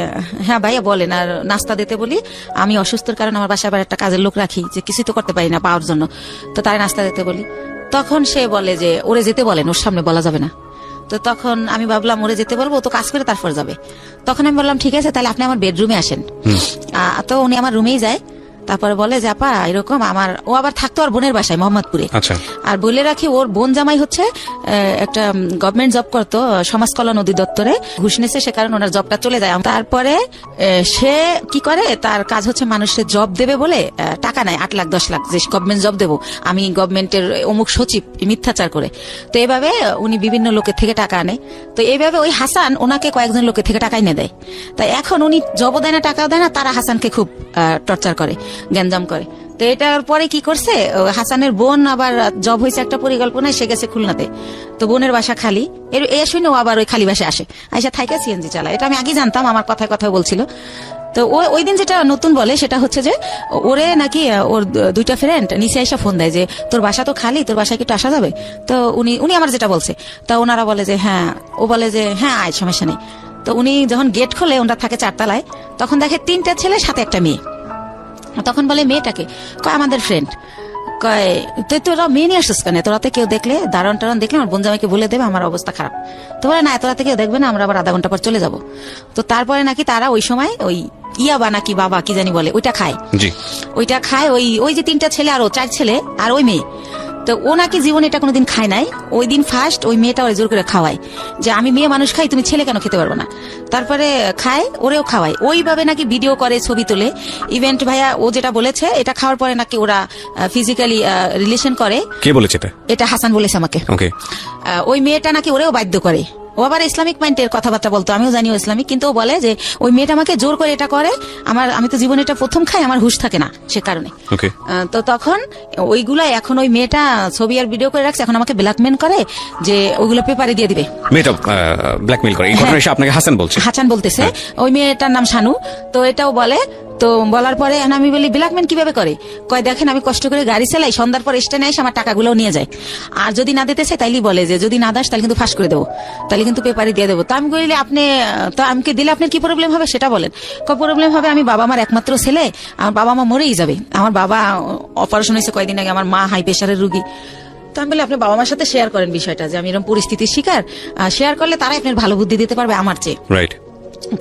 হ্যাঁ ভাইয়া বলেন, আর নাস্তা দিতে বলি, আমি অসুস্থর কারণে আমার বাসায় আবার একটা কাজের লোক রাখি, যে কিছুই তো করতে পারি না পাওয়ার জন্য, তো তাই নাস্তা দিতে বলি। তখন সে বলে যে ওরে যেতে বলেন, ওর সামনে বলা যাবে না। তো তখন আমি ভাবলাম ওরে যেতে বলবো, তো কাজ করে তারপর যাবে। তখন আমি বললাম ঠিক আছে তাহলে আপনি আমার বেডরুমে আসেন। তো উনি আমার রুমেই যায়। তারপরে বলে যে আপা এরকম ও আবার থাকতো আর বোনের বাসায় মোহাম্মদপুরে। আর বলে রাখি ওর বোন জামাই হচ্ছে একটা গভর্নমেন্ট জব করতো সমাজ কল্যাণ অধিদপ্তরে, ঘুষ নিয়েছে, সে কারণে ওনার জবটা চলে যায়। তারপরে সে কি করে, তার কাজ হচ্ছে মানুষের জব দেবে বলে টাকা নেয় 8 লাখ 10 লাখ, যে গভর্নমেন্ট জব দেবো আমি, গভর্নমেন্টের অমুক সচিব, মিথ্যাচার করে। তো এইভাবে উনি বিভিন্ন লোকের থেকে টাকা আনে। তো এইভাবে ওই হাসান ওনাকে কয়েকজন লোকের থেকে টাকা এনে দেয়। তাই এখন উনি জবও দেয় না, টাকাও দেয় না, তারা হাসানকে খুব টর্চার করে, গ্যাঞ্জাম করে। তো এটার পরে কি করছে, হাসানের বোন আবার জব হয়েছে একটা পরিকল্পনায়, সে গেছে খুলনাতে। তো বোনের বাসা খালি, এ শুনে ও আবার ওই খালি বাসায় আসে, আইসা থাইকা সিএনজি চালায়। এটা আমি আগে জানতাম, আমার কথায় কথা বলছিল। তো ওই দিন যেটা নতুন বলে সেটা হচ্ছে যে ওরে নাকি ওর দুইটা ফ্রেন্ড নিচে এসে ফোন দেয় যে তোর বাসা তো খালি, তোর বাসায় কি একটু আসা যাবে? তো উনি আমার যেটা বলছে, তা ওনারা বলে যে হ্যাঁ, ও বলে যে হ্যাঁ আয়, সমস্যা নেই। তো উনি যখন গেট খোলে, ওনারা থাকে 4 তলায়, তখন দেখে 3টা ছেলে সাথে একটা মেয়ে। তখন বলে মেয়েটাকে, কয় আমাদের ফ্রেন্ড। কয় তুই তোরা মেয়ে নিয়ে আসছিস কেন? তোরা তো কেউ দেখলে, দারণ টারণ দেখলে আমার বোন জামাইকে বলে দেবে আমার অবস্থা খারাপ। তো বলে না, তোরা তো কেউ দেখবে না, আমরা আবার আধা ঘন্টা পর চলে যাব। তো তারপরে নাকি তারা ওই সময় ওই ইয়াবা নাকি বাবা কি জানি বলে, ওইটা খায়। ওইটা খায় ওই যে 3টা ছেলে আর 4 ছেলে আর ওই মেয়ে। তো ও নাকি জীবনে এটা কোনোদিন খায় নাই। ওই দিন ফার্স্ট ওই মেয়েটা ওরে জোর করে খাওয়ায় যে আমি মেয়ে মানুষ খাই, তুমি ছেলে কেন খেতে পারবো না? তারপরে খায়, ওরেও খাওয়ায়। ওইভাবে নাকি ভিডিও করে, ছবি তোলে। ইভেন্ট ভাইয়া ও যেটা বলেছে, এটা খাওয়ার পরে নাকি ওরা ফিজিক্যালি রিলেশন করে। কে বলেছে এটা হাসান বলেছে আমাকে। ওই মেয়েটা নাকি ওরেও বাধ্য করে। ও আবার ইসলামিক মাইন্ডের কথাবার্তা বলতো, আমিও জানি ও ইসলামিক, কিন্তু ও বলে যে ওই মেয়েটা আমাকে জোর করে এটা করে, আমি তো জীবনে এটা প্রথম খাই, আমার হুঁশ থাকে না সে কারণে। তো তখন ওইগুলা এখন ওই মেয়েটা ছবি আর ভিডিও করে রাখছে, এখন আমাকে ব্ল্যাকমেল করে যে ওইগুলো পেপারে দিয়ে দিবে। মেয়েটা ব্ল্যাকমেল করে, এই ঘটনা এসে আপনাকে হাসান বলছে? হাসান বলতেছে। ওই মেয়েটার নাম শানু। তো এটাও বলে। তো বলার পরে আমি বলি ব্ল্যাকমেল কিভাবে করে? কয় দেখেন, আমি কষ্ট করে গাড়ি চালাই, সন্ধ্যার পর স্টেশনে এসে আমার টাকাগুলো নিয়ে যায়, আর যদি না দিতেছে তাইলে বলে যে যদি না দাস তাহলে কিন্তু ফাঁস করে দেবো, তাহলে কিন্তু পেপারে দিয়ে দেবো। তো আমি বলি আপনি তো আমাকে দিলে আপনার কি প্রবলেম হবে সেটা বলেন। প্রবলেম হবে, আমি বাবা মার একমাত্র ছেলে, আমার বাবা মা মরেই যাবে, আমার বাবা অপারেশন হয়েছে কয়দিন আগে, আমার মা হাই প্রেশারের রুগী। তো আমি বলি আপনি বাবা মার সাথে শেয়ার করেন বিষয়টা, যে আমি এরকম পরিস্থিতির শিকার, শেয়ার করলে তারাই আপনার ভালো বুদ্ধি দিতে পারবে আমার চেয়ে। রাইট।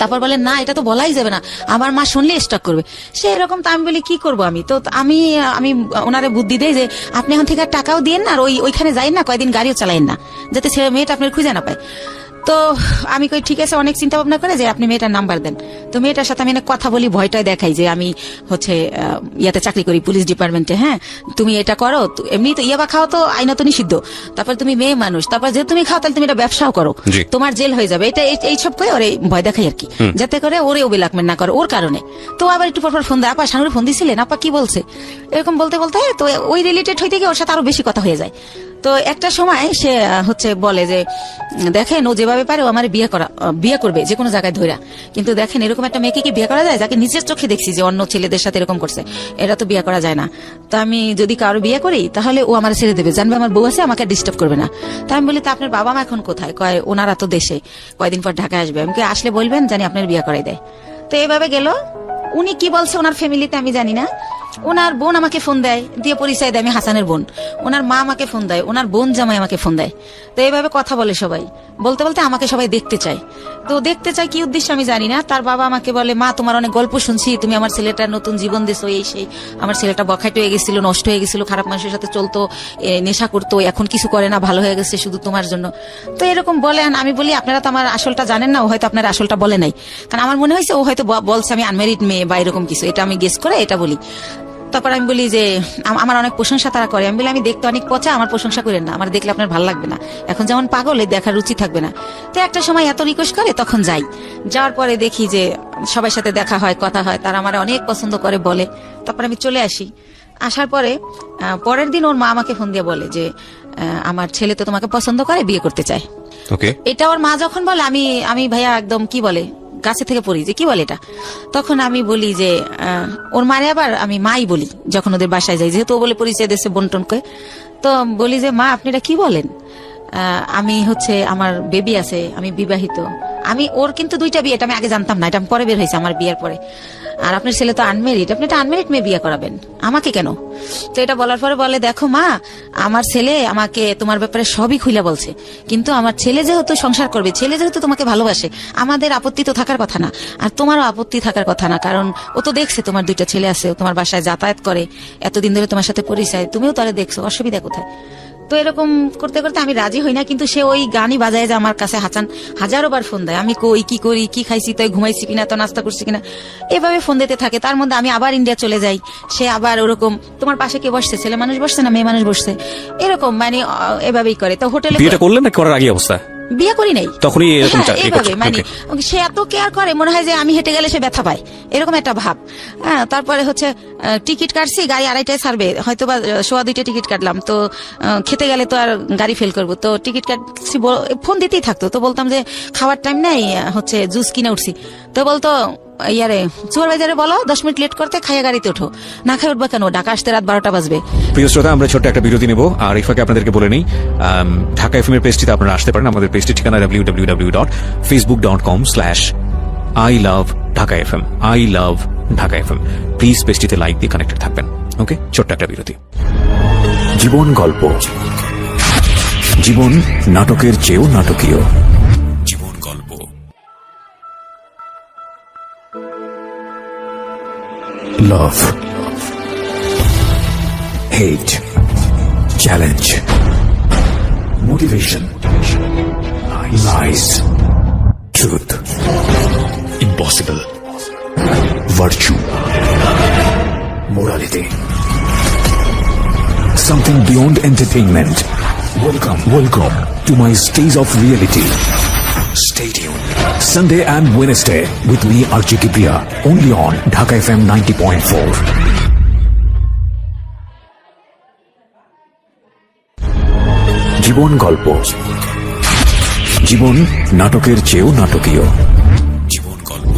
তারপর বলেন না, এটা তো বলাই যাবে না, আমার মা শুনলে স্টক করবে, সে এরকম। তো আমি বলি কি করবো আমি? তো আমি ওনারে বুদ্ধি দেই যে আপনি এখন থেকে টাকাও দিয়েন না, আর ওইখানে যাই না, কয়েকদিন গাড়িও চালাইন না, যাতে ছেলে মেয়েটা আপনার খুঁজে না পায়। তো আমি কই ঠিক আছে, অনেক চিন্তা ভাবনা করে যে আপনি মেয়েটার নাম্বার দেন। তো মেয়েটার সাথে আমি কথা বলি, ভয়টাই দেখাই যে আমি হচ্ছে ইয়াতে চাকরি করি, পুলিশ ডিপার্টমেন্টে। হ্যাঁ, তুমি এটা করো, এমনি তো ইয়াবা খাও তো আইনত নিষিদ্ধ, তারপর তুমি মেয়ে মানুষ, তারপর যে তুমি খাও তাহলে তুমি এটা ব্যবসাও করো, তোমার জেল হয়ে যাবে, এটা এইসব করে ওরে ভয় দেখাই আর কি, যাতে করে ওরেও ব্ল্যাকমেল না করে ওর কারণে। তো আবার একটু পরপর ফোন দেয়, আপা শানুরে ফোন দিছিলেন, আপা কি বলছে, এরকম বলতে বলতে তো ওই রিলেটেড হইতে গিয়ে ওর সাথে আরো বেশি কথা হয়ে যায়। তো একটা সময় সে হচ্ছে বলে যে দেখেন, ও যেভাবে পারে ও আমার বিয়ে করবে যে কোনো জায়গায় ধইরা, কিন্তু দেখেন এরকম একটা মেয়েকে কি বিয়ে করা যায়, যাকে নিজের চোখে দেখছি যে অন্য ছেলেদের সাথে এরকম করছে, এটা তো বিয়ে করা যায় না। তো আমি যদি কারো বিয়ে করি তাহলে ও আমার ছেড়ে দেবে, জানবে আমার বউ আছে, আমাকে ডিস্টার্ব করবে না। তা আমি বলি তা আপনার বাবা মা এখন কোথায়? কয় ওনারা তো দেশে, কয়দিন পর ঢাকায় আসবে, আমাকে আসলে বলবেন জানি আপনার বিয়ে করাই দেয়। তো এইভাবে গেল। উনি কি বলছে ওনার ফ্যামিলিতে আমি জানি না। ওনার বোন আমাকে ফোন দেয়, দিয়ে পরিচয় দেয় আমি হাসানের বোন। ওনার মা আমাকে ফোন দেয়, ওনার বোন জামাই আমাকে ফোন দেয়। তো এইভাবে কথা বলে সবাই, বলতে বলতে আমাকে সবাই দেখতে চায়। তো দেখতে চায় কি উদ্দেশ্য আমি জানি না। তার বাবা আমাকে বলে, মা তোমার অনেক গল্প শুনছি, তুমি আমার ছেলেটার নতুন জীবন দিছো, এই সেই, আমার ছেলেটা বখাটে হয়ে গেছিল, নষ্ট হয়ে গেছিল, খারাপ মানুষের সাথে চলতো, নেশা করতো, এখন কিছু করে না, ভালো হয়ে গেছে শুধু তোমার জন্য। তো এরকম বলেন। আমি বলি আপনারা তো আমার আসলটা জানেন না, ও হয়তো আপনার আসলটা বলে নাই, কারণ আমার মনে হয়েছে ও হয়তো বলছে আমি আনম্যারিড মেয়ে বা এরকম কিছু, এটা আমি গেস করে এটা বলি। তারপর আমি বলি যে আমার অনেক প্রশংসা তারা করে। আমি বলি আমি দেখতে অনেক পচা, আমার প্রশংসা করেন না, আমার দেখলে আপনার ভালো লাগবে না, এখন যেমন পাগল এই দেখার রুচি থাকবে না। তো একটা সময় এত রিকোয়েস্ট করে, তখন যাই। যাওয়ার পরে দেখি যে সবার সাথে দেখা হয়, কথা হয়, তারা আমার অনেক পছন্দ করে বলে। তারপর আমি চলে আসি। আসার পরে পরের দিন ওর মা আমাকে ফোন দিয়ে বলে যে আমার ছেলে তো তোমাকে পছন্দ করে, বিয়ে করতে চায়। এটা ওর মা যখন বলে, আমি ভাইয়া একদম কি বলে গাছে থেকে পড়ি যে কি বলে এটা। তখন আমি বলি যে ওর মারে, আবার আমি মাই বলি যখন ওদের বাসায় যাই, যেহেতু ও বলে পরিচয় দিয়েছে বন্টনকে। তো বলি যে মা আপনি এটা কি বলেন, আমি হচ্ছে আমার বেবি আছে, আমি বিবাহিত। ওর কিন্তু 2টা বিয়ে, এটা আমি আগে জানতাম না, এটা পরে বের হয়েছে আমার বিয়ের পরে। আর আপনার ছেলে তো আনমেরিড, আপনি একটা আনমেরিড মেয়ে বিয়ে করাবেন, আমাকে কেন? তো এটা বলার পরে বলে দেখো মা, আমার ছেলে আমাকে তোমার ব্যাপারে সবই খুলে বলছে, কিন্তু আমার ছেলে যেহেতু সংসার করবে, ছেলে যেহেতু তোমাকে ভালোবাসে, আমাদের আপত্তি তো থাকার কথা না, আর তোমারও আপত্তি থাকার কথা না, কারণ ও তো দেখছে তোমার 2টা ছেলে আছে, তোমার বাসায় যাতায়াত করে, এতদিন ধরে তোমার সাথে পরিচয়, তুমিও তারা দেখছো, অসুবিধা কোথায়? তো এরকম করতে করতে আমি রাজি হই না, কিন্তু সে ওই গানই বাজায় যে আমার কাছে হাজারো বার ফোন দেয়, আমি কই কি করি, কি খাইছি, তাই ঘুমাইছি কিনা, তো নাস্তা করছি কিনা, এভাবে ফোন দিতে থাকে। তার মধ্যে আমি আবার ইন্ডিয়া চলে যাই, সে আবার ওরকম তোমার পাশে কে বসছে, ছেলে মানুষ বসছে না মেয়ে মানুষ বসছে, এরকম মানে এভাবেই করে। তো হোটেলে বিয়েটা করলেন না করার আগে অবস্থা? বিয়ে করি নাই, তখনই এরকম হ্যাঁ, এইভাবে মানে সে এত কেয়ার করে, মনে হয় যে আমি হেঁটে গেলে সে ব্যথা পায়, এরকম একটা ভাব। হ্যাঁ, তারপরে হচ্ছে টিকিট কাটছি, গাড়ি 2:30টায় ছাড়বে, হয়তো বা 1:15 টিকিট কাটলাম, তো খেতে গেলে তো আর গাড়ি ফেল করবো, তো টিকিট কাটছি, ফোন দিতেই থাকতো, তো বলতাম যে খাওয়ার টাইম নেই, হচ্ছে জুস কিনে উঠছি, তো বলতো ইয়ারে সুপারভাইজারে বলো 10 মিনিট লেট করতে, খাইয়া গাড়িতে ওঠো, না খাই উঠবা কেন, ঢাকা আসতে রাত 12টা বাজবে। প্রিয় শ্রোতা, আমরা ছোট্ট একটা বিরতি নেব, আর এই ফাঁকে আপনাদেরকে বলে নেই ঢাকা এফএম এর পেজটিতে আপনারা আসতে পারেন। আমাদের পেজটির ঠিকানা www.facebook.com/I-love-Dhaka-FM, I love Dhaka FM। Please পেজটিতে লাইক দিয়ে কানেক্টেড থাকবেন। ওকে, ছোট্ট একটা বিরতি। জীবন গল্প, জীবন নাটকের চেয়েও নাটকীয়। জীবন গল্প। Love, hate, challenge, motivation, lies, truth, impossible, virtue, morality, something beyond entertainment. Welcome to my stage of reality. Stay tuned. Sunday and Wednesday with me, Archie Kipriya, only on Dhaka FM 90.4. জীবন গল্প, জীবন নাটকের চেয়েও নাটকীয়। জীবন গল্প।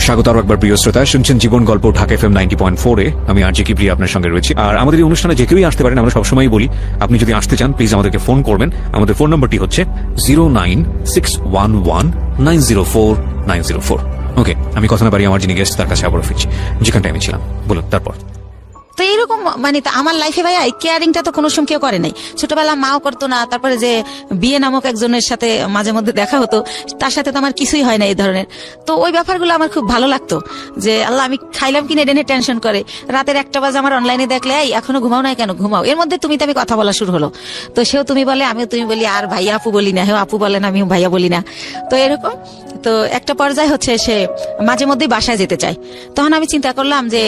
স্বাগত আরো একবার প্রিয় শ্রোতা, শুনছেন জীবন গল্প ঢাকা FM 90.4-এ। আমি আরজে কিপ্রিয়া আপনার সঙ্গে রয়েছি, আর আমাদের এই অনুষ্ঠানে যে কেউই আসতে পারেন। আমরা সবসময় বলি, আপনি যদি আসতে চান প্লিজ আমাদেরকে ফোন করবেন। আমাদের ফোন নম্বরটি হচ্ছে 09611904904। ওকে, আমি কথা না বাড়ি আমার যিনি গেস্ট তার কাছে আবারও ফিরছি, যেখানটায় আমি ছিলাম। বলুন তারপর। তো এরকম মানে আমার লাইফে ভাইয়া এই কেয়ারিংটা তো কোনো সময় কেউ করে নাই। ছোটবেলা মাও করতো না, তারপরে যে বিয়ে নামক একজনের সাথে মাঝে মধ্যে দেখা হতো, তার সাথে তো আমার কিছুই হয় না এই ধরনের। তো ওই ব্যাপারগুলো আমার খুব ভালো লাগতো, যে আল্লাহ আমি খাইলাম কিনে ডেনে টেনশন করে, রাতের 1টা বাজে আমার অনলাইনে দেখলে এই এখনো ঘুমাও নাই কেন, ঘুমাও। এর মধ্যে তুমি তো আমি কথা বলা শুরু হলো, তো সেও তুমি বলে, আমিও তুমি বলি, আর ভাইয়া আপু বলি না, হেও আপু বলে না, আমিও ভাইয়া বলি না। তো এরকম তো একটা পর্যায়ে হচ্ছে সে মাঝে মধ্যেই বাসায় যেতে চায়। তখন আমি চিন্তা করলাম যে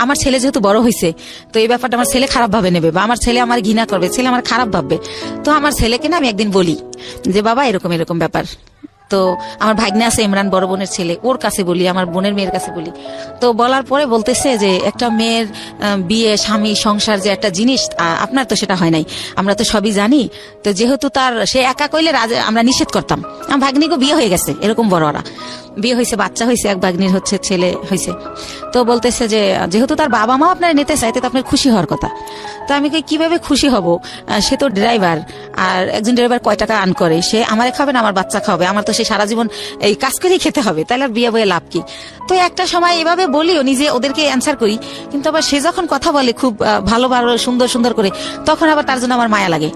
আমার ছেলে যেহেতু বড় হয়েছে, তো এই ব্যাপারটা আমার ছেলে খারাপ ভাবে নেবে, বা আমার ছেলে আমার ঘৃণা করবে, ছেলে আমার খারাপ ভাববে। তো আমার ছেলেকে না আমি একদিন বলি যে বাবা এরকম এরকম ব্যাপার। তো আমার ভাগ্নে আছে ইমরান, বড় বোনের ছেলে, ওর কাছে বলি, আমার বোনের মেয়ের কাছে বলি। তো বলার পরে বলতেছে যে একটা মেয়ের বিয়ে, স্বামী, সংসার যে একটা জিনিস, আপনার তো সেটা হয় নাই, আমরা তো সবই জানি। তো যেহেতু সে একা কইলে আমরা নিষেধ করতাম। আমার ভাগ্নিকে বিয়ে হয়ে গেছে, এরকম বড়রা বিয়ে হয়েছে, বাচ্চা হয়েছে, এক ভাগ্নির হচ্ছে ছেলে হয়েছে। তো বলতেছে যে যেহেতু তার বাবা মা আপনার নিতে চাইতে, তো আপনার খুশি হওয়ার কথা। তো আমি কিভাবে খুশি হব, সে তো ড্রাইভার, আর একজন ড্রাইভার কয় টাকা আর্ন করে, সে আমারে খাবে না আমার বাচ্চা খাবে, আমার তো সে সারা জীবন এই কাজ করেই খেতে হবে, তাহলে আর বিয়ে বয়ে লাভ কি। তো একটা সময় এভাবে বলিও নিজে ওদেরকে অ্যান্সার করি, কিন্তু আবার সে যখন কথা বলে খুব ভালো ভালো সুন্দর সুন্দর করে, তখন আবার তার জন্য আমার মায়া লাগে।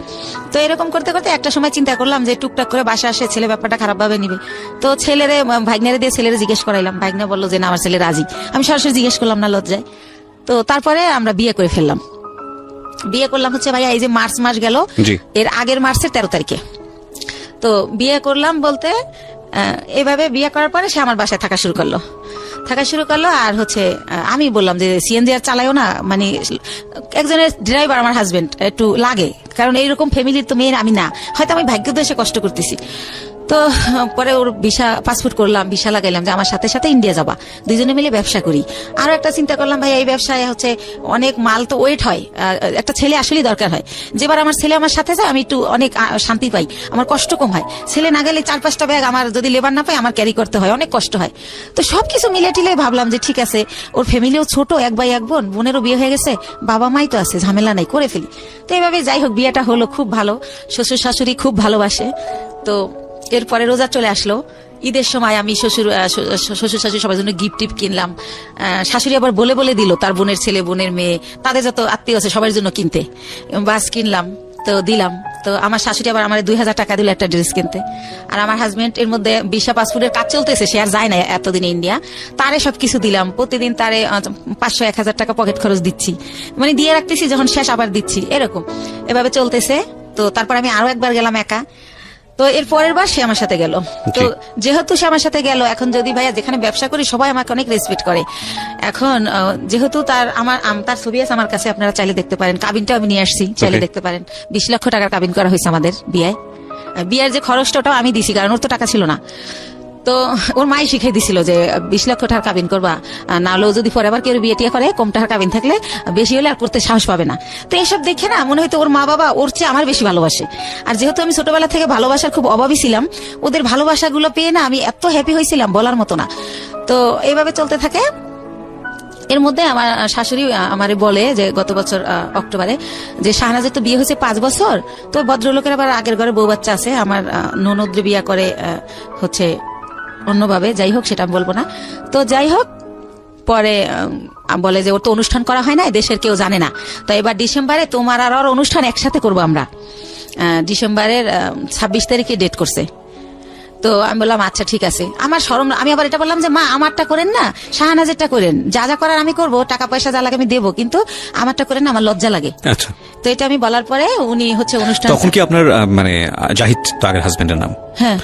তো এরকম করতে করতে একটা সময় চিন্তা করলাম যে টুকটাক করে বাসা আসে, ছেলে ব্যাপারটা খারাপ ভাবে নিবে। তো ছেলেরে ভাগ্নেরে দিয়ে ছেলেরে জিজ্ঞেস করাইলাম, ভাগ্নে বললো যে না আমার ছেলে রাজি। আমি সরাসরি জিজ্ঞেস করলাম না, লজ্জায়। তো তারপরে আমরা বিয়ে করে ফেললাম। বিয়ে করলাম হচ্ছে ভাইয়া এই যে মার্চ মাস গেল, এর আগের মার্চের 13 তারিখে। তো বিয়ে করলাম বলতে এভাবে বিয়ে করার পরে সে আমার বাসায় থাকা শুরু করলো। আর হচ্ছে আমি বললাম যে সিএনজি আর চালাইও না, মানে একজনের ড্রাইভার আমার হাজবেন্ড একটু লাগে, কারণ এইরকম ফ্যামিলির তো মেয়ের আমি না, হয়তো আমি ভাগ্যদোষে কষ্ট করতেছি। তো পরে ওর ভিসা পাসপোর্ট করলাম, ভিসা লাগাইলাম যে আমার সাথে সাথে ইন্ডিয়া যাবা, দুইজনে মিলে ব্যবসা করি। আরো একটা চিন্তা করলাম ভাই এই ব্যবসায় হচ্ছে অনেক মাল তো ওয়েট হয়, একটা ছেলে আসলেই দরকার হয়। যেবার আমার ছেলে আমার সাথে যায় আমি একটু অনেক শান্তি পাই, আমার কষ্ট কম হয়। ছেলে না গেলে 4-5টা ব্যাগ আমার যদি লেবার না পাই আমার ক্যারি করতে হয়, অনেক কষ্ট হয়। তো সবকিছু মিলে টিলে ভাবলাম যে ঠিক আছে, ওর ফ্যামিলিও ছোট, 1 ভাই 1 বোন, বোনেরও বিয়ে হয়ে গেছে, বাবা মাই তো আছে, ঝামেলা নাই, করে ফেলি। তো এইভাবে যাই হোক বিয়েটা হলো, খুব ভালো, শ্বশুর শাশুড়ি খুব ভালোবাসে। তো এরপরে রোজা চলে আসলো, ঈদের সময় আমি শ্বশুর শাশুড়ি সবার জন্য গিফট টিপ কিনলাম। শাশুড়ি আবার বলে বলে দিল তার বোনের ছেলে, বোনের মেয়ে, তাদের যত আত্মীয় আছে সবার জন্য কিনতে, বাস কিনলাম, তো দিলাম। তো আমার শাশুড়ি আবার আমার 2000 টাকা দিল একটা ড্রেস কিনতে। আর আমার হাজবেন্ড এর মধ্যে ভিসা পাসপোর্টের কাজ চলতেছে, সে আর যায় না এতদিন ইন্ডিয়া, তারে সবকিছু দিলাম। প্রতিদিন তারে 500-1000 টাকা পকেট খরচ দিচ্ছি, মানে দিয়ে রাখতেছি, যখন শেষ আবার দিচ্ছি, এরকম এভাবে চলতেছে। তো তারপর আমি আরো একবার গেলাম একা। তো এর পরের বার সে আমার সাথে গেল। তো যেহেতু সে আমার সাথে গেল, এখন যদি ভাইয়া যেখানে ব্যবসা করি সবাই আমাকে অনেক রেসপেক্ট করে। এখন যেহেতু তার ছবি আছে আমার কাছে, আপনারা চাইলে দেখতে পারেন, কাবিনটা আমি নিয়ে আসছি, চাইলে দেখতে পারেন। 20 লক্ষ টাকার কাবিন করা হয়েছে আমাদের বিয়ে। বিয়ের যে খরচটা ওটাও আমি দিছি, কারণ ওর তো টাকা ছিল না। তো ওর মাই শিখাই দিছিল যে 20 লক্ষ টাকার কাবিন করবা, না হলেও যদি পরে আবার কেউ বিয়ে টিয়া করে কম টাকার কাবিন থাকলে বেশি হলে আর করতে সাহস পাবে না। তো এসব দেখে না মনে হয়তো ওর মা বাবা ওর চেয়ে আমার বেশি ভালোবাসে। আর যেহেতু আমি ছোটবেলা থেকে ভালোবাসার খুব অভাবী ছিলাম, ওদের ভালোবাসাগুলো পেয়ে না আমি এত হ্যাপি হয়েছিলাম বলার মতো না। তো এইভাবে চলতে থাকে। এর মধ্যে আমার শাশুড়ি আমারে বলে যে গত বছর অক্টোবরে যে শাহনাজের তো বিয়ে হয়েছে 5 বছর, তো ভদ্রলোকের আবার আগের ঘরে বউ বাচ্চা আছে, আমার ননদ্রে বিয়ে করে হচ্ছে অন্যভাবে, যাই হোক সেটা আমি বলবো না। তো যাই হোক পরে বলে যে ওর তো অনুষ্ঠান করা হয় না, দেশের কেউ জানে না, তো এবার ডিসেম্বরে তোমার আর ওর অনুষ্ঠান একসাথে করবো আমরা। ডিসেম্বরের 26 তারিখে ডেট করছে। তো আমি বললাম আচ্ছা ঠিক আছে। আমার শরম, আমি আবার এটা বললাম যে মা আমারটা করেন না, শাহনাজেরটা করেন, যা যা করার আমি করবো, টাকা পয়সা যা লাগে আমি দেবো, কিন্তু আমারটা করেন না, আমার লজ্জা লাগে। আচ্ছা, তো এটা আমি বলার পরে উনি হচ্ছে অনুষ্ঠান, তখন কি আপনার মানে জাহিদ তো আগের হাজবেন্ডের নাম, হ্যাঁ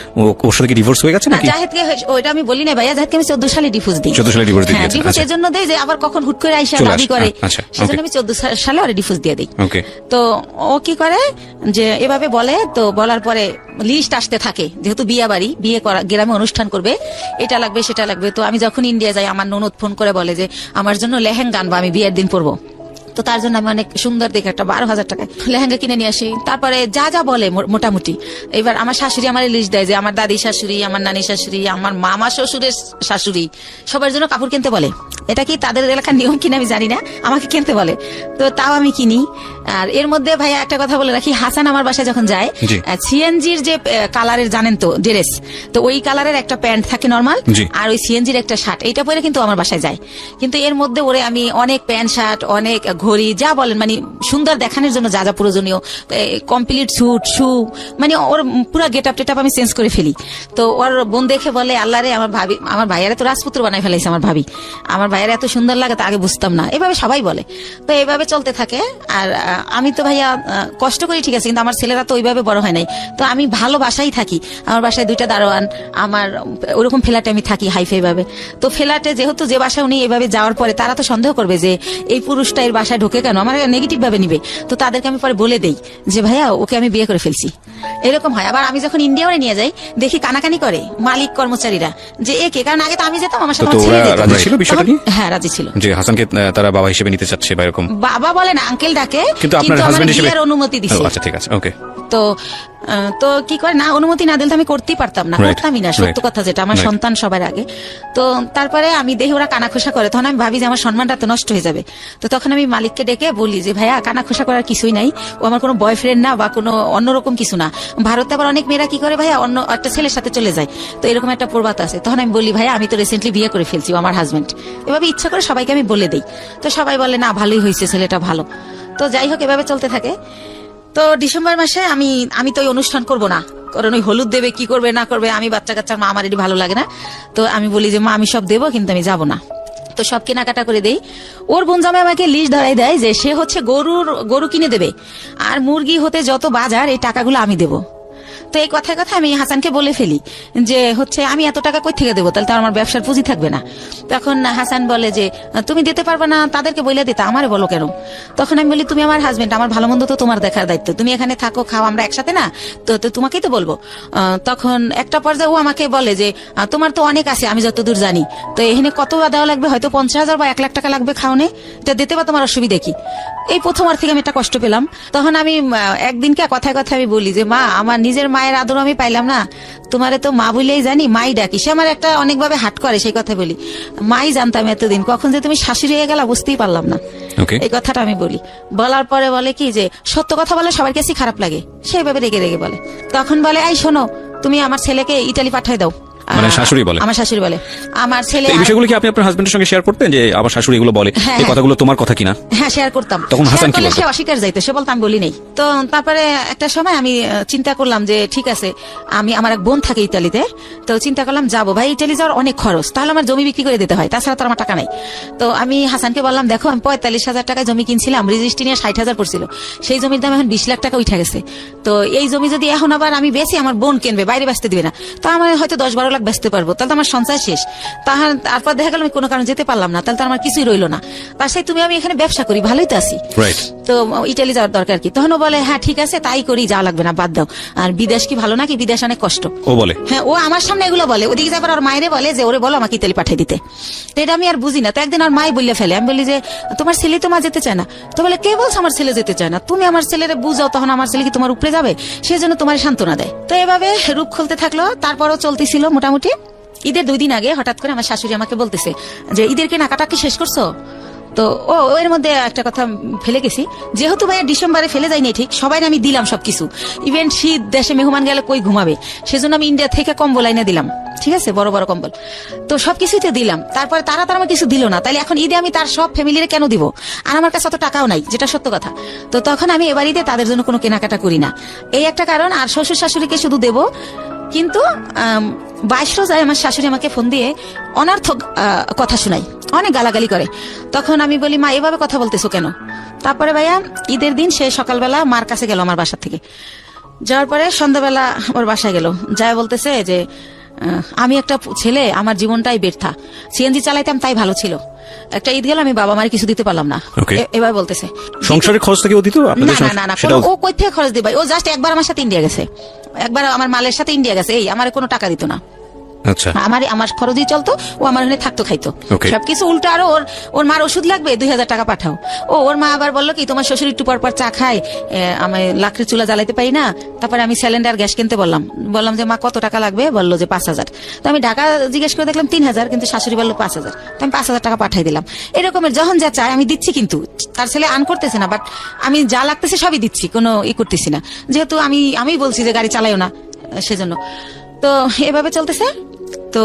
ওর সাথে কি ডিভোর্স হয়ে গেছে নাকি? জাহেদকে ওইটা আমি বলি না ভাইয়া, জাহেদকে আমি 14 সালে ডিভোর্স দিই। 14 সালে ডিভোর্স দিয়ে দিয়েছেন? ডিভোর্স আচ্ছা। এর জন্য দেই যে আবার কখন হুট করে আইসা চলে দাবি আসে। করে, আচ্ছা, সেজন্য ওকে। আমি 14 সালে ওরে ডিভোর্স দিয়ে দিই। ওকে। তো ও কি করে যে এভাবে বলে, তো বলার পরে লিস্ট আসতে থাকে, যেহেতু বিয়ে বাড়ি, বিয়ে করা গ্রামে অনুষ্ঠান করবে, এটা লাগবে সেটা লাগবে। তো আমি যখন ইন্ডিয়া যাই আমার ননদ ফোন করে বলে যে আমার জন্য লেহেঙ্গা আনবা, আমি বিয়ের দিন পরবো। তো তার জন্য আমি অনেক সুন্দর দেখে একটা 12,000 টাকায় লেহেঙ্গা কিনে নিয়ে আসি। তারপরে যা যা বলে মোটামুটি, এবার আমার শাশুড়ি আমার লিস্ট দেয় যে আমার দাদি শাশুড়ি, আমার নানি শাশুড়ি, আমার মামা শ্বশুরের শাশুড়ি সবার জন্য কাপড় কিনতে বলে। এটা কি তাদের এলাকার নিয়ম কিনা আমি জানি না, আমাকে কিনতে বলে, তো তাও আমি কিনি। আর এর মধ্যে ভাইয়া একটা কথা বলে রাখি, হাসান আমার বাসায় যখন যায়, জি। সিএনজির যে কালারের জানেন তো ড্রেস, তো ওই কালারের একটা প্যান্ট থাকে নর্মাল, জি। আর ওই সিএনজির একটা শার্ট, এইটা পরে কিন্তু আমার বাসায় যায়। কিন্তু এর মধ্যে ওরে আমি অনেক প্যান্ট শার্ট, অনেক ঘড়ি, যা বলেন মানে সুন্দর দেখানোর জন্য যা যা প্রয়োজনীয়, কমপ্লিট স্যুট শু, মানে ওর পুরো গেট আপ টেট আপ আমি চেঞ্জ করে ফেলি। তো ওর বোন দেখে বলে আল্লাহ রে, আমার ভাবি, আমার ভাইয়ারে তো রাজপুত্র বানাই ফেলাইছে আমার ভাবি, আমার ভাইয়ারে এত সুন্দর লাগে তা আগে বুঝতাম না। এভাবে সবাই বলে। তো এইভাবে চলতে থাকে। আর আমি তো ভাইয়া কষ্ট করি ঠিক আছে, কিন্তু আমার ছেলেরা তো ওইভাবে বড় হয় নাই। তো আমি ভালো বাসায় থাকি, আমার বাসায় 2টা দারোয়ান, আমার ওরকম ফ্ল্যাটে আমি থাকি হাইফাই ভাবে। তো ফ্ল্যাটে যেহেতু যে বাসায় উনি এভাবে যাওয়ার পরে তারা তো সন্দেহ করবে যে এই পুরুষটা এর বাসায় ঢোকে কেন, আমার নেগেটিভ ভাবে নিবে। তো তাদেরকে আমি পরে বলে দেই যে ভাইয়া ওকে আমি বিয়ে করে ফেলছি, এরকম হয়। আবার আমি যখন ইন্ডিয়াও নিয়ে যাই দেখি কানাকানি করে মালিক কর্মচারীরা যে একে, কারণ আগে তো আমি যেতাম আমার সাথে তো আমার ছেলে ওরা যেত। রাজি ছিল বিষয়টা নিয়ে? হ্যাঁ রাজি ছিল, যে হাসানকে তারা বাবা হিসেবে নিতে চাচ্ছে বা এরকম? বাবা বলে না, আঙ্কেল ডাকে, কিন্তু আপনার আমার হাজবেন্ড হিসেবে বিয়ের অনুমতি দিছে। ও, আচ্ছা ঠিক আছে, ওকে। তো তো কি করে না, অনুমতি না দিলে তো আমি করতেই পারতাম না, Right, করতামই না, সত্য right, কথা যেটা, আমার right. সন্তান সবার আগে। তো তারপরে আমি দেখি ওরা কানাখোসা করে, তখন আমি ভাবি যে আমার সম্মানটা তো নষ্ট হয়ে যাবে। তো তখন আমি মালিককে ডেকে বলি যে ভাইয়া কানাখোসা করার কিছুই নাই, ও আমার কোনো বয়ফ্রেন্ড না বা কোনো অন্যরকম কিছু না। ভারতে আবার অনেক মেয়েরা কি করে ভাইয়া অন্য একটা ছেলের সাথে চলে যায়, তো এরকম একটা প্রবাদ আছে। তখন আমি বলি ভাইয়া আমি তো রিসেন্টলি বিয়ে করে ফেলছি, ও আমার হাজবেন্ড। এভাবে ইচ্ছা করে সবাইকে আমি বলে দেই। তো সবাই বলে না ভালোই হয়েছে, ছেলেটা ভালো। তো যাই হোক এভাবে চলতে থাকে। তো ডিসেম্বর মাসে আমি তো ওই অনুষ্ঠান করব না, কারণ ওই হলুদ দেবে কি করবে না করবে, আমি বাচ্চা কাচ্চার মা, আমার এটি ভালো লাগে না। তো আমি বলি যে মা আমি সব দেবো, কিন্তু আমি যাব না। তো সব কেনাকাটা করে দেই। ওর বোন জামাই আমাকে লিস্ট ধরাই দেয় যে সে হচ্ছে গরু কিনে দেবে, আর মুরগি হতে যত বাজার এই টাকাগুলো আমি দেবো। তো এই কথায় কথা আমি হাসানকে বলে ফেলি যে হচ্ছে আমি এত টাকা কই থেকে দেবো, তাহলে তো আমার ব্যবসার পুঁজি থাকবে না। তখন হাসান বলে যে তুমি দিতে পারবে না, তাদেরকে বলে দিতে, আমারে বলো কেন? তখন আমি বলি তুমি আমার হাজবেন্ড, আমার ভালো মন্দ তো তোমার দেখার দায়িত্ব, তুমি এখানে থাকো খাও আমরা একসাথে না, তো তোমাকেই তো বলবো। তখন একটা পর্যায়ে ও আমাকে বলে যে তোমার তো অনেক আছে আমি যতদূর জানি, তো এখানে কত দেওয়া লাগবে, হয়তো 50,000 বা 1 লাখ টাকা লাগবে খাওনে, এটা দিতে বা তোমার অসুবিধা কি? এই প্রথম আর থেকে আমি একটা কষ্ট পেলাম। তখন আমি একদিনকে কথায় কথায় আমি বলি যে মা আমার নিজের মায়ের আদর আমি পাইলাম না, তোমারে তো মা বলেই জানি, মাই ডাকি। সে আমার একটা অনেকভাবে হাট করে, সেই কথা বলি, মাই জানতাম এতদিন, কখন যে তুমি শাশুড়ি হয়ে গেলা বুঝতেই পারলাম না। Okay. এই কথাটা আমি বলি। বলার পরে বলে কি যে সত্য কথা বলে সবার কাছে খারাপ লাগে, সেইভাবে রেগে রেগে বলে। তখন বলে এই শোনো তুমি আমার ছেলেকে ইটালি পাঠাই দাও। মানে শাশুড়ি বলে? আমার শাশুড়ি বলে। আমার ছেলে এই বিষয়গুলো কি আপনি আপনার হাজবেন্ডের সঙ্গে শেয়ার করতেন যে আমার শাশুড়ি এগুলো বলে, হ্যাঁ, এই কথাগুলো তোমার কথা কিনা? হ্যাঁ শেয়ার করতাম। তখন হাসান শেয়ার কি করলে বলতো? সে অস্বীকার যাইতো, সে বলতো আমি বলি নাই। তো তারপরে একটা সময় আমি চিন্তা করলাম যে ঠিক আছে, আমি আমার এক বোন থাকে ইতালিতে, তো চিন্তা করলাম যাবো, ভাই ইতালি যাওয়ার অনেক খরচ, তাহলে আমার জমি বিক্রি করে দিতে হয়, তাছাড়া তো আমার টাকা নাই। তো আমি হাসানকে বললাম দেখো আমি 45,000 টাকায় জমি কিনছিলাম, রেজিস্ট্রি নিয়ে 60,000 পড়ছিল, সেই জমির দাম এখন 20 লাখ টাকা উঠে গেছে। তো এই জমি যদি এখন আবার আমি বেশি, আমার বোন কিনবে, বাইরে বেচতে দিবে না, তো আমার হয়তো 10-12 লাখ বেচতে পারবো, তাহলে তো আমার সঞ্চয় শেষ। তারপর দেখা গেল আমি কোনো কারণে যেতে পারলাম না, তাহলে তো আমার কিছুই রইলো না। তার সাথে তুমি আমি এখানে ব্যবসা করি, ভালোই তো আছি, তো ইটালি যাওয়ার দরকার কি? তখন ও বলে হ্যাঁ ঠিক আছে তাই করি, যাওয়া লাগবে না, বাদ দাও। আর বিদেশ কি ভালো নাকি? বিদেশ অনেক কষ্ট। ও বলে? হ্যাঁ, ও আমার সামনে এগুলো বলে। ওদিকে যাবার ওর মায়েরে বলে যে ওরে বলো আমাকে ইতালি পাঠিয়ে দিতে। তো এটা আমি আর বুঝি না। তো একদিন আর মাই বললে ফেলে, আমি বলি যে তোমার ছেলে তো মা যেতে চায় না। তো বলে কে বলছে আমার ছেলে যেতে চায় না? তুমি আমার ছেলেরে বুঝাও, তখন আমার ছেলে কি তোমার উপরে যাবে? সেই জন্য তোমার সান্ত্বনা দেয়। তো এভাবে রূপ খুলতে থাকলো। তারপরও চলতেছিল মোটামুটি। ঈদের 2 দিন আগে হঠাৎ করে আমার শাশুড়ি আমাকে বলতেছে যে ঈদের কেনাকাটা কি শেষ করছো? তো এর মধ্যে একটা কথা ফেলে গেছি, যেহেতু ভাইয়া ডিসেম্বরে ফেলে যায়নি ঠিক, সবাই আমি দিলাম সবকিছু। ইভেন শীত, দেশে মেহমান গেলে কই ঘুমাবে, সেজন্য আমি ইন্ডিয়া থেকে কম্বল আইনা দিলাম, ঠিক আছে, বড় বড় কম্বল। তো সবকিছুতে দিলাম। তারপরে তারা আমার কিছু দিল না, তাইলে এখন ঈদে আমি তার সব ফ্যামিলিরে কেন দিব? আর আমার কাছে অত টাকাও নাই, যেটা সত্য কথা। তো তখন আমি এবার ঈদে তাদের জন্য কোনো কেনাকাটা করি না, এই একটা কারণ। আর শ্বশুর শাশুড়িকে শুধু দেব। কিন্তু 22 রোজায় আমার শাশুড়ি আমাকে ফোন দিয়ে অনর্থক কথা শোনায়, অনেক গালাগালি করে। তখন আমি বলি মা এভাবে কথা বলতেছো কেন? তারপরে ভাইয়া ঈদের দিন সে সকালবেলা মার কাছে গেল আমার বাসা থেকে। যাওয়ার পরে সন্ধ্যাবেলা ওর বাসায় গেল, যায় বলতেছে যে আমি একটা ছেলে, আমার জীবনটাই ব্যর্থা, সিএনজি চালাইতাম তাই ভালো ছিল, একটা ঈদ গেল আমি বাবা মার কিছু দিতে পারলাম না। এবার বলতেছে সংসারের খরচ থেকে ও দিত? না, ও কই থেকে খরচ দিবে? ও জাস্ট একবার আমার সাথে ইন্ডিয়া গেছে, একবার আমার মালের সাথে ইন্ডিয়া গেছে, এই আমার কোনো টাকা দিত না। আচ্ছা, আমার খরচই চলতো, ও আমার ওখানে থাকতো, খাইতো, সবকিছু উল্টো। আরো ওর মার ওষুধ লাগবে, 2000 টাকা পাঠাও। ওর মা আবার বললো কি তোমার শ্বশুর একটু পর চা খায়, আমি লাকড়ির চুলা জ্বালাইতে পারি না। তারপরে আমি সিলিন্ডার গ্যাস কিনতে বললাম যে মা কত টাকা লাগবে? বললো যে 5000। তো আমি ঢাকা জিজ্ঞেস করে দেখলাম 3000, কিন্তু শাশুড়ি বললো 5000। তো আমি 5000 টাকা পাঠাই দিলাম। এরকমের যখন যা চায় আমি দিচ্ছি, কিন্তু তার ছেলে আন করতেছে না, বাট আমি যা লাগতেছে সবই দিচ্ছি, কোনো করতেছি না, যেহেতু আমি বলছি যে গাড়ি চালাইও না, সেজন্য। তো এভাবে চলতেছে। তো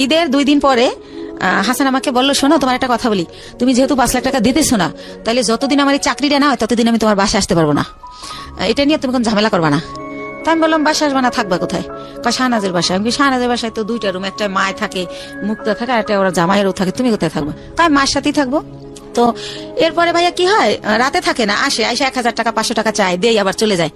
ঈদের 2 দিন পরে হাসান আমাকে বললো শোনো তোমার একটা কথা বলি, তুমি যেহেতু 5 লাখ টাকা দিতেছো না, তাহলে যতদিন আমার এই চাকরিটা না হয় ততদিন আমি তোমার বাসায় আসতে পারবো না, এটা নিয়ে তুমি কোনো ঝামেলা করবা না। তো আমি বললাম বাসা আসবা না, থাকবা কোথায়? শাহনাজের বাসায়। আমি শাহনাজের বাসায় তো 2টা রুম, একটা মায় থাকে, মুক্তা থাকে, আর একটা ওরা জামাইয়েরও থাকে, তুমি কোথায় থাকবা? তাই মার সাথেই থাকবো। তো এরপরে ভাইয়া কি হয়, রাতে থাকে না, আসে 1000 টাকা 500 টাকা চায়, দেই, আবার চলে যায়।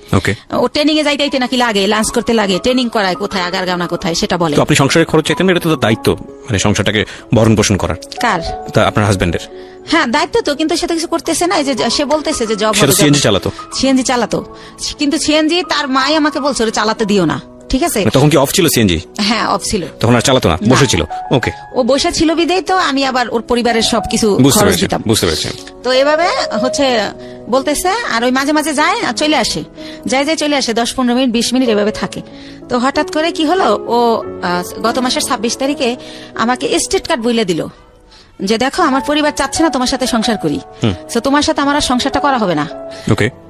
ও ট্রেনিং এ যাইতে নাকি লাগে, লাঞ্চ করতে লাগে, ট্রেনিং করায়, কোথায় আগারগাঁও কোথায় সেটা বলে। আপনি সংসারের খরচ চাইতেন, এটা তো দায়িত্ব, মানে সংসারটাকে ভরণ পোষণ করার। কার? আপনার হাজবেন্ডের। হ্যাঁ দায়িত্ব তো, কিন্তু সেটা কিছু করতেছে না। এই যে সে বলতেছে যে জব, সিএনজি চালাতো, কিন্তু সিএনজি তার মাই আমাকে বলছে ওরে চালাতে দিও না, ঠিক আছে? তখন কি অফ ছিল সিএনজি? হ্যাঁ অফ ছিল, তখন আর চালাতো না, বসে ছিল। ওকে, ও বসে ছিল বিদেই তো আমি আবার ওর পরিবারের সবকিছু খরচ দিতাম। বুঝতে পেরেছি। তো এভাবে হচ্ছে বলতেছে, আর ওই মাঝে মাঝে যায় আর চলে আসে, চলে আসে 10-15 মিনিট 20 মিনিট এভাবে থাকে। তো হঠাৎ করে কি হলো, ও গত মাসের 26 তারিখে আমাকে স্টেট কার্ড বইলে দিল যে দেখো আমার পরিবার চাচ্ছে না তোমার সাথে সংসার করি, তো তোমার সাথে আমার আর সংসারটা করা হবে না।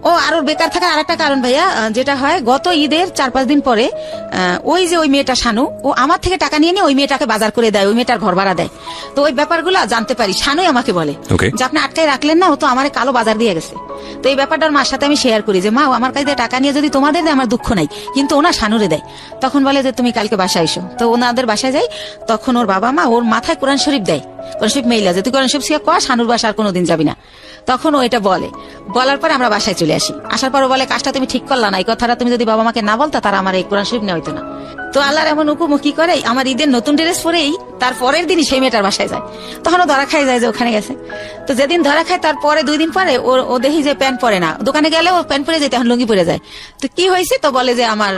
ও আর ওর বেকার থাকার আরেকটা কারণ ভাইয়া, যেটা হয় গত ঈদের 4-5 দিন পরে ওই মেয়েটা শানু, ও আমার থেকে টাকা নিয়ে ওই মেয়েটাকে বাজার করে দেয়, ওই মেয়েটার ঘর ভাড়া দেয়। তো ওই ব্যাপারগুলো জানতে পারি, শানুই আমাকে বলে যে আপনি আটকায় রাখলেন না, ও তো আমার কালো বাজার দিয়ে গেছে। তো এই ব্যাপারটা ওর মার সাথে আমি শেয়ার করি যে মা আমার কাছে টাকা নিয়ে যদি তোমাদের দেয় আমার দুঃখ নাই, কিন্তু ওনা শানুরে দেয়। তখন বলে যে তুমি কালকে বাসায় এসো। তো ওনাদের বাসায় যাই, তখন ওর বাবা মা ওর মাথায় কোরআন শরীফ দেয়, কোরআন শরীফ মেইলা যে তুই কোরআন শরীফ শিখা কর, শানুর বাসা আর কোনোদিন যাবি না। তখন ও এটা বলার পরে আমরা বাসায় চলে আসি। আসার পর বলে কাজটা তুমি ঠিক করলা না, এই কথাটা তুমি যদি বাবা মাকে না বলতা তারা আমার এই কোরআন শরীফ নেওয়া হইতো না। তো আল্লাহর এমন হুকুম কি করে, আমার ঈদের নতুন ড্রেস পরেই তার পরের দিনই সেই মেয়েটার বাসায় যায়। তখন ও ধরা খাই যায় যে ওখানে গেছে। তো যেদিন ধরা খায় তারপরে 2 দিন পরে ও দেখি যে প্যান্ট পরে না, দোকানে গেলে ও প্যান্ট পরে যেতে, এখন লুঙ্গি পরে যায়। তো কি হয়েছে, তো বলে যে আমার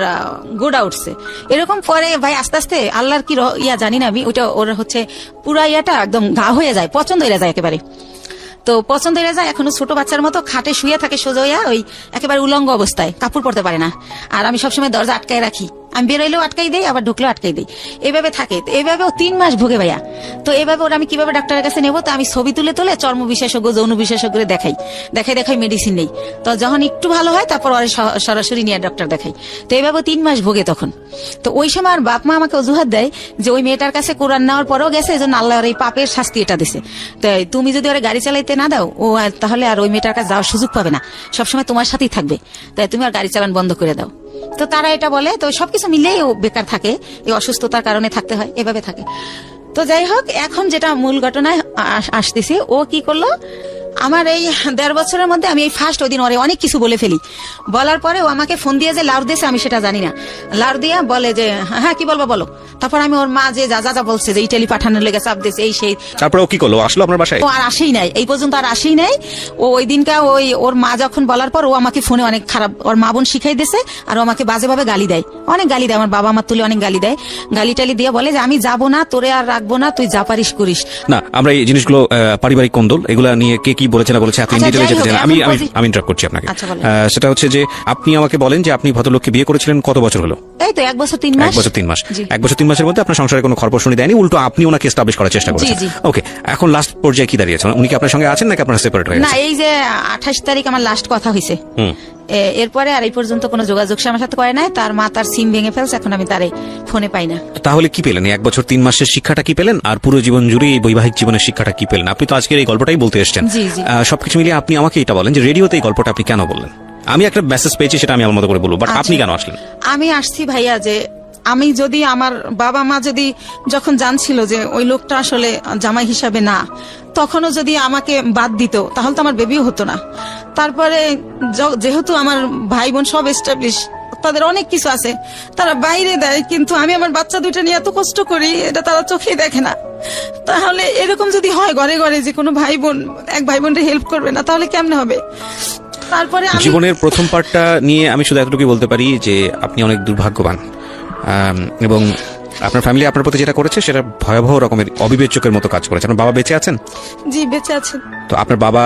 গোড়া উঠছে। এরকম পরে ভাই আস্তে আস্তে আল্লাহর কি জানি না আমি, ওটা ওর হচ্ছে পুরা ইয়াটা একদম ঘা হয়ে যায়, পছন্দ হয়ে যায় একেবারে। তো পছন্দ হয়ে যায়, এখনো ছোট বাচ্চার মতো খাটে শুয়ে থাকে সোজা হইয়া, ওই একেবারে উলঙ্গ অবস্থায়, কাপড় পরতে পারে না। আর আমি সবসময় দরজা আটকায় রাখি, আমি বেরোইলেও আটকাই দেই, আবার ঢুকলেও আটকাই দেই, এইভাবে থাকে। এইভাবে ও 3 মাস ভোগে ভাইয়া। তো এইভাবে ওরা আমি কিভাবে ডাক্তারের কাছে নেবো, তো আমি ছবি তুলে চর্ম বিশেষজ্ঞ, যৌন বিশেষজ্ঞ দেখাই মেডিসিন নেই। তো যখন একটু ভালো হয় তারপর ওরা সরাসরি নিয়ে ডক্টর দেখাই। তো এইভাবে 3 মাস ভোগে তখন। তো ওই সময় আর বাপ মা আমাকে অজুহাত দেয় যে ওই মেয়েটার কাছে কোরআন নেওয়ার পরেও গেছে, এই জন্য আল্লাহর এই পাপের শাস্তি এটা দিছে। তো তুমি যদি ওরা গাড়ি চালাইতে না দাও, ও তাহলে আর ওই মেয়েটার কাছে যাওয়ার সুযোগ পাবে না, সবসময় তোমার সাথেই থাকবে, তাই তুমি আর গাড়ি চালান বন্ধ করে দাও। তো তারা এটা বলে। তো সবকিছু মিলেই ও বেকার থাকে, এই অসুস্থতার কারণে থাকতে হয়, এভাবে থাকে। তো যাই হোক, এখন যেটা মূল ঘটনায় আসতেছি, ও কি করলো, আমার এই 1.5 বছরের মধ্যে আমি এই ফার্স্ট ওই দিন ওরে অনেক কিছু বলে ফেলি, বলার পরে ও আমাকে ফোন দিয়ে যে লাউড দিয়েছে আমি সেটা জানি না, লাউড দিয়া বলে যে হ্যাঁ কি বলবো বলো। তারপর আমি ওর মা যে যা যা যা বলছে যে ইটালি পাঠানোর লেগে চাপ দিয়েছে এই সেই, তারপরে ও কি করলো, আসলো আপনার বাসায়? ও আর আসেই নাই, এই পর্যন্ত আর আসেই নাই। ও ওই দিনকা ওর মা যখন বলার পর ও আমাকে ফোনে অনেক খারাপ, ওর মা বোন শিখাই দিয়েছে, আর ও আমাকে বাজেভাবে গালি দেয়, অনেক গালি দেয়, আমার বাবা আমার তুলে অনেক গালি দেয়, গালি টালি দিয়ে বলে যে আমি যাবো না, তোরে আর রাখবো না, তুই যা পারিস করিস। না, আমরা এই জিনিসগুলো পারিবারিক কোন্দল এগুলা নিয়ে কে কি বলেছে না বলেছে এত আচ্ছা, ডিটেইলে যাই যেতে হোক, চাই না। এখন আমি ইন্টারাপ্ট করছি আপনাকে। আচ্ছা, বলেন। সেটা হচ্ছে যে আপনি আমাকে বলেন যে আপনি ভদ্রলোককে বিয়ে করেছিলেন কত বছর হলো? এই তো 1 বছর 3 মাস। 1 বছর 3 মাস। জি। 1 বছর 3 মাসের মধ্যে আপনার সংসারে কোনো খরপোশনি দেয়নি, উল্টো আপনি ওনাকে এস্টাবলিশ করার চেষ্টা করেছেন। জি। ওকে, এখন লাস্ট পর্যায়ে কি দাঁড়িয়েছে? উনি কি আপনার সঙ্গে আছেন নাকি আপনারা সেপারেট হয়ে না, গেছেন? এই যে 28 তারিখ আমার লাস্ট কথা হয়েছে, এরপরে আর এই পর্যন্ত কোনো যোগাযোগ সে আমার সাথে করে নাই। তার মা তার সিম ভেঙে ফেলছে, এখন আমি তারে ফোনে পাই না। তাহলে কি পেলেন? 1 বছর 3 মাসের শিক্ষাটা কি পেলেন, আর পুরো জীবন জুড়ে এই বৈবাহিক জীবনের শিক্ষাটা কি পেলেন? আপনি তো আজকের এই গল্পটাই বলতে এসেছেন। জি, জি। সবকিছু মিলিয়ে আপনি আমাকে এটা বলেন যে রেডিওতে এই গল্পটা আপনি কেন বললেন? আমি একটা মেসেজ পেয়েছি, সেটা আমি আমার মতো করে বলবো, বাট আচ্ছা। আপনি কেন আসলেন? আমি আসছি ভাইয়া যে আমি যদি আমার বাবা মা যদি যখন জানছিল যে ওই লোকটা আসলে জামাই হিসাবে না, তখনও যদি আমাকে বাদ দিত তাহলে তো আমার বেবিও হতো না। তারপরে যেহেতু আমার ভাই বোন সব এস্টাবলিশ, তাদের অনেক কিছু আছে, তারা বাইরে দেয়, কিন্তু আমি আমার বাচ্চা দুইটা নিয়ে এত কষ্ট করি এটা তারা চোখেই দেখে না। তাহলে এরকম যদি হয় ঘরে ঘরে যে কোনো ভাই বোন এক ভাই বোনকে হেল্প করবে না, তাহলে কেমনে হবে? তারপরে জীবনের প্রথম পার্টটা নিয়ে আমি শুধু এতটুকুই বলতে পারি যে আপনি অনেক দুর্ভাগ্যবান, এবং আপনার ফ্যামিলি আপনার প্রতি যেটা করেছে সেটা ভয়াবহ রকমের অবিবেচকের মতো কাজ করেছে। আপনার বাবা বেঁচে আছেন? জি, বেঁচে আছেন। তো আপনার বাবা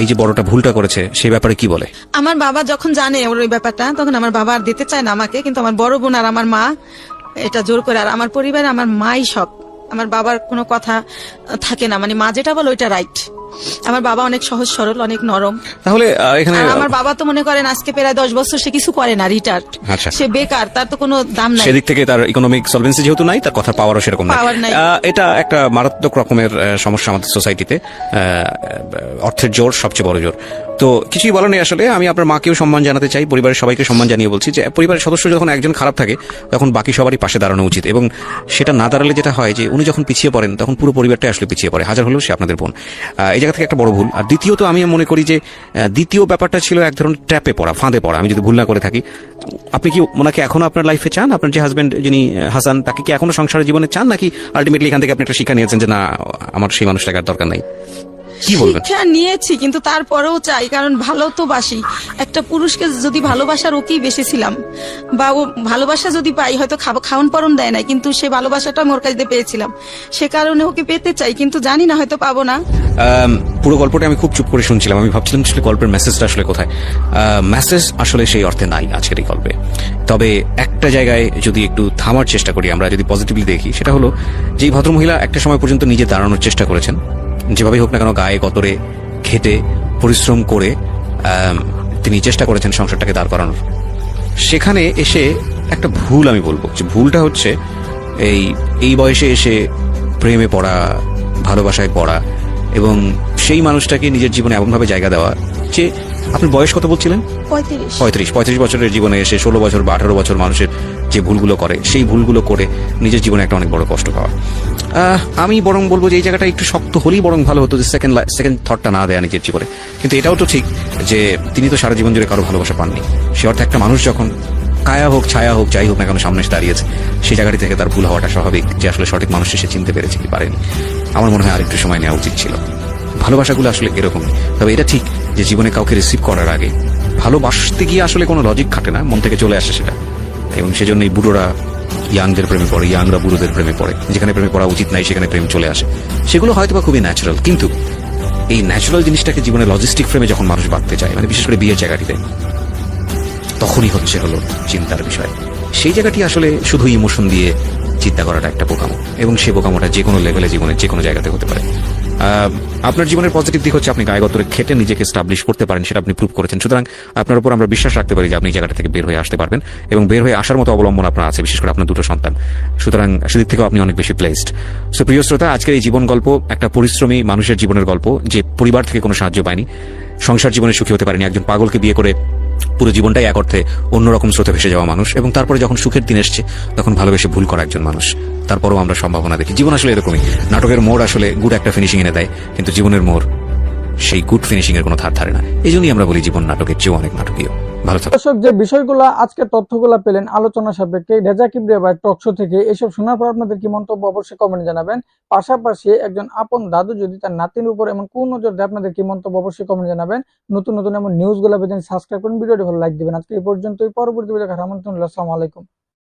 এই যে বড়টা ভুলটা করেছে সেই ব্যাপারে কি বলে? আমার বাবা যখন জানে ওর ওই ব্যাপারটা, তখন আমার বাবা আর দিতে চায় না আমাকে, কিন্তু আমার বড় বোন আর আমার মা এটা জোর করে, আর আমার পরিবারে আমার মাই সব, আমার বাবার কোনো কথা থাকে না, মানে মা যেটা বলে ওইটা রাইট। আমার বাবা অনেক সহজ সরল, অনেক নরম। তাহলে এখানে আর আমার বাবা তো মনে করেন আজকে প্রায় 10 বছর সে কিছু করে না, রিটায়ার্ড, আচ্ছা। সে বেকার, তার তো কোনো দাম নাই। সেদিক থেকে তার ইকোনমিক সলভেন্সি যেহেতু নাই, তার কথা পাওয়ারও সেরকম Power নাই। এটা একটা মারাত্মক রকমের সমস্যা আমাদের সোসাইটিতে। অর্থের জোর সবচেয়ে বড় জোর। তো কিছুই বলার নেই আসলে। আমি আপনার মাকেও সম্মান জানাতে চাই, পরিবারের সবাইকে সম্মান জানিয়ে বলছি যে পরিবারের সদস্য যখন একজন খারাপ থাকে তখন বাকি সবারই পাশে দাঁড়ানো উচিত, এবং সেটা না দাঁড়ালে যেটা হয় যে উনি যখন পিছিয়ে পড়েন তখন পুরো পরিবারটাই আসলে পিছিয়ে পড়ে, হাজার হলেও সে আপনাদের বোন। এই জায়গা থেকে একটা বড় ভুল। আর দ্বিতীয়ত আমি মনে করি যে দ্বিতীয় ব্যাপারটা ছিল এক ধরনের ট্র্যাপে পড়া, ফাঁদে পড়া, আমি যদি ভুল না করে থাকি। আপনি কি ওনাকে এখনো আপনার লাইফে চান? আপনার যে হাজবেন্ড যিনি হাসান, তাকে কি এখনো সংসারের জীবনে চান, নাকি আলটিমেটলি এখান থেকে আপনি একটা শিক্ষা নিয়েছেন যে না, আমার সেই মানুষটাকে আর দরকার নাই? কি বলবেন? শিক্ষা নিয়েছি, কিন্তু তারপরেও চাই, কারণ ভালো তো বাসি। একটা পুরুষকে যদি ভালোবাসার ওকেই বেসেছিলাম, বা ও ভালোবাসা যদি পাই, হয়তো খাওয়ান পরন দেয় না, কিন্তু সে ভালোবাসাটা মোর কাছে পেয়েছিলাম, সে কারণে ওকে পেতে চাই, কিন্তু জানি না হয়তো পাবো না। পুরো গল্পটা আমি খুব চুপ করে শুনছিলাম, আমি ভাবছিলাম আসলে গল্পের মেসেজটা আসলে কোথায়। মেসেজ আসলে সেই অর্থে নাই আজকের এই গল্পে। তবে একটা জায়গায় যদি একটু থামার চেষ্টা করি, আমরা যদি পজিটিভলি দেখি, সেটা হলো যে ভদ্রমহিলা একটা সময় পর্যন্ত নিজে দাঁড়ানোর চেষ্টা করেছেন, যেভাবেই হোক না কেন গায়ে গতরে খেটে পরিশ্রম করে তিনি চেষ্টা করেছেন সংসারটাকে দাঁড় করানোর। সেখানে এসে একটা ভুল আমি বলবো, যে ভুলটা হচ্ছে এই বয়সে এসে প্রেমে পড়া, ভালোবাসায় পড়া, এবং সেই মানুষটাকে নিজের জীবনে এমনভাবে জায়গা দেওয়া যে, আপনি বয়স কত বলছিলেন? 35 বছরের জীবনে এসে 16 বছর বা 18 বছর মানুষের যে ভুলগুলো করে, সেই ভুলগুলো করে নিজের জীবনে একটা অনেক বড় কষ্ট পাওয়া। আমি বরং বলবো যে এই জায়গাটা একটু শক্ত হলেই বরং ভালো হতো, যে সেকেন্ড থটটা না দেয়া নিজের জীবনে। কিন্তু এটাও তো ঠিক যে তিনি তো সারা জীবন জুড়ে কারো ভালোবাসা পাননি। সে অর্থে একটা মানুষ যখন কায়া হোক ছায়া হোক যাই হোক না কেন সামনে এসে দাঁড়িয়েছে, সেই জায়গাটি থেকে তার ভুল হওয়াটা স্বাভাবিক, যে আসলে সঠিক মানুষকে সে চিনতে পেরেছে কি পারেনি। আমার মনে হয় আরেকটু সময় নেওয়া উচিত ছিল। ভালোবাসাগুলো আসলে এরকমই। তবে এটা ঠিক যে জীবনে কাউকে রিসিভ করার আগে ভালোবাসতে গিয়ে আসলে কোনো লজিক খাটে না, মন থেকে চলে আসে সেটা। এবং সেজন্যই বুড়োরা ইয়াংদের প্রেমে পড়ে, ইয়াংরা বুড়োদের প্রেমে পড়ে, যেখানে প্রেমে পড়া উচিত নাই সেখানে প্রেম চলে আসে। সেগুলো হয়তো বা খুবই ন্যাচারাল, কিন্তু এই ন্যাচারাল জিনিসটাকে জীবনে লজিস্টিক ফ্রেমে যখন মানুষ বাঁধতে চায়, মানে বিশেষ করে বিয়ের জায়গাটিতে, তখনই হলো চিন্তার বিষয়। সেই জায়গাটি আসলে শুধু ইমোশন দিয়ে চিন্তা করাটা একটা বোকামো, এবং সেই বোকামোটা যে কোনো লেভেলে জীবনের যে কোনো জায়গাতে হতে পারে। আপনার জীবনের পজিটিভ দিক হচ্ছে আপনি গায়গতরে খেটে নিজেকে এস্টাবলিশ করতে পারেন, সেটা আপনি প্রুভ করেছেন। সুতরাং আপনার উপর আমরা বিশ্বাস রাখতে পারি যে আপনি এই জায়গাটা থেকে বের হয়ে আসতে পারবেন, এবং বের হয়ে আসার মতো অবলম্বন আপনার আছে, বিশেষ করে আপনার দুটো সন্তান। সুতরাং সেদিক থেকেও আপনি অনেক বেশি প্লেসড। সো প্রিয় শ্রোতা, আজকের এই জীবন গল্প একটা পরিশ্রমী মানুষের জীবনের গল্প, যে পরিবার থেকে কোনো সাহায্য পায়নি, সংসার জীবনে সুখী হতে পারেনি, একজন পাগলকে বিয়ে করে পুরো জীবনটাই এক অর্থে অন্যরকম স্রোতে ভেসে যাওয়া মানুষ, এবং তারপরে যখন সুখের দিন এসছে তখন ভালোবেসে ভুল করা একজন মানুষ। তারপরেও আমরা সম্ভাবনা দেখি। জীবন আসলে এরকমই। নাটকের মোড় আসলে গুড একটা ফিনিশিং এনে দেয়, কিন্তু জীবনের মোড় সেই গুড ফিনিশিং এর কোনো ধার ধারে না। এই জন্যই আমরা বলি জীবন নাটকের চেয়েও অনেক নাটকীয়। ভালো থাকুন। দর্শক, যে বিষয়গুলো আজকে তথ্যগুলো পেলেন আলোচনা সাপেক্ষে রেজা কিবরিয়া ভাই টক শো থেকে, এসব শোনার পর আপনাদের কি মন্তব্য অবশ্যই কমেন্টে জানাবেন। পাশাপাশি একজন আপন দাদু যদি তার নাতির উপর এমন কোন নজর দেয়, আপনাদের কি মন্তব্য অবশ্যই কমেন্টে জানাবেন। নতুন নতুন এমন নিউজগুলো পেতে সাবস্ক্রাইব করুন, ভিডিওটি ভালো লাইক দিবেন। আজকে এই পর্যন্তই, পরবর্তী ভিডিও দেখার আমন্ত্রণ রইলো। আসসালামু আলাইকুম।